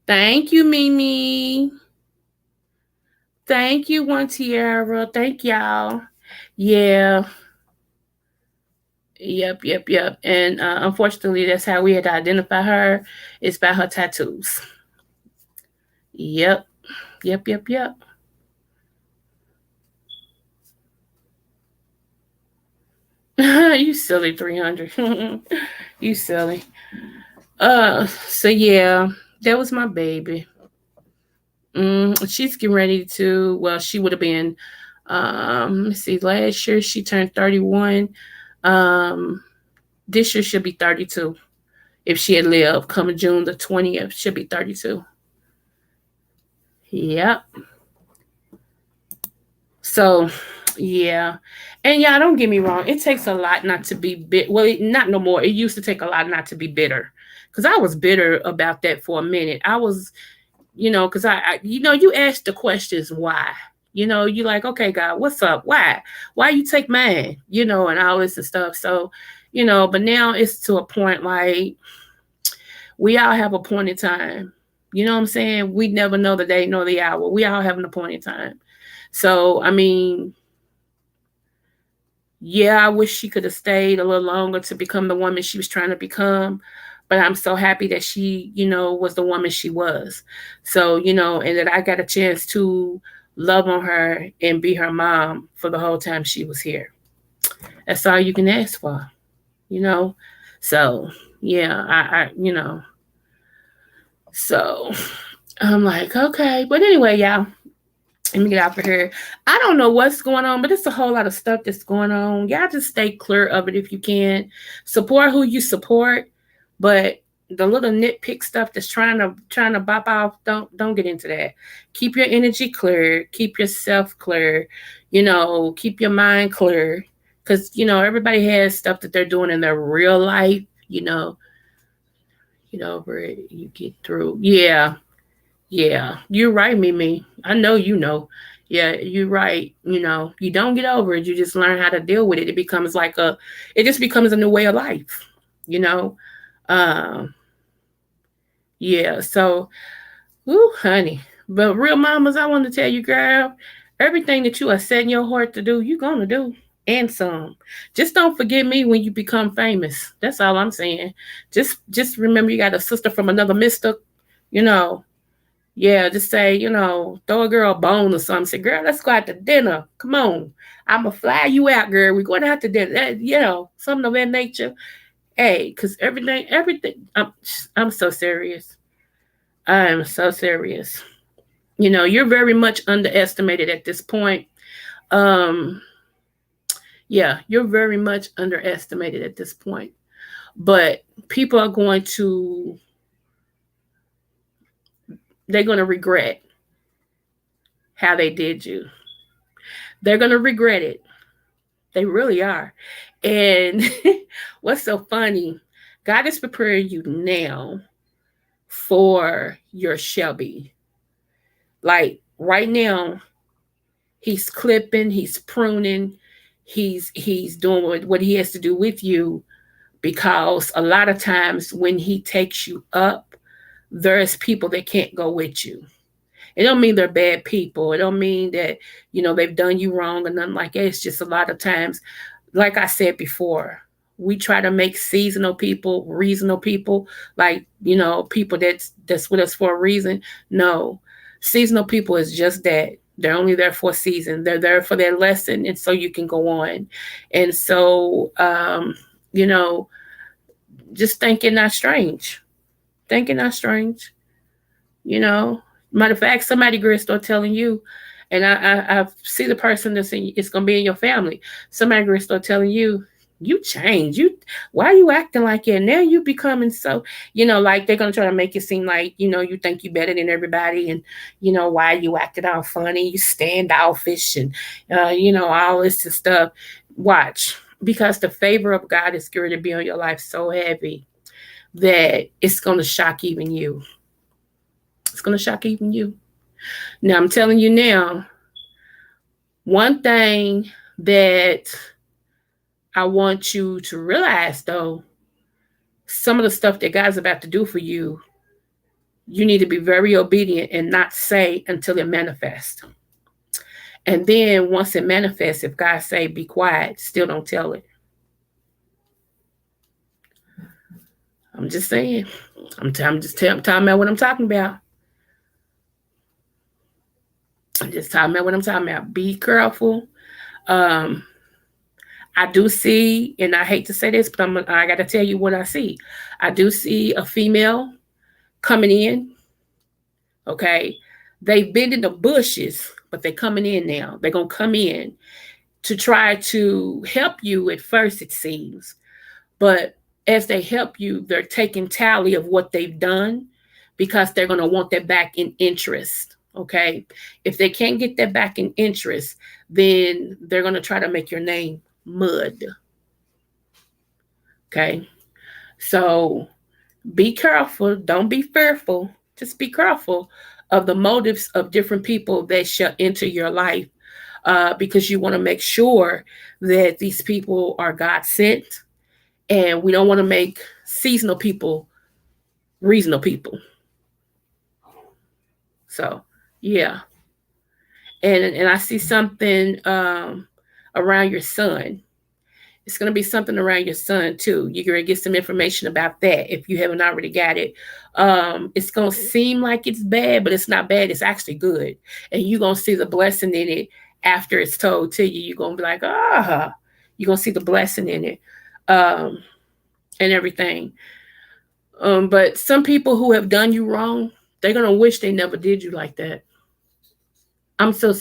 Thank you, Mimi. Thank you, One Tiara. Thank y'all. Yeah. Yep. And unfortunately, that's how we had to identify her. It's by her tattoos. Yep. Yep. You silly 300. You silly. So yeah, that was my baby. She's getting ready to. Well, she would have been. Let's see. Last year she turned 31. Um, this year she'll be 32. If she had lived, come June the 20th, she'll be 32. Yep. So, yeah. And yeah, don't get me wrong. It takes a lot not to be bit. Well, not no more. It used to take a lot not to be bitter. Because I was bitter about that for a minute. I was, because you ask the questions why. You like, okay, God, what's up? Why? Why you take mine? And all this and stuff. So, but now it's to a point like we all have a point in time. You know what I'm saying? We never know the day nor the hour. We all have an appointed time. So, I mean, yeah, I wish she could have stayed a little longer to become the woman she was trying to become. But I'm so happy that she, was the woman she was. So, and that I got a chance to love on her and be her mom for the whole time she was here. That's all you can ask for, you know? So, yeah, so I'm like, okay. But anyway, y'all, let me get out of here. I don't know what's going on, but it's a whole lot of stuff that's going on. Y'all just stay clear of it if you can. Support who you support, but the little nitpick stuff that's trying to bop off, don't get into that. Keep your energy clear. Keep yourself clear. Keep your mind clear. Because, everybody has stuff that they're doing in their real life, where you get through. Yeah. Yeah, you're right, Mimi. I know you know. Yeah, you're right. You don't get over it. You just learn how to deal with it. It just becomes a new way of life. You know. Um, yeah. So, ooh, honey. But real mamas, I want to tell you, girl, everything that you are setting your heart to do, you're gonna do, and some. Just don't forget me when you become famous. That's all I'm saying. Just remember, you got a sister from another mister. You know, yeah, just say, throw a girl a bone or something. Say, girl, let's go out to dinner. Come on. I'ma fly you out, girl. We're going out to dinner. Something of that nature. Hey, because everything, I'm so serious. I am so serious. You're very much underestimated at this point. Um, yeah, you're very much underestimated at this point. But people are they're going to regret how they did you. They're going to regret it. They really are. And what's so funny, God is preparing you now for your Shelby. Like right now, he's clipping, he's pruning, he's doing what he has to do with you, because a lot of times when he takes you up, there's people that can't go with you. It don't mean they're bad people. It don't mean that, they've done you wrong or nothing like that. It's just a lot of times, like I said before, we try to make seasonal people reasonable people, like, people that's with us for a reason. No, seasonal people is just that. They're only there for a season. They're there for their lesson, and so you can go on. And so, you know, just thinking not strange. Thinking not strange. You know, matter of fact, somebody gonna start telling you, and I see the person that's it's gonna be in your family. Somebody gonna start telling you, you change. Why are you acting like that? Now you becoming so, like they're gonna try to make it seem like, you think you better than everybody, and why you acting all funny, you standoffish, and all this and stuff. Watch, because the favor of God is going to be on your life so heavy that it's gonna shock even you. It's gonna shock even you. Now I'm telling you now, one thing that I want you to realize though, some of the stuff that God's about to do for you, you need to be very obedient and not say until it manifests. And then once it manifests, if God say be quiet, still don't tell it. I'm just saying. I'm talking about what I'm talking about. I'm just talking about what I'm talking about. Be careful. Um, I do see, and I hate to say this, but I got to tell you what I see. I do see a female coming in. Okay, they've been in the bushes, but they're coming in now. They're gonna come in to try to help you at first, it seems. But as they help you, they're taking tally of what they've done because they're going to want that back in interest. Okay. If they can't get that back in interest, then they're going to try to make your name mud. Okay. So be careful. Don't be fearful. Just be careful of the motives of different people that shall enter your life, because you want to make sure that these people are God sent, and we don't want to make seasonal people reasonable people. So yeah, and I see something around your son. It's going to be something around your son too. You're going to get some information about that if you haven't already got it. It's going to seem like it's bad, but it's not bad. It's actually good, and you're going to see the blessing in it after it's told to you. You're going to be like, ah, you're going to see the blessing in it, and everything. But some people who have done you wrong, they're gonna wish they never did you like that. I'm so.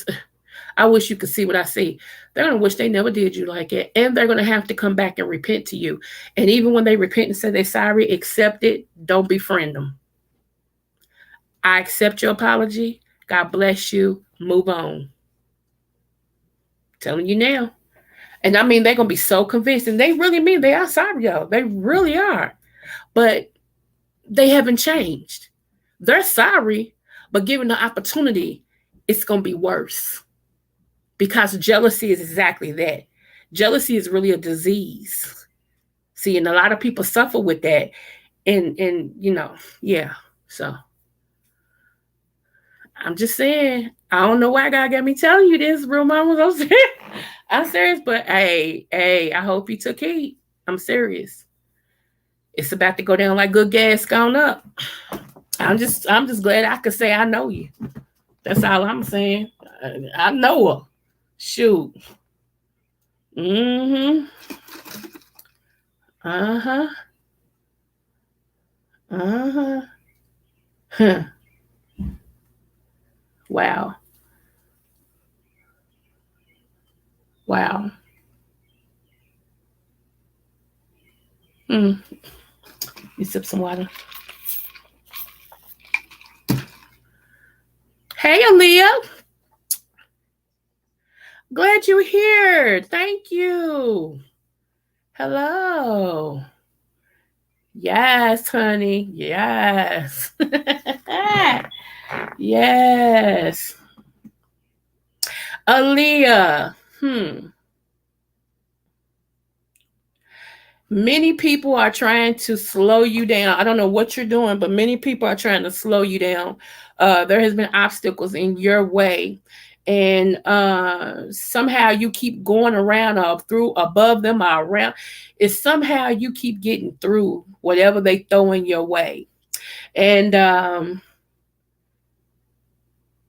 I wish you could see what I see. They're gonna wish they never did you like it, and they're gonna have to come back and repent to you. And even when they repent and say they're sorry, accept it. Don't befriend them. I accept your apology. God bless you. Move on. Telling you now. And I mean, they're gonna be so convinced, and they really mean they are sorry, y'all. They really are. But they haven't changed. They're sorry, but given the opportunity, it's going to be worse, because jealousy is exactly that. Jealousy is really a disease. See, and a lot of people suffer with that. And yeah. So I'm just saying, I don't know why God got me telling you this, real mamas. I'm serious, but hey, I hope you took heed. I'm serious. It's about to go down like good gas gone up. I'm just glad I could say I know you. That's all I'm saying. I know her. Shoot. Mm-hmm. Uh-huh. Uh-huh. Huh. Wow. Wow. Mm. You sip some water. Hey, Aaliyah. Glad you're here. Thank you. Hello. Yes, honey. Yes. Yes. Aaliyah. Many people are trying to slow you down. I don't know what you're doing, but many people are trying to slow you down. There has been obstacles in your way, and somehow you keep going around or through above them or around. It's somehow you keep getting through whatever they throw in your way, and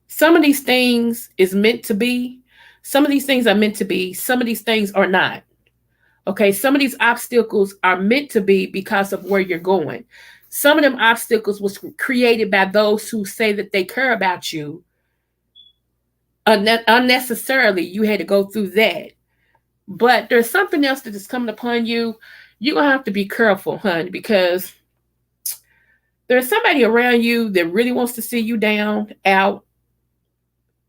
some of these things is meant to be. Some of these things are meant to be. Some of these things are not. Okay, some of these obstacles are meant to be because of where you're going. Some of them obstacles was created by those who say that they care about you. Unnecessarily, you had to go through that. But there's something else that is coming upon you. You're gonna have to be careful, honey, because there's somebody around you that really wants to see you down, out,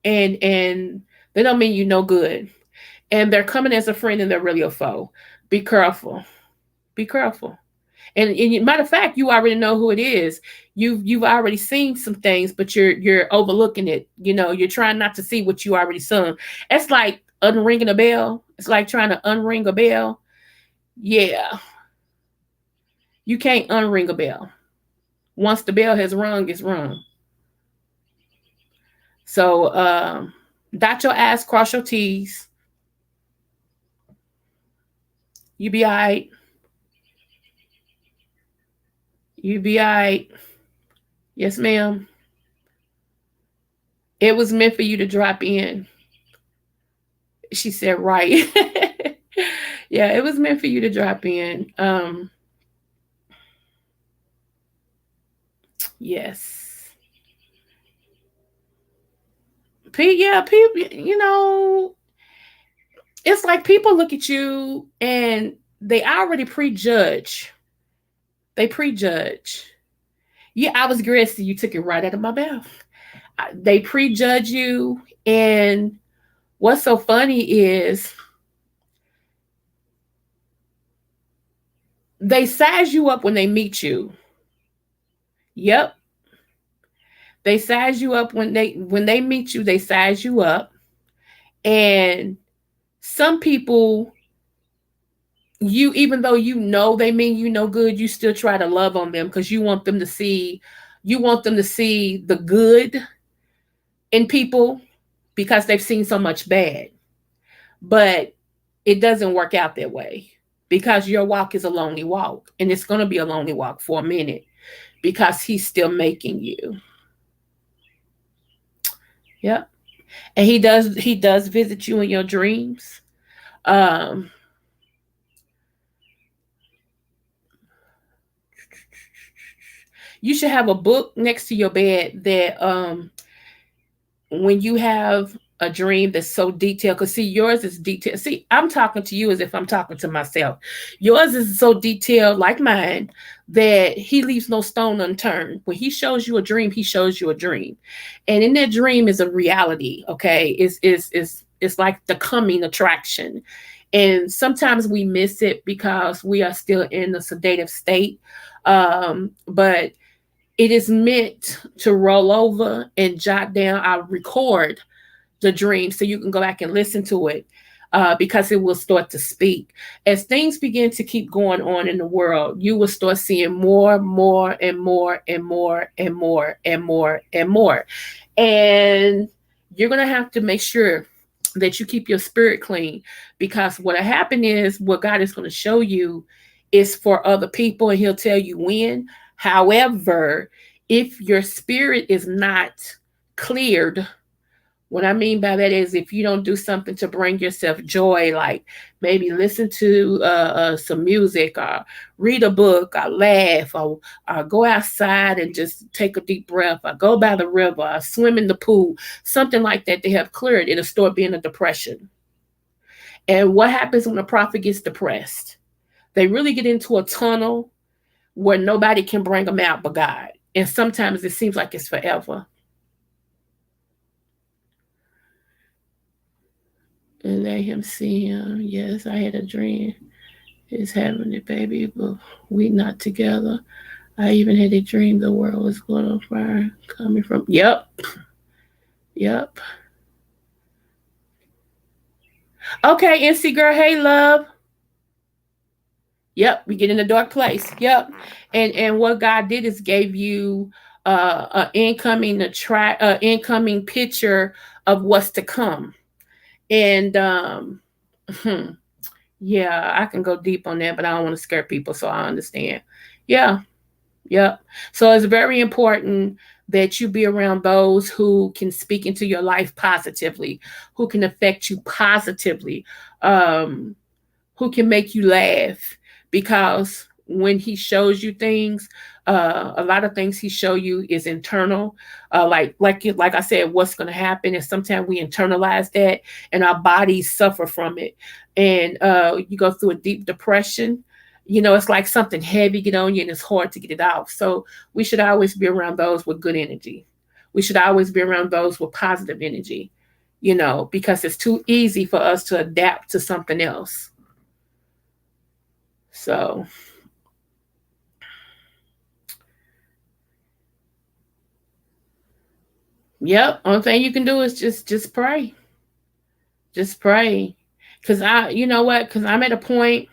and they don't mean you no good. And they're coming as a friend and they're really a foe. Be careful. Be careful. And matter of fact, you already know who it is. You've already seen some things, but you're overlooking it. You're trying not to see what you already saw. It's like unringing a bell. It's like trying to unring a bell. Yeah, you can't unring a bell. Once the bell has rung, it's rung. So dot your I's, cross your T's. You be all right. You be all right. Yes, ma'am. It was meant for you to drop in. She said, right. Yeah, it was meant for you to drop in. Yes. Yeah, people, it's like people look at you and they already prejudge. They prejudge. Yeah, I was aggressive. You took it right out of my mouth. They prejudge you. And what's so funny is they size you up when they meet you. Yep. They size you up when they meet you, they size you up. And some people, you even though you know they mean you no good, you still try to love on them because you want them to see the good in people because they've seen so much bad. But it doesn't work out that way because your walk is a lonely walk, and it's going to be a lonely walk for a minute because he's still making you. Yep. And he does visit you in your dreams. Um you should have a book next to your bed that when you have a dream that's so detailed, because see, yours is detailed. See, I'm talking to you as if I'm talking to myself. Yours is so detailed, like mine, that he leaves no stone unturned. When he shows you a dream, he shows you a dream. And in that dream is a reality, okay? It's like the coming attraction. And sometimes we miss it because we are still in a sedative state. But it is meant to roll over and jot down. I record the dream so you can go back and listen to it because it will start to speak. As things begin to keep going on in the world, you will start seeing more, more, and more, and more, and more, and more, and more. And you're going to have to make sure that you keep your spirit clean because what'll happen is what God is going to show you is for other people and he'll tell you when. However, if your spirit is not cleared, what I mean by that is if you don't do something to bring yourself joy, like maybe listen to some music or read a book or laugh or go outside and just take a deep breath or go by the river or swim in the pool, something like that, they have cleared, it'll start being a depression. And what happens when a prophet gets depressed? They really get into a tunnel where nobody can bring them out but God. And sometimes it seems like it's forever. And let him see him. Yes, I had a dream. He's having a baby, but we not together. I even had a dream the world was going on fire coming from. Yep. Yep. Okay, NC girl. Hey, love. Yep. We get in a dark place. Yep. And what God did is gave you an incoming picture of what's to come. And hmm, yeah, I can go deep on that, but I don't want to scare people, so I understand. Yeah. Yep. So it's very important that you be around those who can speak into your life positively, who can affect you positively, um, who can make you laugh. Because when he shows you things, a lot of things he show you is internal. Like I said, what's going to happen, and sometimes we internalize that, and our bodies suffer from it, and you go through a deep depression. It's like something heavy get on you, and it's hard to get it off. So we should always be around those with good energy. We should always be around those with positive energy. Because it's too easy for us to adapt to something else. So, yep. Only thing you can do is just pray. Just pray. Cause you know what? Cause I'm at a point.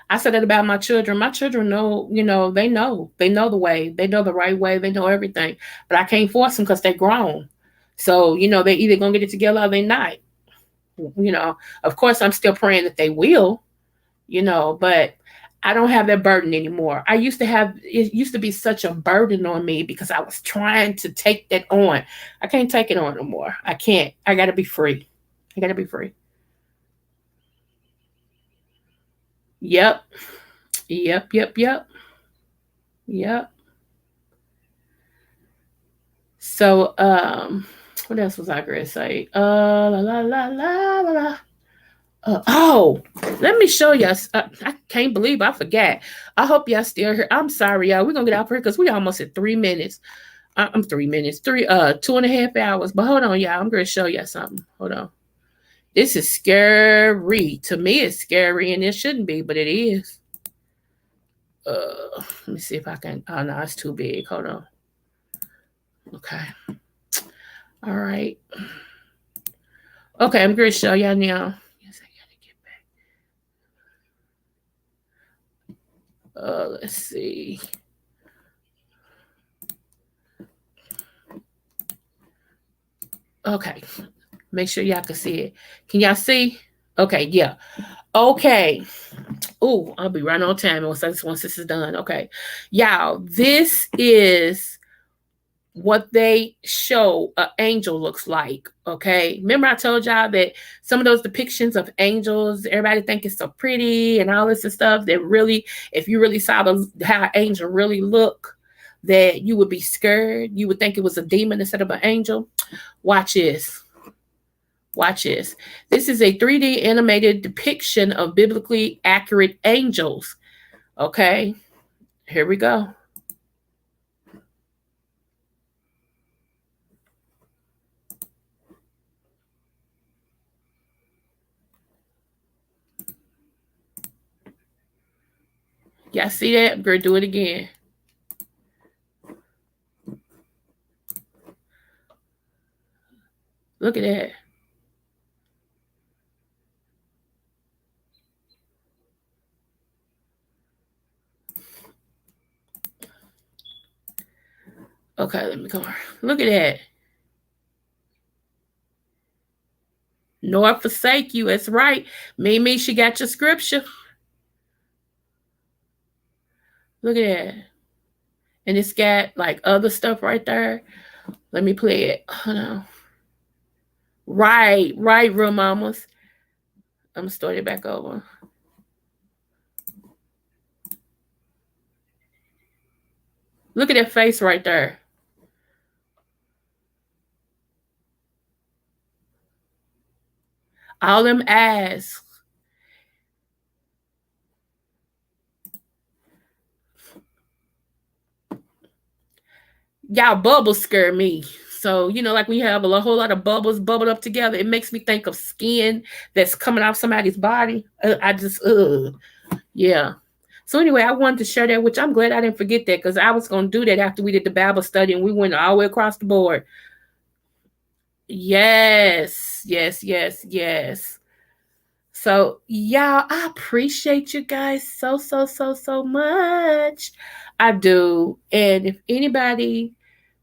I said it about my children. My children know. They know the way. They know the right way. They know everything. But I can't force them because they're grown. So they either gonna get it together or they not. Of course, I'm still praying that they will. But I don't have that burden anymore. It used to be such a burden on me because I was trying to take that on. I can't take it on no more. I can't. I got to be free. I got to be free. Yep. Yep. Yep. Yep. Yep. So, what else was I gonna say? La la la la la. La. Oh, let me show you. I can't believe I forgot. I hope y'all still here. I'm sorry, y'all. We're gonna get out here because we almost at 3 minutes. I'm 3 minutes, 2.5 hours. But hold on, y'all. I'm gonna show y'all something. Hold on. This is scary. To me, it's scary, and it shouldn't be, but it is. Let me see if I can. Oh no, it's too big. Hold on. Okay. All right. Okay, I'm gonna show y'all now. Yes, I gotta get back. Let's see. Okay. Make sure y'all can see it. Can y'all see? Okay, yeah. Okay. Oh, I'll be right on time once this is done. Okay. Y'all, this is what they show an angel looks like. Okay. Remember I told y'all that some of those depictions of angels, everybody think it's so pretty and all this and stuff, that really, if you really saw how an angel really look, that you would be scared. You would think it was a demon instead of an angel. Watch this. Watch this. This is a 3D animated depiction of biblically accurate angels. Okay, here we go. Y'all see that? I'm going to do it again. Look at that. Okay, let me go. Look at that. Nor forsake you. That's right. Mimi, she got your scripture. Look at that. And it's got like other stuff right there. Let me play it. Hold on. Right, real mamas. I'm gonna start it back over. Look at that face right there. All them eyes. Y'all, bubbles scare me. So, like when you have a whole lot of bubbles bubbled up together, it makes me think of skin that's coming off somebody's body. I just, yeah. So anyway, I wanted to share that, which I'm glad I didn't forget that, because I was going to do that after we did the Bible study and we went all the way across the board. Yes, yes, yes, yes. So, y'all, I appreciate you guys so, so, so, so much. I do. And if anybody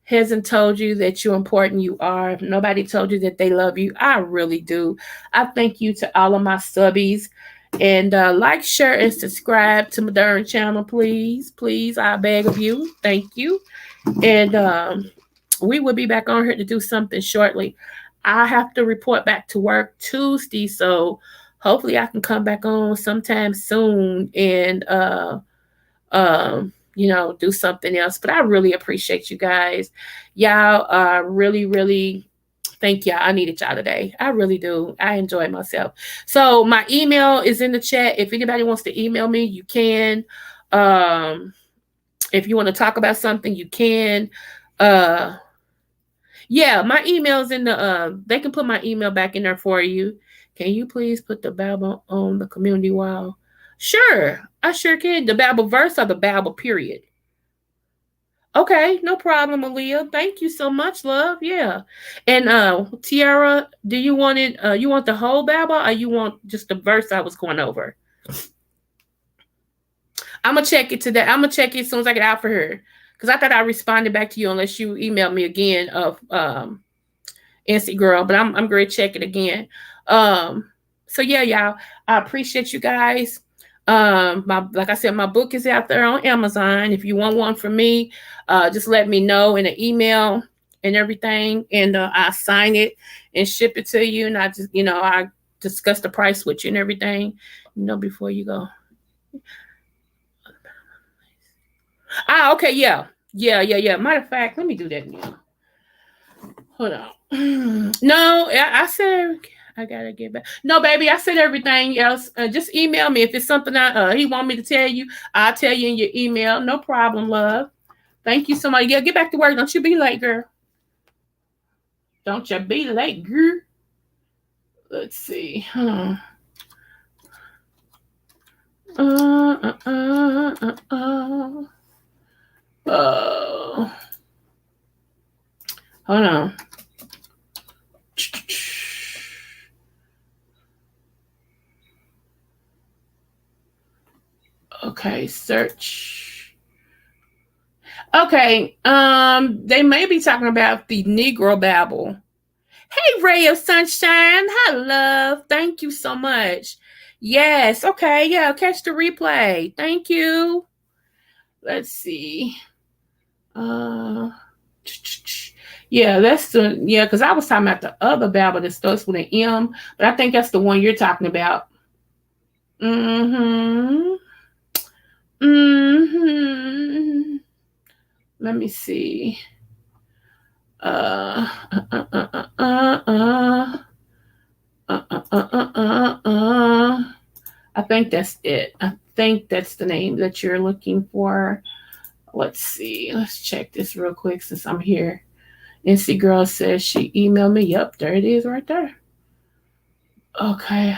hasn't told you that you're important, you are. If nobody told you that they love you, I really do. I thank you to all of my subbies. And like, share, and subscribe to my darn channel, please. Please, I beg of you. Thank you. And we will be back on here to do something shortly. I have to report back to work Tuesday, so hopefully I can come back on sometime soon and do something else. But I really appreciate you guys. Y'all really, really thank y'all. I needed y'all today. I really do. I enjoy myself. So my email is in the chat. If anybody wants to email me, you can. If you want to talk about something, you can. Yeah, my email's in the they can put my email back in there for you. Can you please put the Bible on the community wall? Sure, I sure can. The Bible verse or the Bible period? Okay, no problem, Aaliyah. Thank you so much, love. Yeah. And Tiara, do you want it you want the whole Bible or you want just the verse I was going over? I'm gonna check it today. I'm gonna check it as soon as I get out for her. Because I thought I responded back to you unless you emailed me again of NC girl, but I'm going to check it again. So yeah, y'all, I appreciate you guys. Like I said, my book is out there on Amazon. If you want one from me, just let me know in an email and everything, and I'll sign it and ship it to you. And I just, I discuss the price with you and everything, before you go. Ah, okay, yeah. Yeah. Matter of fact, let me do that now. Hold on. No, I said I gotta get back. No, baby, I said everything else. Just email me if it's something he want me to tell you. I'll tell you in your email. No problem, love. Thank you so much. Yeah, get back to work. Don't you be late, girl. Don't you be late, girl. Let's see. Uh, uh, uh, uh, uh. Hold on. Okay, search. Okay, they may be talking about the Negro Babble. Hey, Ray of Sunshine. Hi, love. Thank you so much. Yes, okay, yeah, catch the replay. Thank you. Let's see. Uh yeah, because I was talking about the other Babel that starts with an M, but I think that's the one you're talking about. Mm-hmm. Mm-hmm. Let me see. Uh, uh, uh, uh, uh, uh, I think that's it. I think that's the name that you're looking for. Let's see. Let's check this real quick since I'm here. NC Girl says she emailed me. Yep, there it is right there. Okay.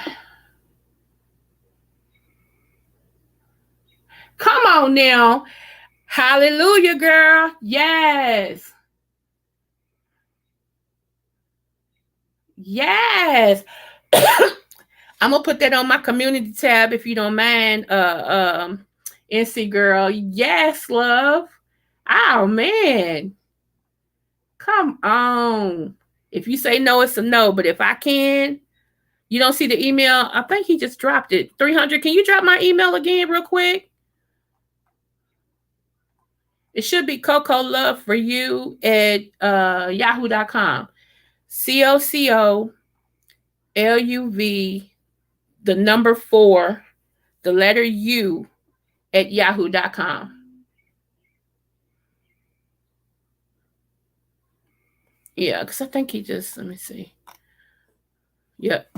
Come on now. Hallelujah, girl. Yes. Yes. I'm gonna put that on my community tab if you don't mind. NC Girl. Yes, love. Oh man. Come on. If you say no, it's a no. But if I can, you don't see the email. I think he just dropped it. 300. Can you drop my email again real quick? It should be Coco Love for you at yahoo.com. COCOLUV, the number 4, the letter U at yahoo.com. Yeah, because I think he just, let me see. Yep.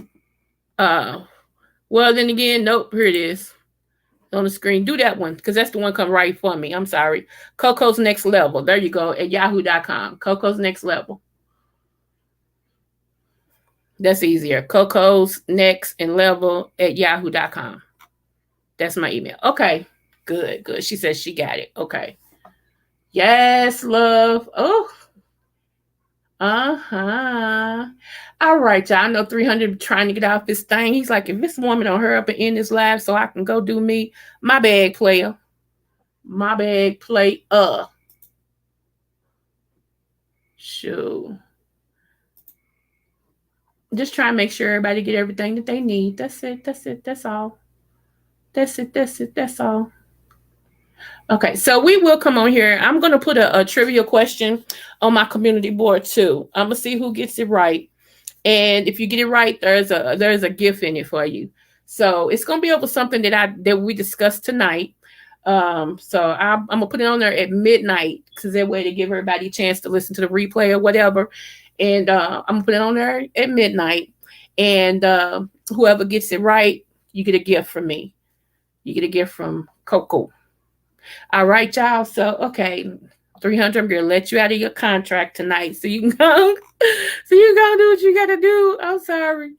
Well, then again, nope, here it is on the screen. Do that one because that's the one come right for me. I'm sorry. Coco's Next Level. There you go at yahoo.com. Coco's Next Level. That's easier. Coco's Next and Level at yahoo.com. That's my email. Okay. Good. She says she got it. Okay. Yes, love. Oh. Uh-huh. All right, y'all. I know 300 trying to get off this thing. He's like, if this woman don't hurry up and end this live so I can go do me. My bag, player. My bag, play. Sure. Just try and make sure everybody get everything that they need. That's it. That's all. That's all. Okay, so we will come on here. I'm going to put a trivia question on my community board too. I'm going to see who gets it right. And if you get it right, there's a gift in it for you. So it's going to be over something that we discussed tonight. So I'm going to put it on there at midnight because that way to give everybody a chance to listen to the replay or whatever. And I'm going to put it on there at midnight. And whoever gets it right, you get a gift from me. You get a gift from Coco. All right, y'all. So, okay, 300, I'm going to let you out of your contract tonight so you can go. So you going to do what you got to do. I'm sorry.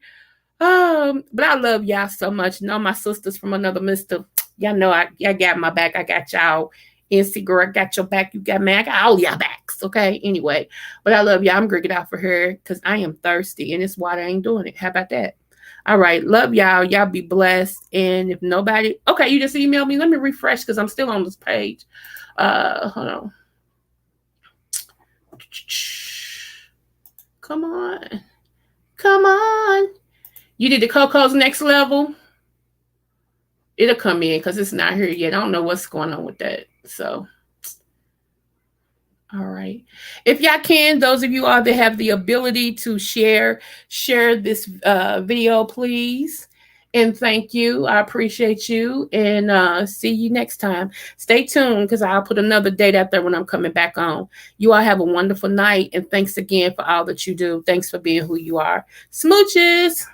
But I love y'all so much. You know, my sisters from another mister. Y'all know I got my back. I got y'all. NC Girl, I got your back. You got me. I got all y'all backs. Okay. Anyway, but I love y'all. I'm going to get out for her because I am thirsty and this water ain't doing it. How about that? All right. Love y'all. Y'all be blessed. And if nobody, okay, you just emailed me. Let me refresh because I'm still on this page. Hold on. Come on. You did the Coco's Next Level. It'll come in because it's not here yet. I don't know what's going on with that. So, all right. If y'all can, those of you all that have the ability to share this video, please. And thank you. I appreciate you. And see you next time. Stay tuned because I'll put another date out there when I'm coming back on. You all have a wonderful night. And thanks again for all that you do. Thanks for being who you are. Smooches.